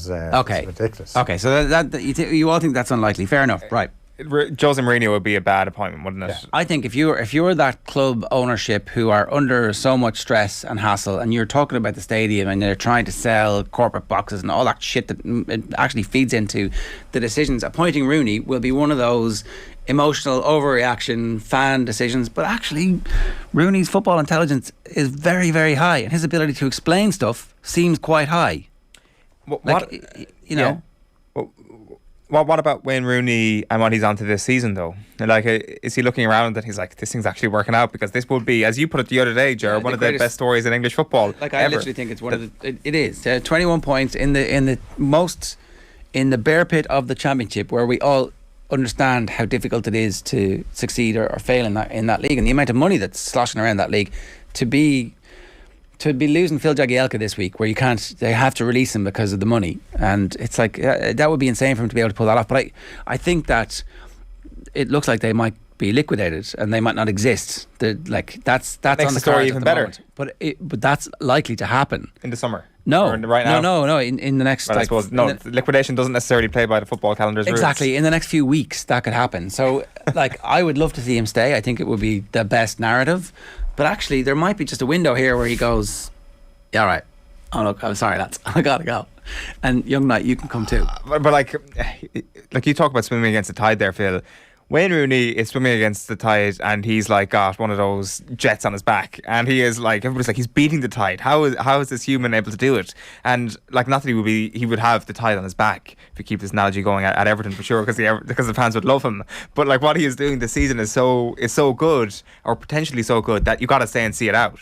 ridiculous. Okay, so that you all think that's unlikely. Fair enough, right? Jose Mourinho would be a bad appointment, wouldn't it? Yeah. I think if you're that club ownership who are under so much stress and hassle, and you're talking about the stadium and they're trying to sell corporate boxes and all that shit that it actually feeds into the decisions, appointing Rooney will be one of those emotional overreaction fan decisions. But actually, Rooney's football intelligence is very, very high, and his ability to explain stuff seems quite high. What about Wayne Rooney and what he's on to this season, though? Like, is he looking around and he's like, this thing's actually working out? Because this would be, as you put it the other day, Ger, one of the best stories in English football. Like, I literally think it's one of the. It is 21 points in the bear pit of the Championship, where we all understand how difficult it is to succeed or fail in that league, and the amount of money that's sloshing around that league. To be losing Phil Jagielka this week, where they have to release him because of the money, and it's like that would be insane for him to be able to pull that off. But I think it looks like they might be liquidated and they might not exist. That's on the story cards even at the better. moment. But that's likely to happen in the summer. No, right now? No. In the next, well, I suppose liquidation doesn't necessarily play by the football calendar's exactly. rules. In the next few weeks, that could happen. So, like, I would love to see him stay. I think it would be the best narrative. But actually, there might be just a window here where he goes, "Yeah, all right. Oh look, I'm sorry, lads. I gotta go." And young Knight, you can come too. But like you talk about swimming against the tide there, Phil. Wayne Rooney is swimming against the tide, and he's like got one of those jets on his back, and he is like, everybody's like, he's beating the tide. How is this human able to do it? And like, not that he would have the tide on his back, if you keep this analogy going, at Everton for sure, because the fans would love him. But like, what he is doing this season is so good, or potentially so good, that you got to stay and see it out.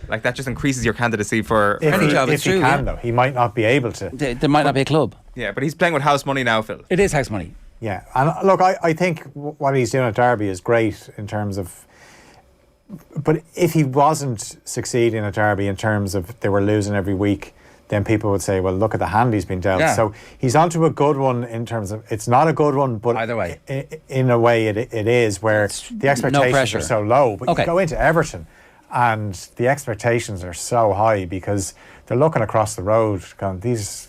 Like, that just increases your candidacy for any job. If he can, though, he might not be able to. There might not be a club. Yeah, but he's playing with house money now, Phil. It is house money. Yeah, and look, I think what he's doing at Derby is great in terms of. But if he wasn't succeeding at Derby in terms of they were losing every week, then people would say, well, look at the hand he's been dealt. Yeah. So he's onto a good one in terms of, it's not a good one, but either way, in a way it is, where the expectations are so low. But you go into Everton and the expectations are so high because they're looking across the road going, these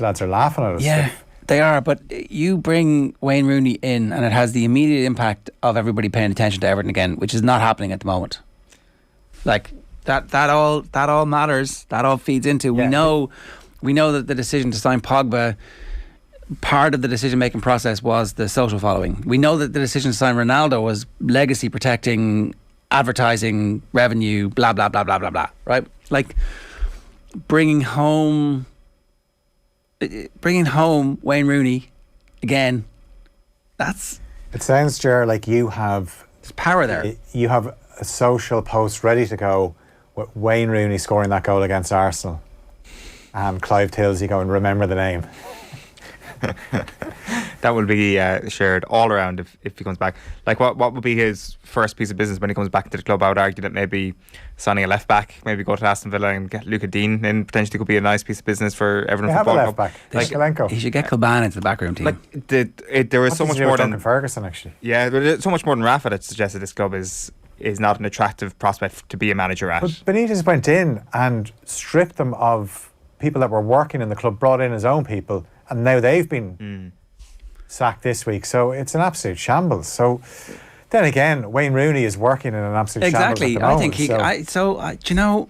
lads are laughing at us. Yeah. They are, but you bring Wayne Rooney in and it has the immediate impact of everybody paying attention to Everton again, which is not happening at the moment. Like, that all matters. That all feeds into. Yeah. We know that the decision to sign Pogba, part of the decision making process was the social following. We know that the decision to sign Ronaldo was legacy protecting, advertising, revenue, blah blah blah blah blah blah. Right? Like, bringing home Wayne Rooney again, it sounds, Ger, like you have there's power there. You have a social post ready to go with Wayne Rooney scoring that goal against Arsenal and Clive Tilsey going, remember the name. That will be shared all around if he comes back. Like, what would be his first piece of business when he comes back into the club? I would argue that maybe signing a left back, maybe go to Aston Villa and get Luca Dean in, potentially could be a nice piece of business for Everton they Football have a Club. left back. He should get Kilban into the backroom team. Like, there was so much more than Ferguson, actually. Yeah, there's so much more than Rafa that suggests that this club is not an attractive prospect to be a manager at. But Benitez went in and stripped them of people that were working in the club, brought in his own people, and now they've been sacked this week. So it's an absolute shambles. So then again, Wayne Rooney is working in an absolute shambles at the moment. I think you know,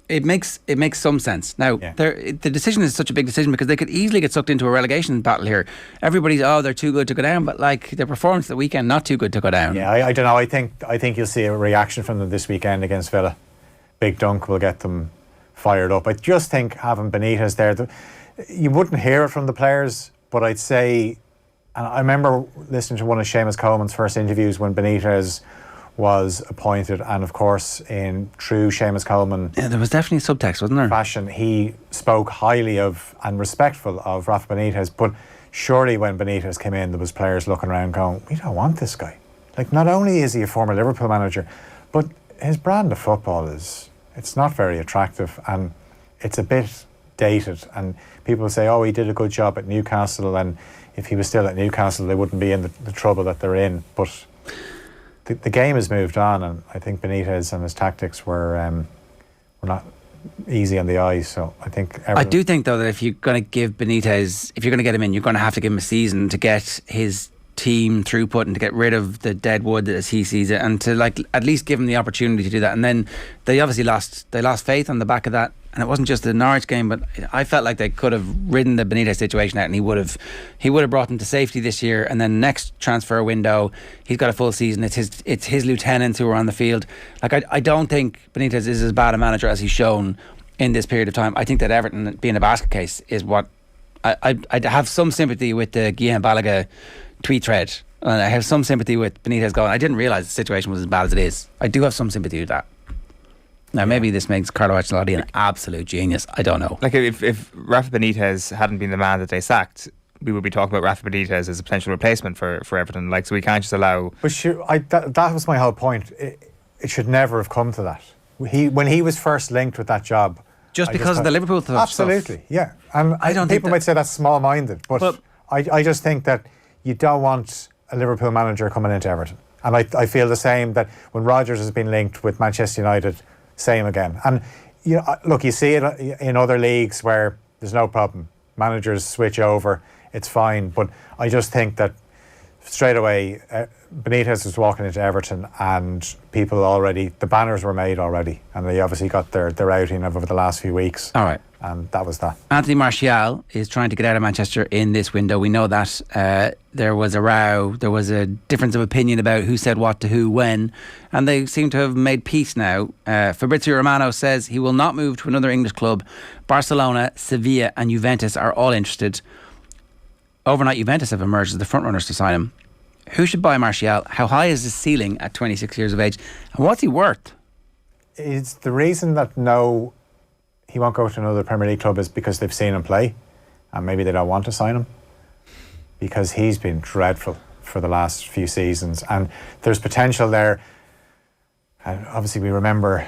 it makes some sense. Now, the decision is such a big decision because they could easily get sucked into a relegation battle here. Everybody's, they're too good to go down, but like their performance the weekend, not too good to go down. Yeah, I don't know. I think you'll see a reaction from them this weekend against Villa. Big dunk will get them fired up. I just think having Benitez there, you wouldn't hear it from the players, but I'd say, and I remember listening to one of Seamus Coleman's first interviews when Benitez was appointed, and of course in true Seamus Coleman there was definitely subtext, wasn't there? Fashion, he spoke highly of and respectful of Rafa Benitez, but surely when Benitez came in there was players looking around going, we don't want this guy. Like, not only is he a former Liverpool manager, but his brand of football it's not very attractive and it's a bit dated, and people say, he did a good job at Newcastle, and if he was still at Newcastle they wouldn't be in the trouble that they're in. But the game has moved on, and I think Benitez and his tactics were not easy on the eyes. So I think I do think though that if you're going to give Benitez, if you're going to get him in, you're going to have to give him a season to get his team throughput and to get rid of the dead wood as he sees it, and to like at least give him the opportunity to do that. And then they obviously lost faith on the back of that, and it wasn't just the Norwich game, but I felt like they could have ridden the Benitez situation out, and he would have brought them to safety this year. And then next transfer window, he's got a full season. It's his lieutenants who are on the field. Like, I don't think Benitez is as bad a manager as he's shown in this period of time. I think that Everton being a basket case is what I have some sympathy with the Guillaume Balaga tweet thread, and I have some sympathy with Benitez going, I didn't realise the situation was as bad as it is. I do have some sympathy with that. Now, maybe this makes Carlo Ancelotti an absolute genius. I don't know. Like, if Rafa Benitez hadn't been the man that they sacked, we would be talking about Rafa Benitez as a potential replacement for Everton. Like, so we can't just allow. But that was my whole point. It should never have come to that. When he was first linked with that job, just because of the Liverpool stuff. Absolutely, yeah. And I don't. People might say that's small-minded, but I just think that you don't want a Liverpool manager coming into Everton. And I feel the same that when Rodgers has been linked with Manchester United, same again. And look, you see it in other leagues where there's no problem. Managers switch over, it's fine. But I just think that straight away, Benitez was walking into Everton and the banners were made already, and they obviously got their outing over the last few weeks. All right. And that was that. Anthony Martial is trying to get out of Manchester in this window. We know that there was a row. There was a difference of opinion about who said what to who when, and they seem to have made peace now. Fabrizio Romano says he will not move to another English club. Barcelona, Sevilla and Juventus are all interested. Overnight, Juventus have emerged as the frontrunners to sign him. Who should buy Martial? How high is his ceiling at 26 years of age? And what's he worth? It's the reason that he won't go to another Premier League club is because they've seen him play and maybe they don't want to sign him, because he's been dreadful for the last few seasons and there's potential there. And obviously we remember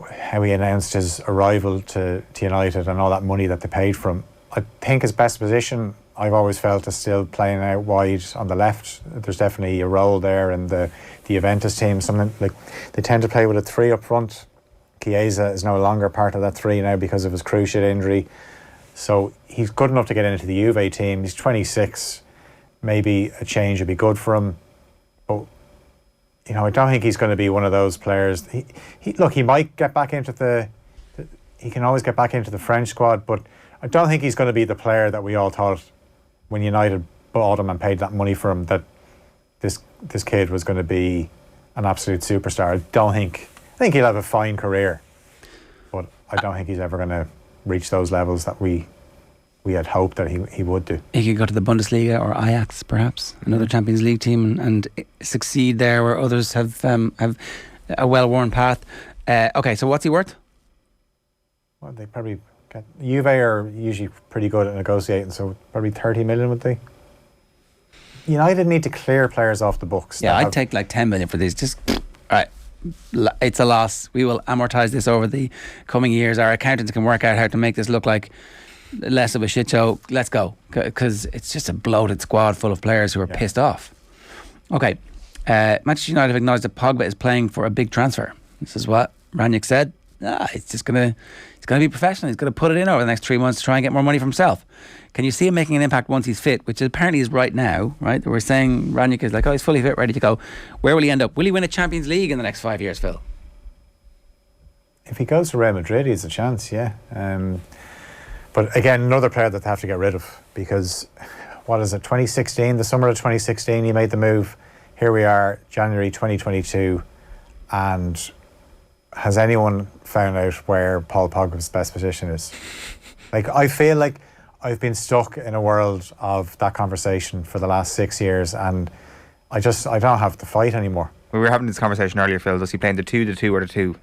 how he announced his arrival to United and all that money that they paid for him. I think his best position, I've always felt, is still playing out wide on the left. There's definitely a role there in the Juventus team. Something like they tend to play with a three up front. Chiesa is no longer part of that three now because of his cruciate injury. So he's good enough to get into the Juve team. He's 26. Maybe a change would be good for him. But, I don't think he's going to be one of those players. He might get back into he can always get back into the French squad, but I don't think he's going to be the player that we all thought when United bought him and paid that money for him, that this kid was going to be an absolute superstar. I think he'll have a fine career, but I don't think he's ever going to reach those levels that we had hoped that he would do. He could go to the Bundesliga or Ajax, perhaps, another Champions League team, and succeed there where others have a well-worn path. Okay, so what's he worth? Well, they probably Juve are usually pretty good at negotiating, so probably 30 million would they? United need to clear players off the books. Yeah, I'd take like 10 million for these. Just, all right, it's a loss. We will amortise this over the coming years. Our accountants can work out how to make this look like less of a shit show. Let's go, because it's just a bloated squad full of players who are pissed off. Okay, Manchester United have acknowledged that Pogba is playing for a big transfer. This is what Ranić said. He's going to be professional. He's going to put it in over the next 3 months to try and get more money for himself. Can you see him making an impact once he's fit, which apparently is right now, right? We're saying Ranić is like, he's fully fit, ready to go. Where will he end up? Will he win a Champions League in the next 5 years, Phil? If he goes to Real Madrid, he has a chance, yeah. But again, another player that they have to get rid of, because, 2016, the summer of 2016, he made the move. Here we are, January 2022, and has anyone found out where Paul Pogba's best position is? I feel like I've been stuck in a world of that conversation for the last 6 years, and I don't have the fight anymore. We were having this conversation earlier, Phil. Does he play in the 2, or the 2?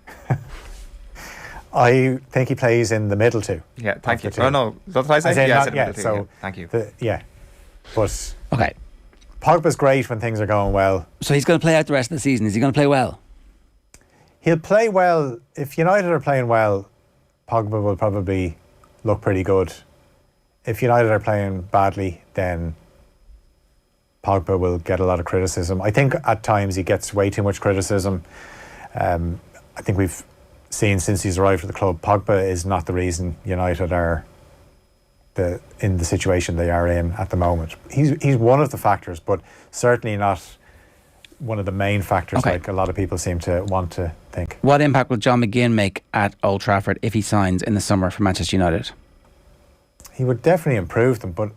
I think he plays in the middle 2. Yeah, thank you. Oh no, is that what I said? Yeah, so thank you. But okay, Pogba's great when things are going well. So he's going to play out the rest of the season. Is he going to play well? He'll play well. If United are playing well, Pogba will probably look pretty good. If United are playing badly, then Pogba will get a lot of criticism. I think at times he gets way too much criticism. I think we've seen since he's arrived at the club, Pogba is not the reason United are in the situation they are in at the moment. He's one of the factors, but certainly not one of the main factors, like a lot of people seem to want to think. What impact will John McGinn make at Old Trafford if he signs in the summer for Manchester United? He would definitely improve them, but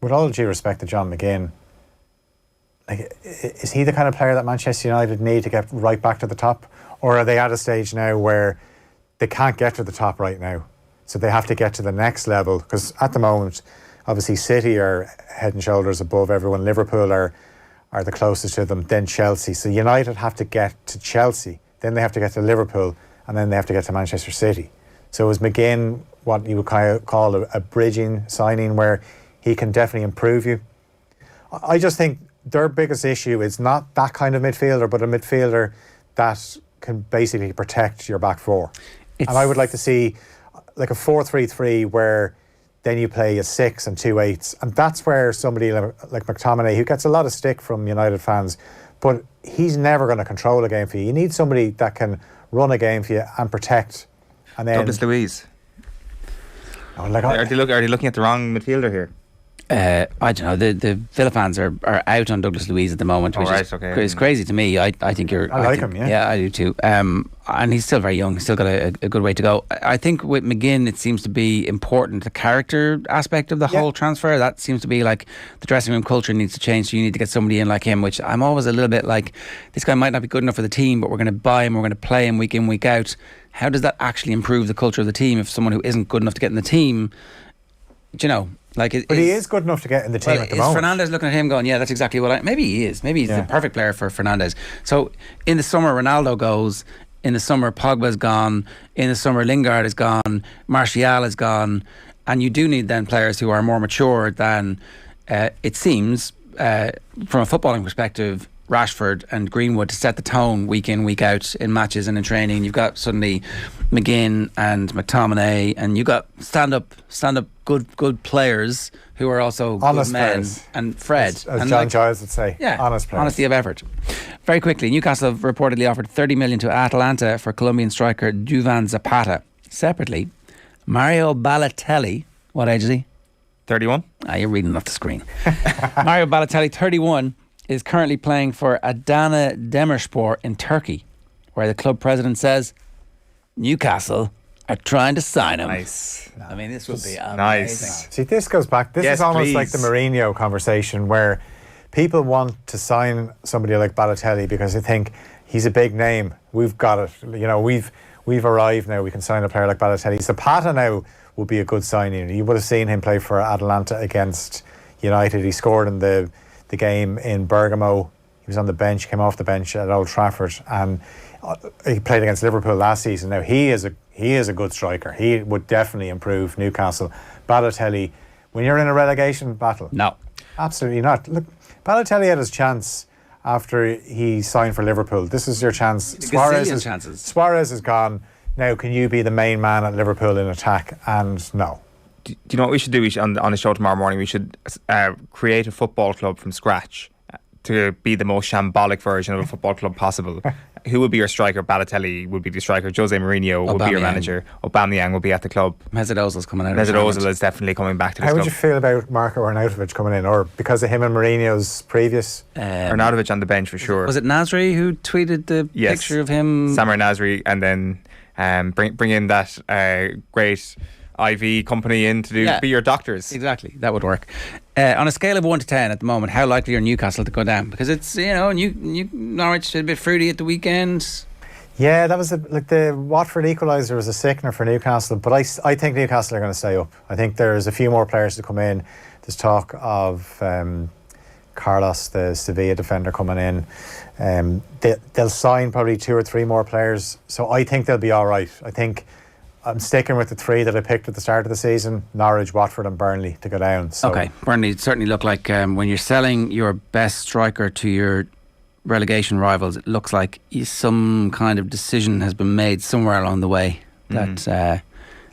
with all due respect to John McGinn, is he the kind of player that Manchester United need to get right back to the top? Or are they at a stage now where they can't get to the top right now? So they have to get to the next level, because at the moment, obviously City are head and shoulders above everyone. Liverpool are the closest to them, then Chelsea. So United have to get to Chelsea, then they have to get to Liverpool, and then they have to get to Manchester City. So is McGinn what you would kind of call a bridging signing, where he can definitely improve you? I just think their biggest issue is not that kind of midfielder, but a midfielder that can basically protect your back four. And I would like to see like a 4-3-3 where then you play a 6 and 2 8s, and that's where somebody like McTominay, who gets a lot of stick from United fans, but he's never going to control a game for you. You need somebody that can run a game for you and protect And then Douglas Louise. Oh, like, are they looking at the wrong midfielder here? I don't know. The Villa fans are out on Douglas Louise at the moment, which is crazy to me. I think you're. I like him. Yeah, I do too. And he's still very young. He's still got a good way to go. I think with McGinn, it seems to be important. The character aspect of the whole transfer, that seems to be like the dressing room culture needs to change. So you need to get somebody in like him, which I'm always a little bit like, this guy might not be good enough for the team, but we're going to buy him. We're going to play him week in, week out. How does that actually improve the culture of the team if someone who isn't good enough to get in the team, do you know? But he is good enough to get in the team at the moment. Is Fernandes looking at him going, yeah, that's exactly what maybe he is. Maybe he's the perfect player for Fernandes. So in the summer, Ronaldo goes. In the summer, Pogba's gone. In the summer, Lingard is gone. Martial is gone. And you do need then players who are more mature than, it seems, from a footballing perspective, Rashford and Greenwood to set the tone week in, week out in matches and in training. You've got suddenly McGinn and McTominay, and you've got stand up good players who are also honest good men players. And Fred, as and John Giles would say, honest players. Honesty of effort. Very quickly, Newcastle have reportedly offered 30 million to Atalanta for Colombian striker Duvan Zapata. Separately, Mario Balotelli, what age is he? 31. You're reading off the screen. Mario Balotelli, 31, is currently playing for Adana Demirspor in Turkey, where the club president says Newcastle are trying to sign him. Nice. I mean, this would be amazing. Nice. See, this goes back. This is almost like the Mourinho conversation, where people want to sign somebody like Balotelli because they think he's a big name. We've got it. You know, we've arrived now. We can sign a player like Balotelli. Zapata now would be a good signing. You would have seen him play for Atalanta against United. He scored in the game in Bergamo. He was on the bench, came off the bench at Old Trafford, and he played against Liverpool last season. Now he is a good striker. He would definitely improve Newcastle. Balotelli, when you're in a relegation battle, no, absolutely not. Look, Balotelli had his chance after he signed for Liverpool. This is your chance. Suarez is gone. Now can you be the main man at Liverpool in attack? And no. Do you know what we should do? On the show tomorrow morning, we should create a football club from scratch to be the most shambolic version of a football club possible. Who would be your striker? Balotelli would be the striker. Jose Mourinho would be your manager. Aubameyang will be at the club. Mesut Ozil's coming out. Mesut Ozil is definitely coming back to this club. How would you feel about Marko Arnautovic coming in, or because of him and Mourinho's previous? Arnautovic on the bench for sure. Was it Nasri who tweeted the picture of him? Samir Nasri, and then bring in that great IV company in to be your doctors. Exactly, that would work. On a scale of 1 to 10 at the moment, how likely are Newcastle to go down? Because it's, Norwich did a bit fruity at the weekend. Yeah, that was the Watford equaliser was a sickener for Newcastle, but I think Newcastle are going to stay up. I think there's a few more players to come in. There's talk of Carlos, the Sevilla defender, coming in. They'll sign probably 2 or 3 more players, so I think they'll be all right. I think I'm sticking with the 3 that I picked at the start of the season: Norwich, Watford and Burnley to go down. So. Okay, Burnley certainly look like when you're selling your best striker to your relegation rivals, it looks like some kind of decision has been made somewhere along the way that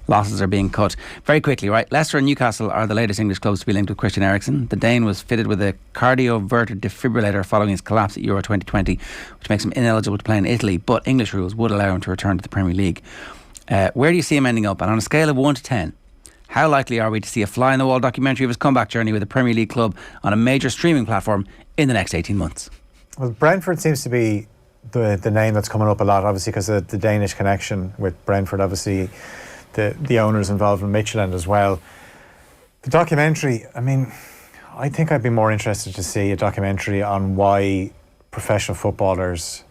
losses are being cut. Very quickly, right? Leicester and Newcastle are the latest English clubs to be linked with Christian Eriksen. The Dane was fitted with a cardioverter defibrillator following his collapse at Euro 2020, which makes him ineligible to play in Italy, but English rules would allow him to return to the Premier League. Where do you see him ending up? And on a scale of 1 to 10, how likely are we to see a fly-on-the-wall documentary of his comeback journey with a Premier League club on a major streaming platform in the next 18 months? Well, Brentford seems to be the name that's coming up a lot, obviously, because of the Danish connection with Brentford. Obviously, the owners involved in Midtjylland as well. The documentary, I mean, I think I'd be more interested to see a documentary on why professional footballers,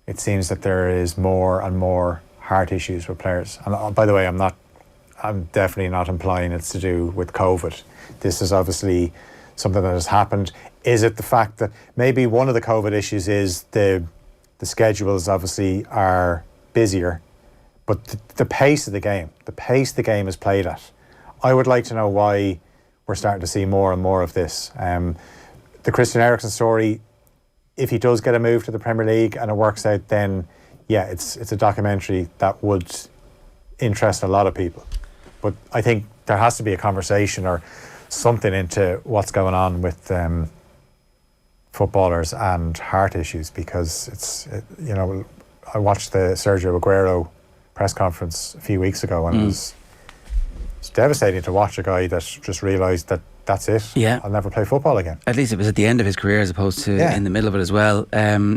it seems that there is more and more heart issues with players. And by the way, I'm definitely not implying it's to do with COVID. This is obviously something that has happened. Is it the fact that maybe one of the COVID issues is the schedules obviously are busier, but the pace of the game is played at. I would like to know why we're starting to see more and more of this. The Christian Eriksen story, if he does get a move to the Premier League and it works out, then yeah, it's a documentary that would interest a lot of people. But I think there has to be a conversation or something into what's going on with footballers and heart issues, because I watched the Sergio Aguero press conference a few weeks ago, and it's devastating to watch a guy that just realised that that's it. Yeah. I'll never play football again. At least it was at the end of his career as opposed to in the middle of it as well.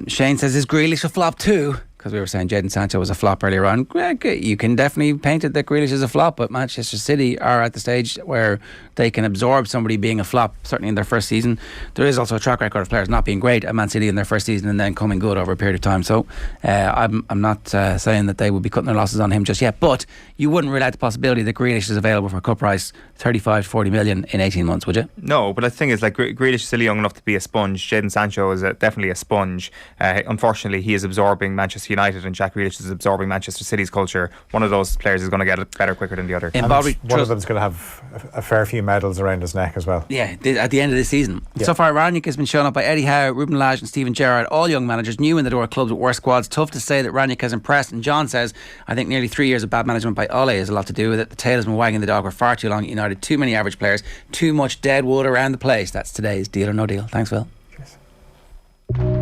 Shane says, is Grealish a flop too? Because we were saying Jadon Sancho was a flop earlier on. You can definitely paint it that Grealish is a flop, but Manchester City are at the stage where they can absorb somebody being a flop, certainly in their first season. There is also a track record of players not being great at Man City in their first season and then coming good over a period of time. So I'm not saying that they would be cutting their losses on him just yet, but you wouldn't rule out the possibility that Grealish is available for a cut price 35 to 40 million in 18 months, would you? No, but the thing is, like, Grealish is still young enough to be a sponge. Jadon Sancho is definitely a sponge. Unfortunately, he is absorbing Manchester United, and Jack Grealish is absorbing Manchester City's culture. One of those players is going to get it better quicker than the other. And one of them's going to have a fair few medals around his neck as well. Yeah, at the end of the season. So far, Rangnick has been shown up by Eddie Howe, Ruben Lage and Steven Gerrard, all young managers, new in the door clubs with worse squads. Tough to say that Rangnick has impressed. And John says, I think nearly 3 years of bad management by Ole has a lot to do with it. The tail has been wagging the dog for far too long at United. Too many average players, too much dead wood around the place. That's today's Deal or No Deal. Thanks, Phil.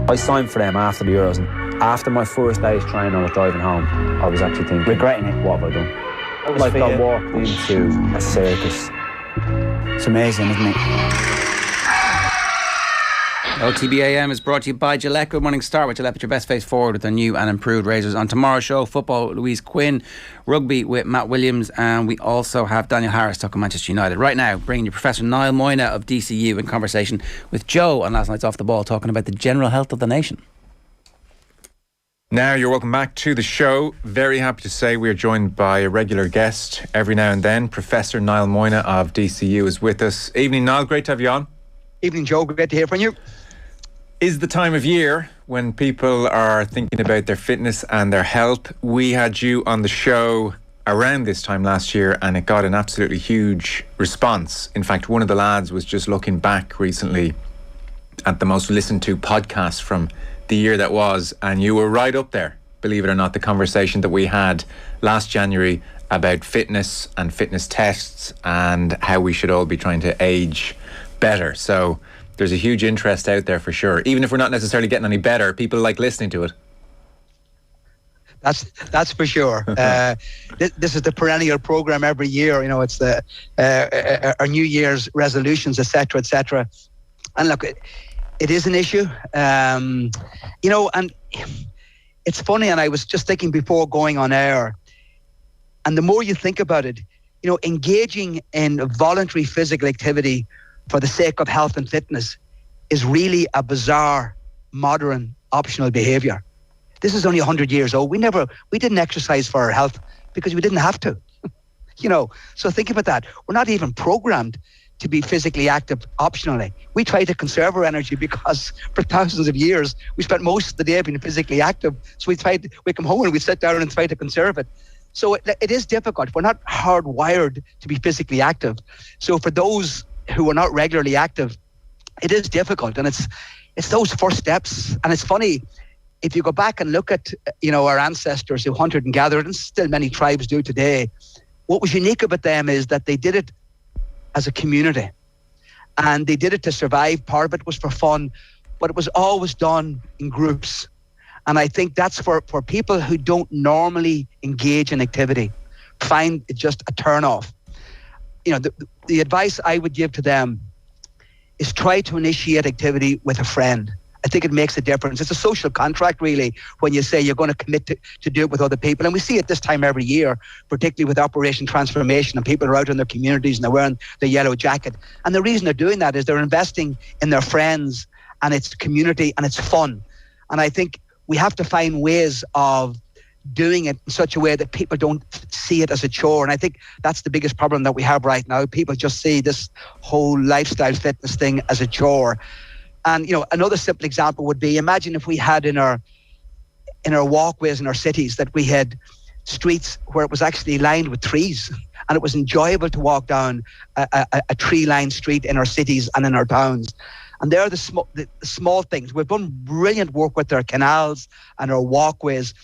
I signed for them after the Euros, and after my first day's training I was driving home, I was actually thinking, regretting it, what have I done? Like I walked into a circus. It's amazing, isn't it? OTB AM is brought to you by Gillette. Good morning. Start with Gillette, put your best face forward with their new and improved razors. On tomorrow's show, football, Louise Quinn, rugby with Matt Williams, and we also have Daniel Harris talking Manchester United. Right now, bringing you Professor Niall Moyna of DCU in conversation with Joe on last night's Off the Ball, talking about the general health of the nation. Now you're welcome back to the show. Very happy to say we are joined by a regular guest every now and then. Professor Niall Moyna of DCU is with us. Evening, Niall. Great to have you on. Evening, Joe. Great to hear from you. Is the time of year when people are thinking about their fitness and their health. We had you on the show around this time last year and it got an absolutely huge response. In fact, one of the lads was just looking back recently at the most listened to podcast from the year that was, and you were right up there, believe it or not, the conversation that we had last January about fitness and fitness tests and how we should all be trying to age better. So there's a huge interest out there for sure. Even if we're not necessarily getting any better, people like listening to it. That's for sure. This is the perennial program every year. You know, it's the our New Year's resolutions, etc., etc. And look, it is an issue. You know, and it's funny. And I was just thinking before going on air. And the more you think about it, you know, engaging in voluntary physical activity for the sake of health and fitness is really a bizarre, modern, optional behaviour. This is only 100 years old. We didn't exercise for our health because we didn't have to. You know, so think about that. We're not even programmed to be physically active optionally. We try to conserve our energy because for thousands of years we spent most of the day being physically active. So we come home and we sit down and try to conserve it. So it is difficult. We're not hardwired to be physically active. So for those who are not regularly active, it is difficult, and it's those first steps. And it's funny, if you go back and look at, you know, our ancestors who hunted and gathered, and still many tribes do today, what was unique about them is that they did it as a community, and they did it to survive. Part of it was for fun, but it was always done in groups. And I think that's for people who don't normally engage in activity, find it just a turn off. You know, the advice I would give to them is try to initiate activity with a friend. I think it makes a difference. It's a social contract, really, when you say you're going to commit to do it with other people. And we see it this time every year, particularly with Operation Transformation, and people are out in their communities and they're wearing the yellow jacket. And the reason they're doing that is they're investing in their friends and it's community and it's fun. And I think we have to find ways of doing it in such a way that people don't see it as a chore. And I think that's the biggest problem that we have right now. People just see this whole lifestyle fitness thing as a chore. And, you know, another simple example would be, imagine if we had in our walkways in our cities that we had streets where it was actually lined with trees, and it was enjoyable to walk down a tree-lined street in our cities and in our towns. And they're the small things. We've done brilliant work with our canals and our walkways.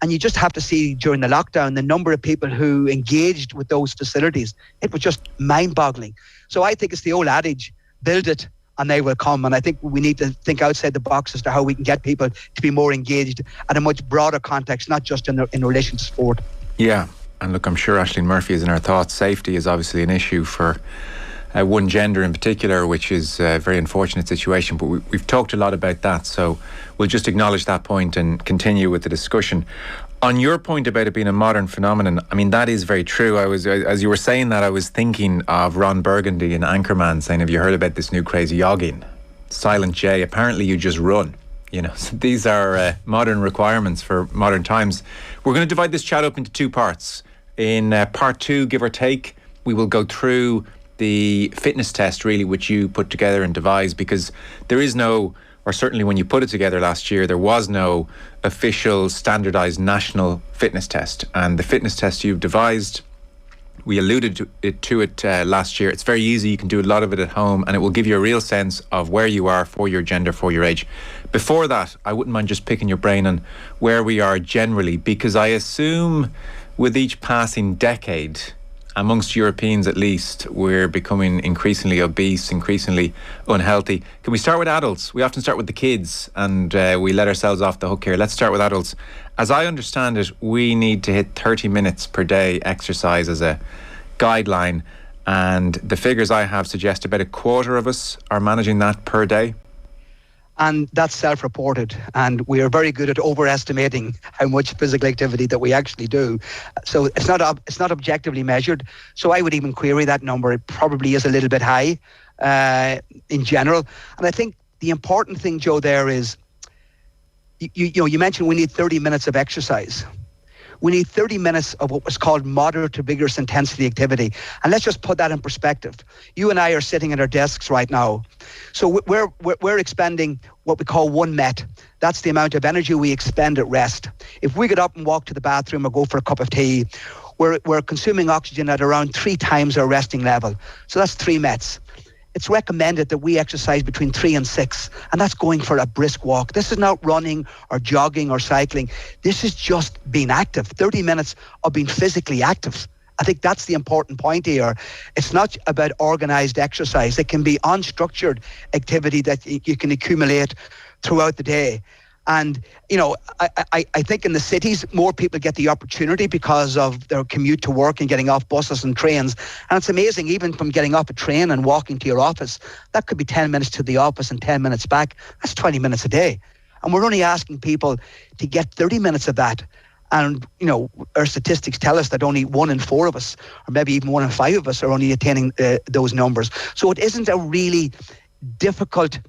And you just have to see during the lockdown the number of people who engaged with those facilities. It was just mind-boggling. So I think it's the old adage, build it and they will come. And I think we need to think outside the box as to how we can get people to be more engaged at a much broader context, not just in relation to sport. Yeah, and look, I'm sure Aisling Murphy is in our thoughts. Safety is obviously an issue for one gender in particular, which is a very unfortunate situation, but we've talked a lot about that, so we'll just acknowledge that point and continue with the discussion. On your point about it being a modern phenomenon, I mean, that is very true. As you were saying that, I was thinking of Ron Burgundy in Anchorman saying, have you heard about this new crazy jogging? Silent J, apparently you just run. You know, so these are modern requirements for modern times. We're going to divide this chat up into two parts. In part two, give or take, we will go through the fitness test, really, which you put together and devised, because there is no, or certainly when you put it together last year, there was no official standardised national fitness test. And the fitness test you've devised, we alluded to it last year. It's very easy. You can do a lot of it at home, and it will give you a real sense of where you are for your gender, for your age. Before that, I wouldn't mind just picking your brain on where we are generally, because I assume with each passing decade, amongst Europeans at least, we're becoming increasingly obese, increasingly unhealthy. Can we start with adults? We often start with the kids, and we let ourselves off the hook here. Let's start with adults. As I understand it, we need to hit 30 minutes per day exercise as a guideline, and the figures I have suggest about a quarter of us are managing that per day. And that's self-reported, and we are very good at overestimating how much physical activity that we actually do. So it's not objectively measured. So I would even query that number. It probably is a little bit high in general. And I think the important thing, Joe, there is, you mentioned we need 30 minutes of exercise. We need 30 minutes of what was called moderate to vigorous intensity activity. And let's just put that in perspective. You and I are sitting at our desks right now. So we're expending what we call 1 MET. That's the amount of energy we expend at rest. If we get up and walk to the bathroom or go for a cup of tea, we're consuming oxygen at around 3 times our resting level. So that's 3 METs. It's recommended that we exercise between 3 and 6, and that's going for a brisk walk. This is not running or jogging or cycling. This is just being active. 30 minutes of being physically active. I think that's the important point here. It's not about organised exercise. It can be unstructured activity that you can accumulate throughout the day. And, you know, I think in the cities, more people get the opportunity because of their commute to work and getting off buses and trains. And it's amazing, even from getting off a train and walking to your office, that could be 10 minutes to the office and 10 minutes back. That's 20 minutes a day. And we're only asking people to get 30 minutes of that. And, you know, our statistics tell us that only 1 in 4 of us, or maybe even 1 in 5 of us, are only attaining those numbers. So it isn't a really difficult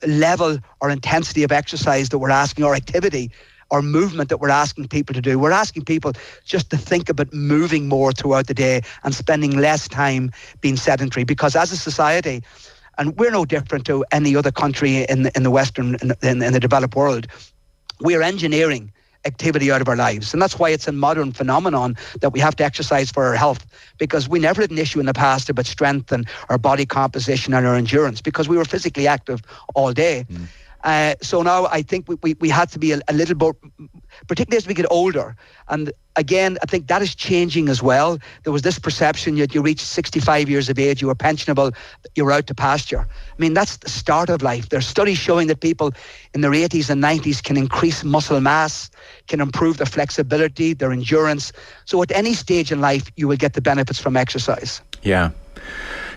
level or intensity of exercise that we're asking, or activity or movement that we're asking people to do. We're asking people just to think about moving more throughout the day and spending less time being sedentary, because as a society, and we're no different to any other country in the Western, in the developed world, we are engineering activity out of our lives. And that's why it's a modern phenomenon that we have to exercise for our health, because we never had an issue in the past about strength and our body composition and our endurance, because we were physically active all day. So now I think we had to be a little bit, particularly as we get older. And again, I think that is changing as well. There was this perception that you reach 65 years of age, you were pensionable, you're out to pasture. I mean, that's the start of life. There's studies showing that people in their 80s and 90s can increase muscle mass, can improve their flexibility, their endurance. So at any stage in life, you will get the benefits from exercise. Yeah.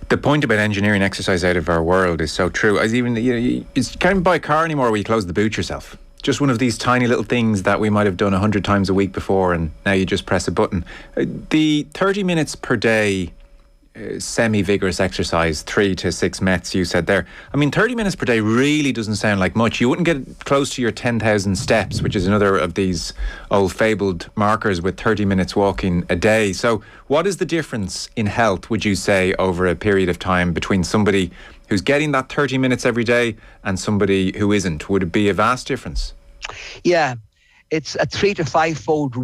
The point about engineering exercise out of our world is so true. As even, you can't buy a car anymore where you close the boot yourself. Just one of these tiny little things that we might have done 100 times a week before, and now you just press a button. The 30 minutes per day semi-vigorous exercise, 3 to 6 METs you said there. I mean, 30 minutes per day really doesn't sound like much. You wouldn't get close to your 10,000 steps, which is another of these old fabled markers, with 30 minutes walking a day. So what is the difference in health, would you say, over a period of time between somebody who's getting that 30 minutes every day and somebody who isn't? Would it be a vast difference? Yeah, it's a 3 to 5-fold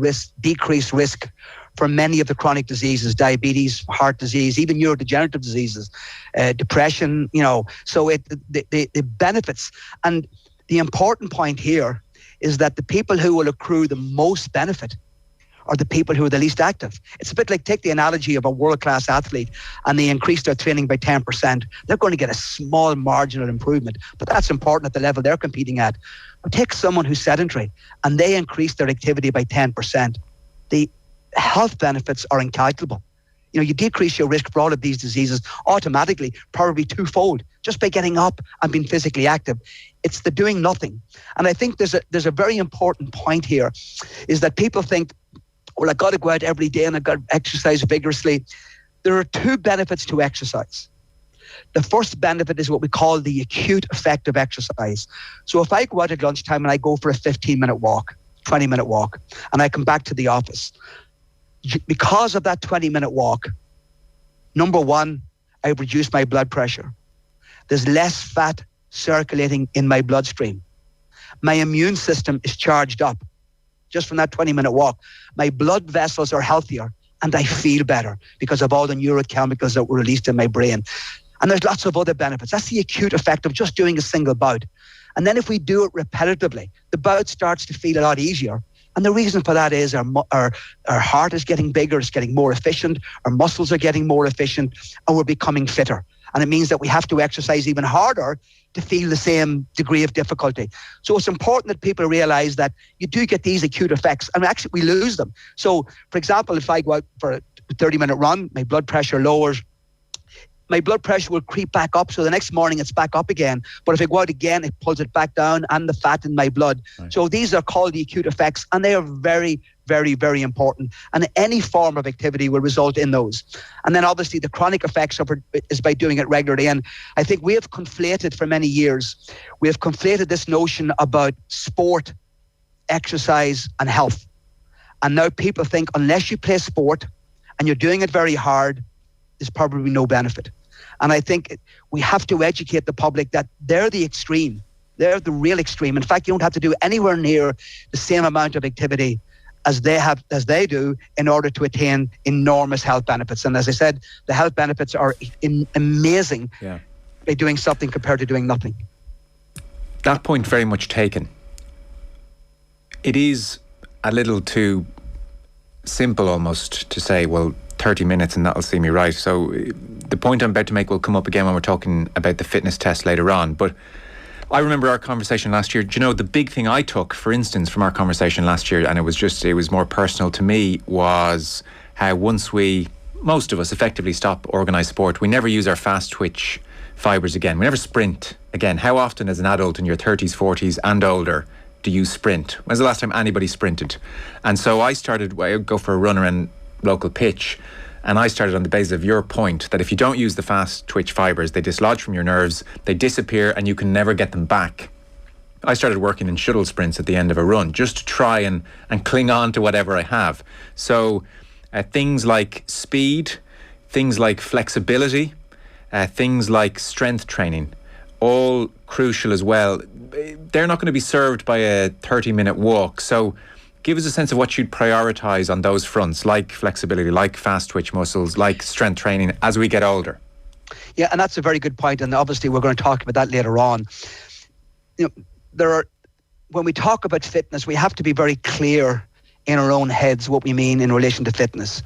decreased risk for many of the chronic diseases, diabetes, heart disease, even neurodegenerative diseases, depression, you know. So the benefits. And the important point here is that the people who will accrue the most benefit are the people who are the least active. It's a bit like, take the analogy of a world-class athlete and they increase their training by 10%. They're going to get a small marginal improvement, but that's important at the level they're competing at. But take someone who's sedentary and they increase their activity by 10%. The health benefits are incalculable. You know, you decrease your risk for all of these diseases automatically, probably twofold, just by getting up and being physically active. It's the doing nothing. And I think there's a very important point here, is that people think, well, I got to go out every day and I've got to exercise vigorously. There are two benefits to exercise. The first benefit is what we call the acute effect of exercise. So if I go out at lunchtime and I go for a 15-minute walk, 20-minute walk, and I come back to the office, because of that 20-minute walk, number one, I've reduced my blood pressure. There's less fat circulating in my bloodstream. My immune system is charged up just from that 20-minute walk. My blood vessels are healthier and I feel better because of all the neurochemicals that were released in my brain. And there's lots of other benefits. That's the acute effect of just doing a single bout. And then if we do it repetitively, the bout starts to feel a lot easier. And the reason for that is our heart is getting bigger, it's getting more efficient, our muscles are getting more efficient, and we're becoming fitter. And it means that we have to exercise even harder to feel the same degree of difficulty. So it's important that people realize that you do get these acute effects, and actually we lose them. So, for example, if I go out for a 30-minute run, my blood pressure lowers, my blood pressure will creep back up. So the next morning it's back up again. But if I go out again, it pulls it back down, and the fat in my blood. Right. So these are called the acute effects, and they are very, very, very important. And any form of activity will result in those. And then obviously the chronic effects is by doing it regularly. And I think we have conflated for many years, we have conflated this notion about sport, exercise and health. And now people think unless you play sport and you're doing it very hard, there's probably no benefit. And I think we have to educate the public that they're the extreme. They're the real extreme. In fact, you don't have to do anywhere near the same amount of activity as they do in order to attain enormous health benefits. And as I said, the health benefits are amazing by doing something compared to doing nothing. That point very much taken. It is a little too simple almost to say, well, 30 minutes and that'll see me right. So the point I'm about to make will come up again when we're talking about the fitness test later on. But I remember our conversation last year. Do you know, the big thing I took, for instance, from our conversation last year, and it was more personal to me, was how once most of us effectively stop organised sport, we never use our fast twitch fibres again. We never sprint again. How often as an adult in your 30s, 40s and older do you sprint? When's the last time anybody sprinted? And so I would go for a run around local pitch, and I started on the basis of your point that if you don't use the fast twitch fibres, they dislodge from your nerves, they disappear, and you can never get them back. I started working in shuttle sprints at the end of a run just to try and cling on to whatever I have. So things like speed, things like flexibility, things like strength training, all crucial as well. They're not going to be served by a 30-minute walk. So give us a sense of what you'd prioritise on those fronts, like flexibility, like fast twitch muscles, like strength training as we get older. Yeah, and that's a very good point, and obviously we're going to talk about that later on. You know, when we talk about fitness, we have to be very clear in our own heads what we mean in relation to fitness.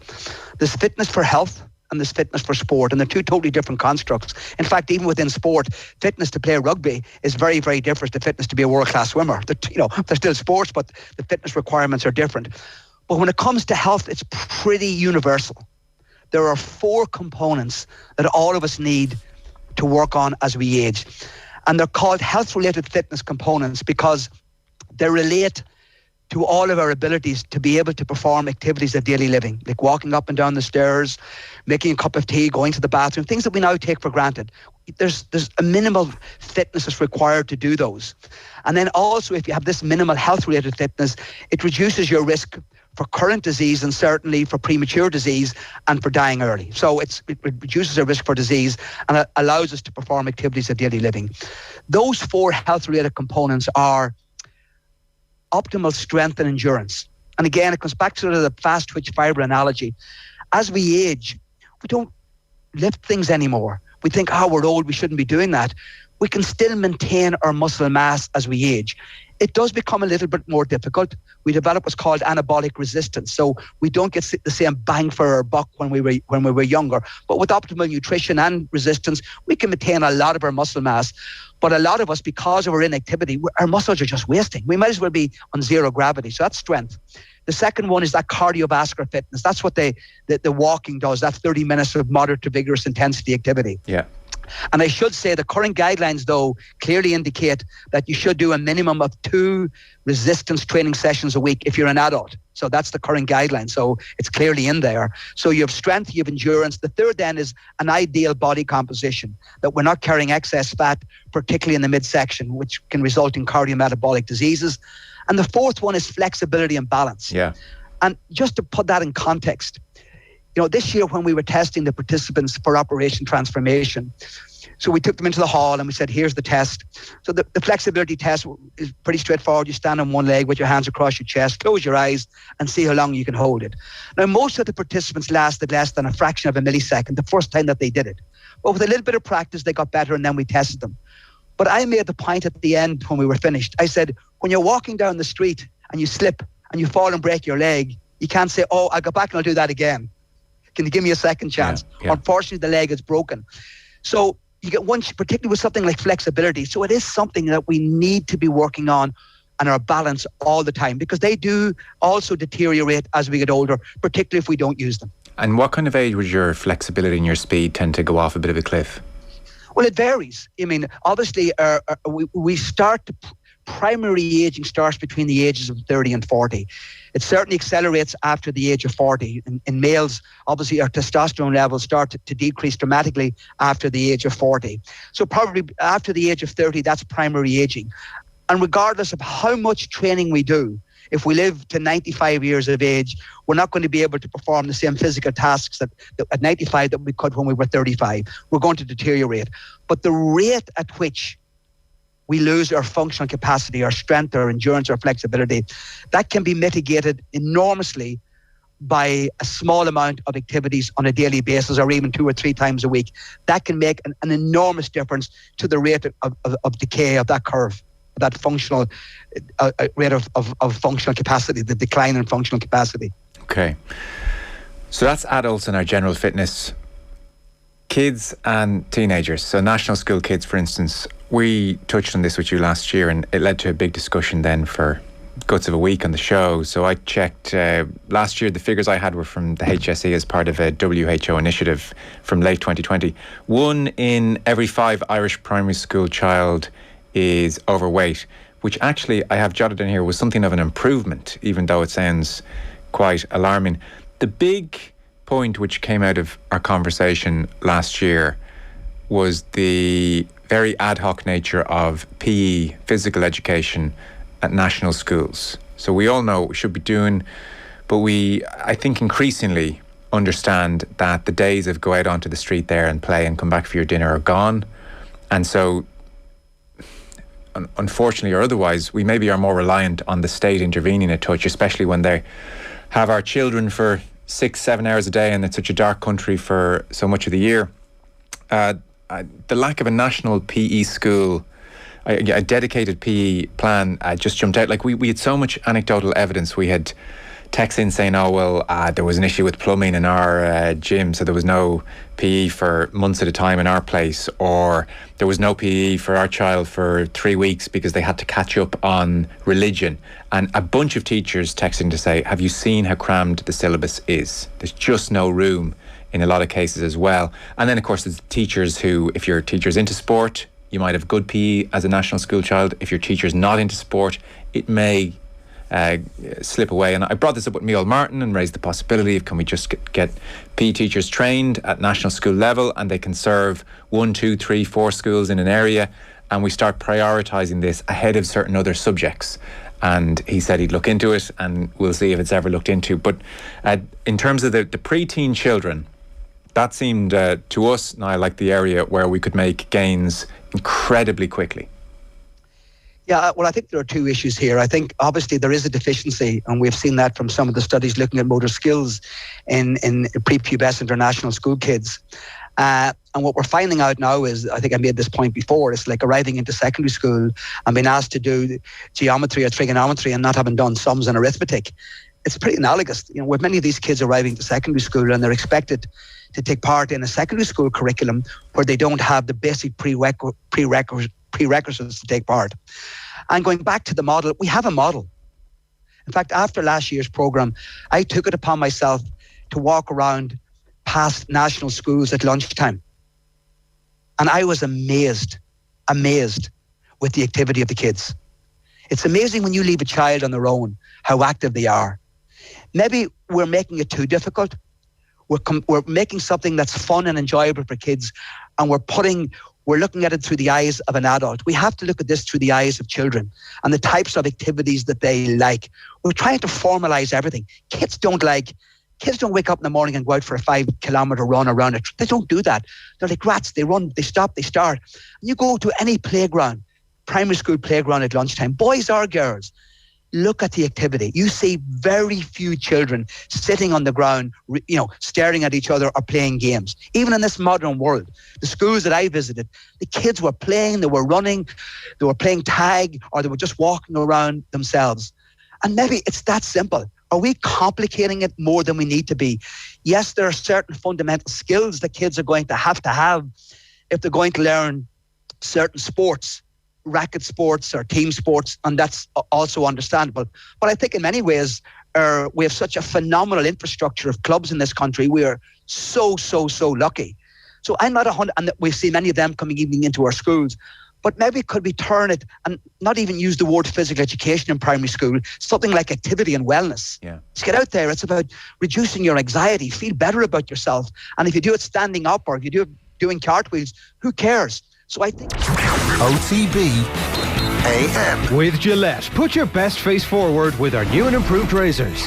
There's fitness for health and there's fitness for sport, and they're two totally different constructs. In fact, even within sport, fitness to play rugby is very, very different to fitness to be a world-class swimmer. They're still sports, but the fitness requirements are different. But when it comes to health, it's pretty universal. There are 4 components that all of us need to work on as we age. And they're called health-related fitness components because they relate to all of our abilities to be able to perform activities of daily living, like walking up and down the stairs, making a cup of tea, going to the bathroom, things that we now take for granted. There's a minimal fitness that's required to do those. And then also, if you have this minimal health-related fitness, it reduces your risk for current disease and certainly for premature disease and for dying early. So it reduces our risk for disease and it allows us to perform activities of daily living. Those 4 health-related components are optimal strength and endurance. And again, it comes back to the fast twitch fibre analogy. As we age, we don't lift things anymore. We think, we're old, we shouldn't be doing that. We can still maintain our muscle mass as we age. it does become a little bit more difficult. We develop what's called anabolic resistance, so we don't get the same bang for our buck when we were younger. But with optimal nutrition and resistance, we can maintain a lot of our muscle mass. But a lot of us, because of our inactivity, our muscles are just wasting. We might as well be on zero gravity. So that's strength. The second one is that cardiovascular fitness. That's what the walking does. That's 30 minutes of moderate to vigorous intensity activity. Yeah. And I should say the current guidelines, though, clearly indicate that you should do a minimum of 2 resistance training sessions a week if you're an adult. So that's the current guideline. So it's clearly in there. So you have strength, you have endurance. The third then is an ideal body composition, that we're not carrying excess fat, particularly in the midsection, which can result in cardiometabolic diseases. And the fourth one is flexibility and balance. Yeah. And just to put that in context, this year when we were testing the participants for Operation Transformation, so we took them into the hall and we said, here's the test. So the flexibility test is pretty straightforward. You stand on one leg with your hands across your chest, close your eyes and see how long you can hold it. Now, most of the participants lasted less than a fraction of a millisecond the first time that they did it. But with a little bit of practice, they got better, and then we tested them. But I made the point at the end when we were finished. I said, when you're walking down the street and you slip and you fall and break your leg, you can't say, oh, I'll go back and I'll do that again. Can you give me a second chance? Yeah. Unfortunately, the leg is broken. So you get one, particularly with something like flexibility. So it is something that we need to be working on and our balance all the time, because they do also deteriorate as we get older, particularly if we don't use them. And what kind of age would your flexibility and your speed tend to go off a bit of a cliff? Well, it varies. I mean, obviously, we start to primary aging starts between the ages of 30 and 40. It certainly accelerates after the age of 40. In males, obviously, our testosterone levels start to decrease dramatically after the age of 40. So probably after the age of 30, that's primary aging. And regardless of how much training we do, if we live to 95 years of age, we're not going to be able to perform the same physical tasks that at 95 that we could when we were 35. We're going to deteriorate. But the rate at which we lose our functional capacity, our strength, our endurance, our flexibility, that can be mitigated enormously by a small amount of activities on a daily basis, or even 2 or 3 times a week. That can make an enormous difference to the rate of decay of that curve, that functional rate of functional capacity, the decline in functional capacity. Okay. So that's adults and our general fitness. Kids and teenagers, so national school kids, for instance, we touched on this with you last year, and it led to a big discussion then for guts of a week on the show. So I checked last year, the figures I had were from the HSE as part of a WHO initiative from late 2020. 1 in every 5 Irish primary school child is overweight, which actually I have jotted in here was something of an improvement, even though it sounds quite alarming. The big point which came out of our conversation last year was the very ad hoc nature of PE, physical education, at national schools. So we all know what we should be doing, but we, I think, increasingly understand that the days of go out onto the street there and play and come back for your dinner are gone. And so, unfortunately or otherwise, we maybe are more reliant on the state intervening a touch, especially when they have our children for 6-7 hours a day, and it's such a dark country for so much of the year. The lack of a national PE school, a dedicated PE plan just jumped out. Like we had so much anecdotal evidence. We had texts in saying, there was an issue with plumbing in our gym, so there was no PE for months at a time in our place, or there was no PE for our child for 3 weeks because they had to catch up on religion. And a bunch of teachers texting to say, have you seen how crammed the syllabus is? There's just no room in a lot of cases as well. And then, of course, there's teachers who, if your teacher's into sport, you might have good PE as a national school child. If your teacher's not into sport, it may slip away. And I brought this up with Micheál Martin and raised the possibility of, can we just get PE teachers trained at national school level, and they can serve 1, 2, 3, 4 schools in an area, and we start prioritising this ahead of certain other subjects. And he said he'd look into it, and we'll see if it's ever looked into. But in terms of the pre-teen children, that seemed to us, now like the area where we could make gains incredibly quickly. Yeah, well, I think there are 2 issues here. I think obviously there is a deficiency, and we've seen that from some of the studies looking at motor skills in prepubescent or national school kids. And what we're finding out now is, I think I made this point before, it's like arriving into secondary school and being asked to do geometry or trigonometry and not having done sums and arithmetic. It's pretty analogous. You know, with many of these kids arriving to secondary school and they're expected to take part in a secondary school curriculum where they don't have the basic prerequisites to take part. And going back to the model, we have a model. In fact, after last year's programme, I took it upon myself to walk around past national schools at lunchtime. And I was amazed with the activity of the kids. It's amazing when you leave a child on their own, how active they are. Maybe we're making it too difficult. We're making something that's fun and enjoyable for kids, and we're looking at it through the eyes of an adult. We have to look at this through the eyes of children and the types of activities that they like. We're trying to formalize everything. Kids don't wake up in the morning and go out for a 5-kilometre run around it. They don't do that. They're like rats. They run, they stop, they start. And you go to any playground, primary school playground at lunchtime, boys or girls, look at the activity. You see very few children sitting on the ground, staring at each other or playing games. Even in this modern world, the schools that I visited, the kids were playing, they were running, they were playing tag, or they were just walking around themselves. And maybe it's that simple. Are we complicating it more than we need to be? Yes, there are certain fundamental skills that kids are going to have if they're going to learn certain sports, racket sports or team sports, and that's also understandable. But I think in many ways, we have such a phenomenal infrastructure of clubs in this country. We are so lucky. So I'm not 100, and we see many of them coming even into our schools. But maybe could we turn it and not even use the word physical education in primary school, something like activity and wellness. Yeah. Let's get out there. It's about reducing your anxiety, feel better about yourself. And if you do it standing up or if you do it doing cartwheels, who cares? So I think OTB AM with Gillette. Put your best face forward with our new and improved razors.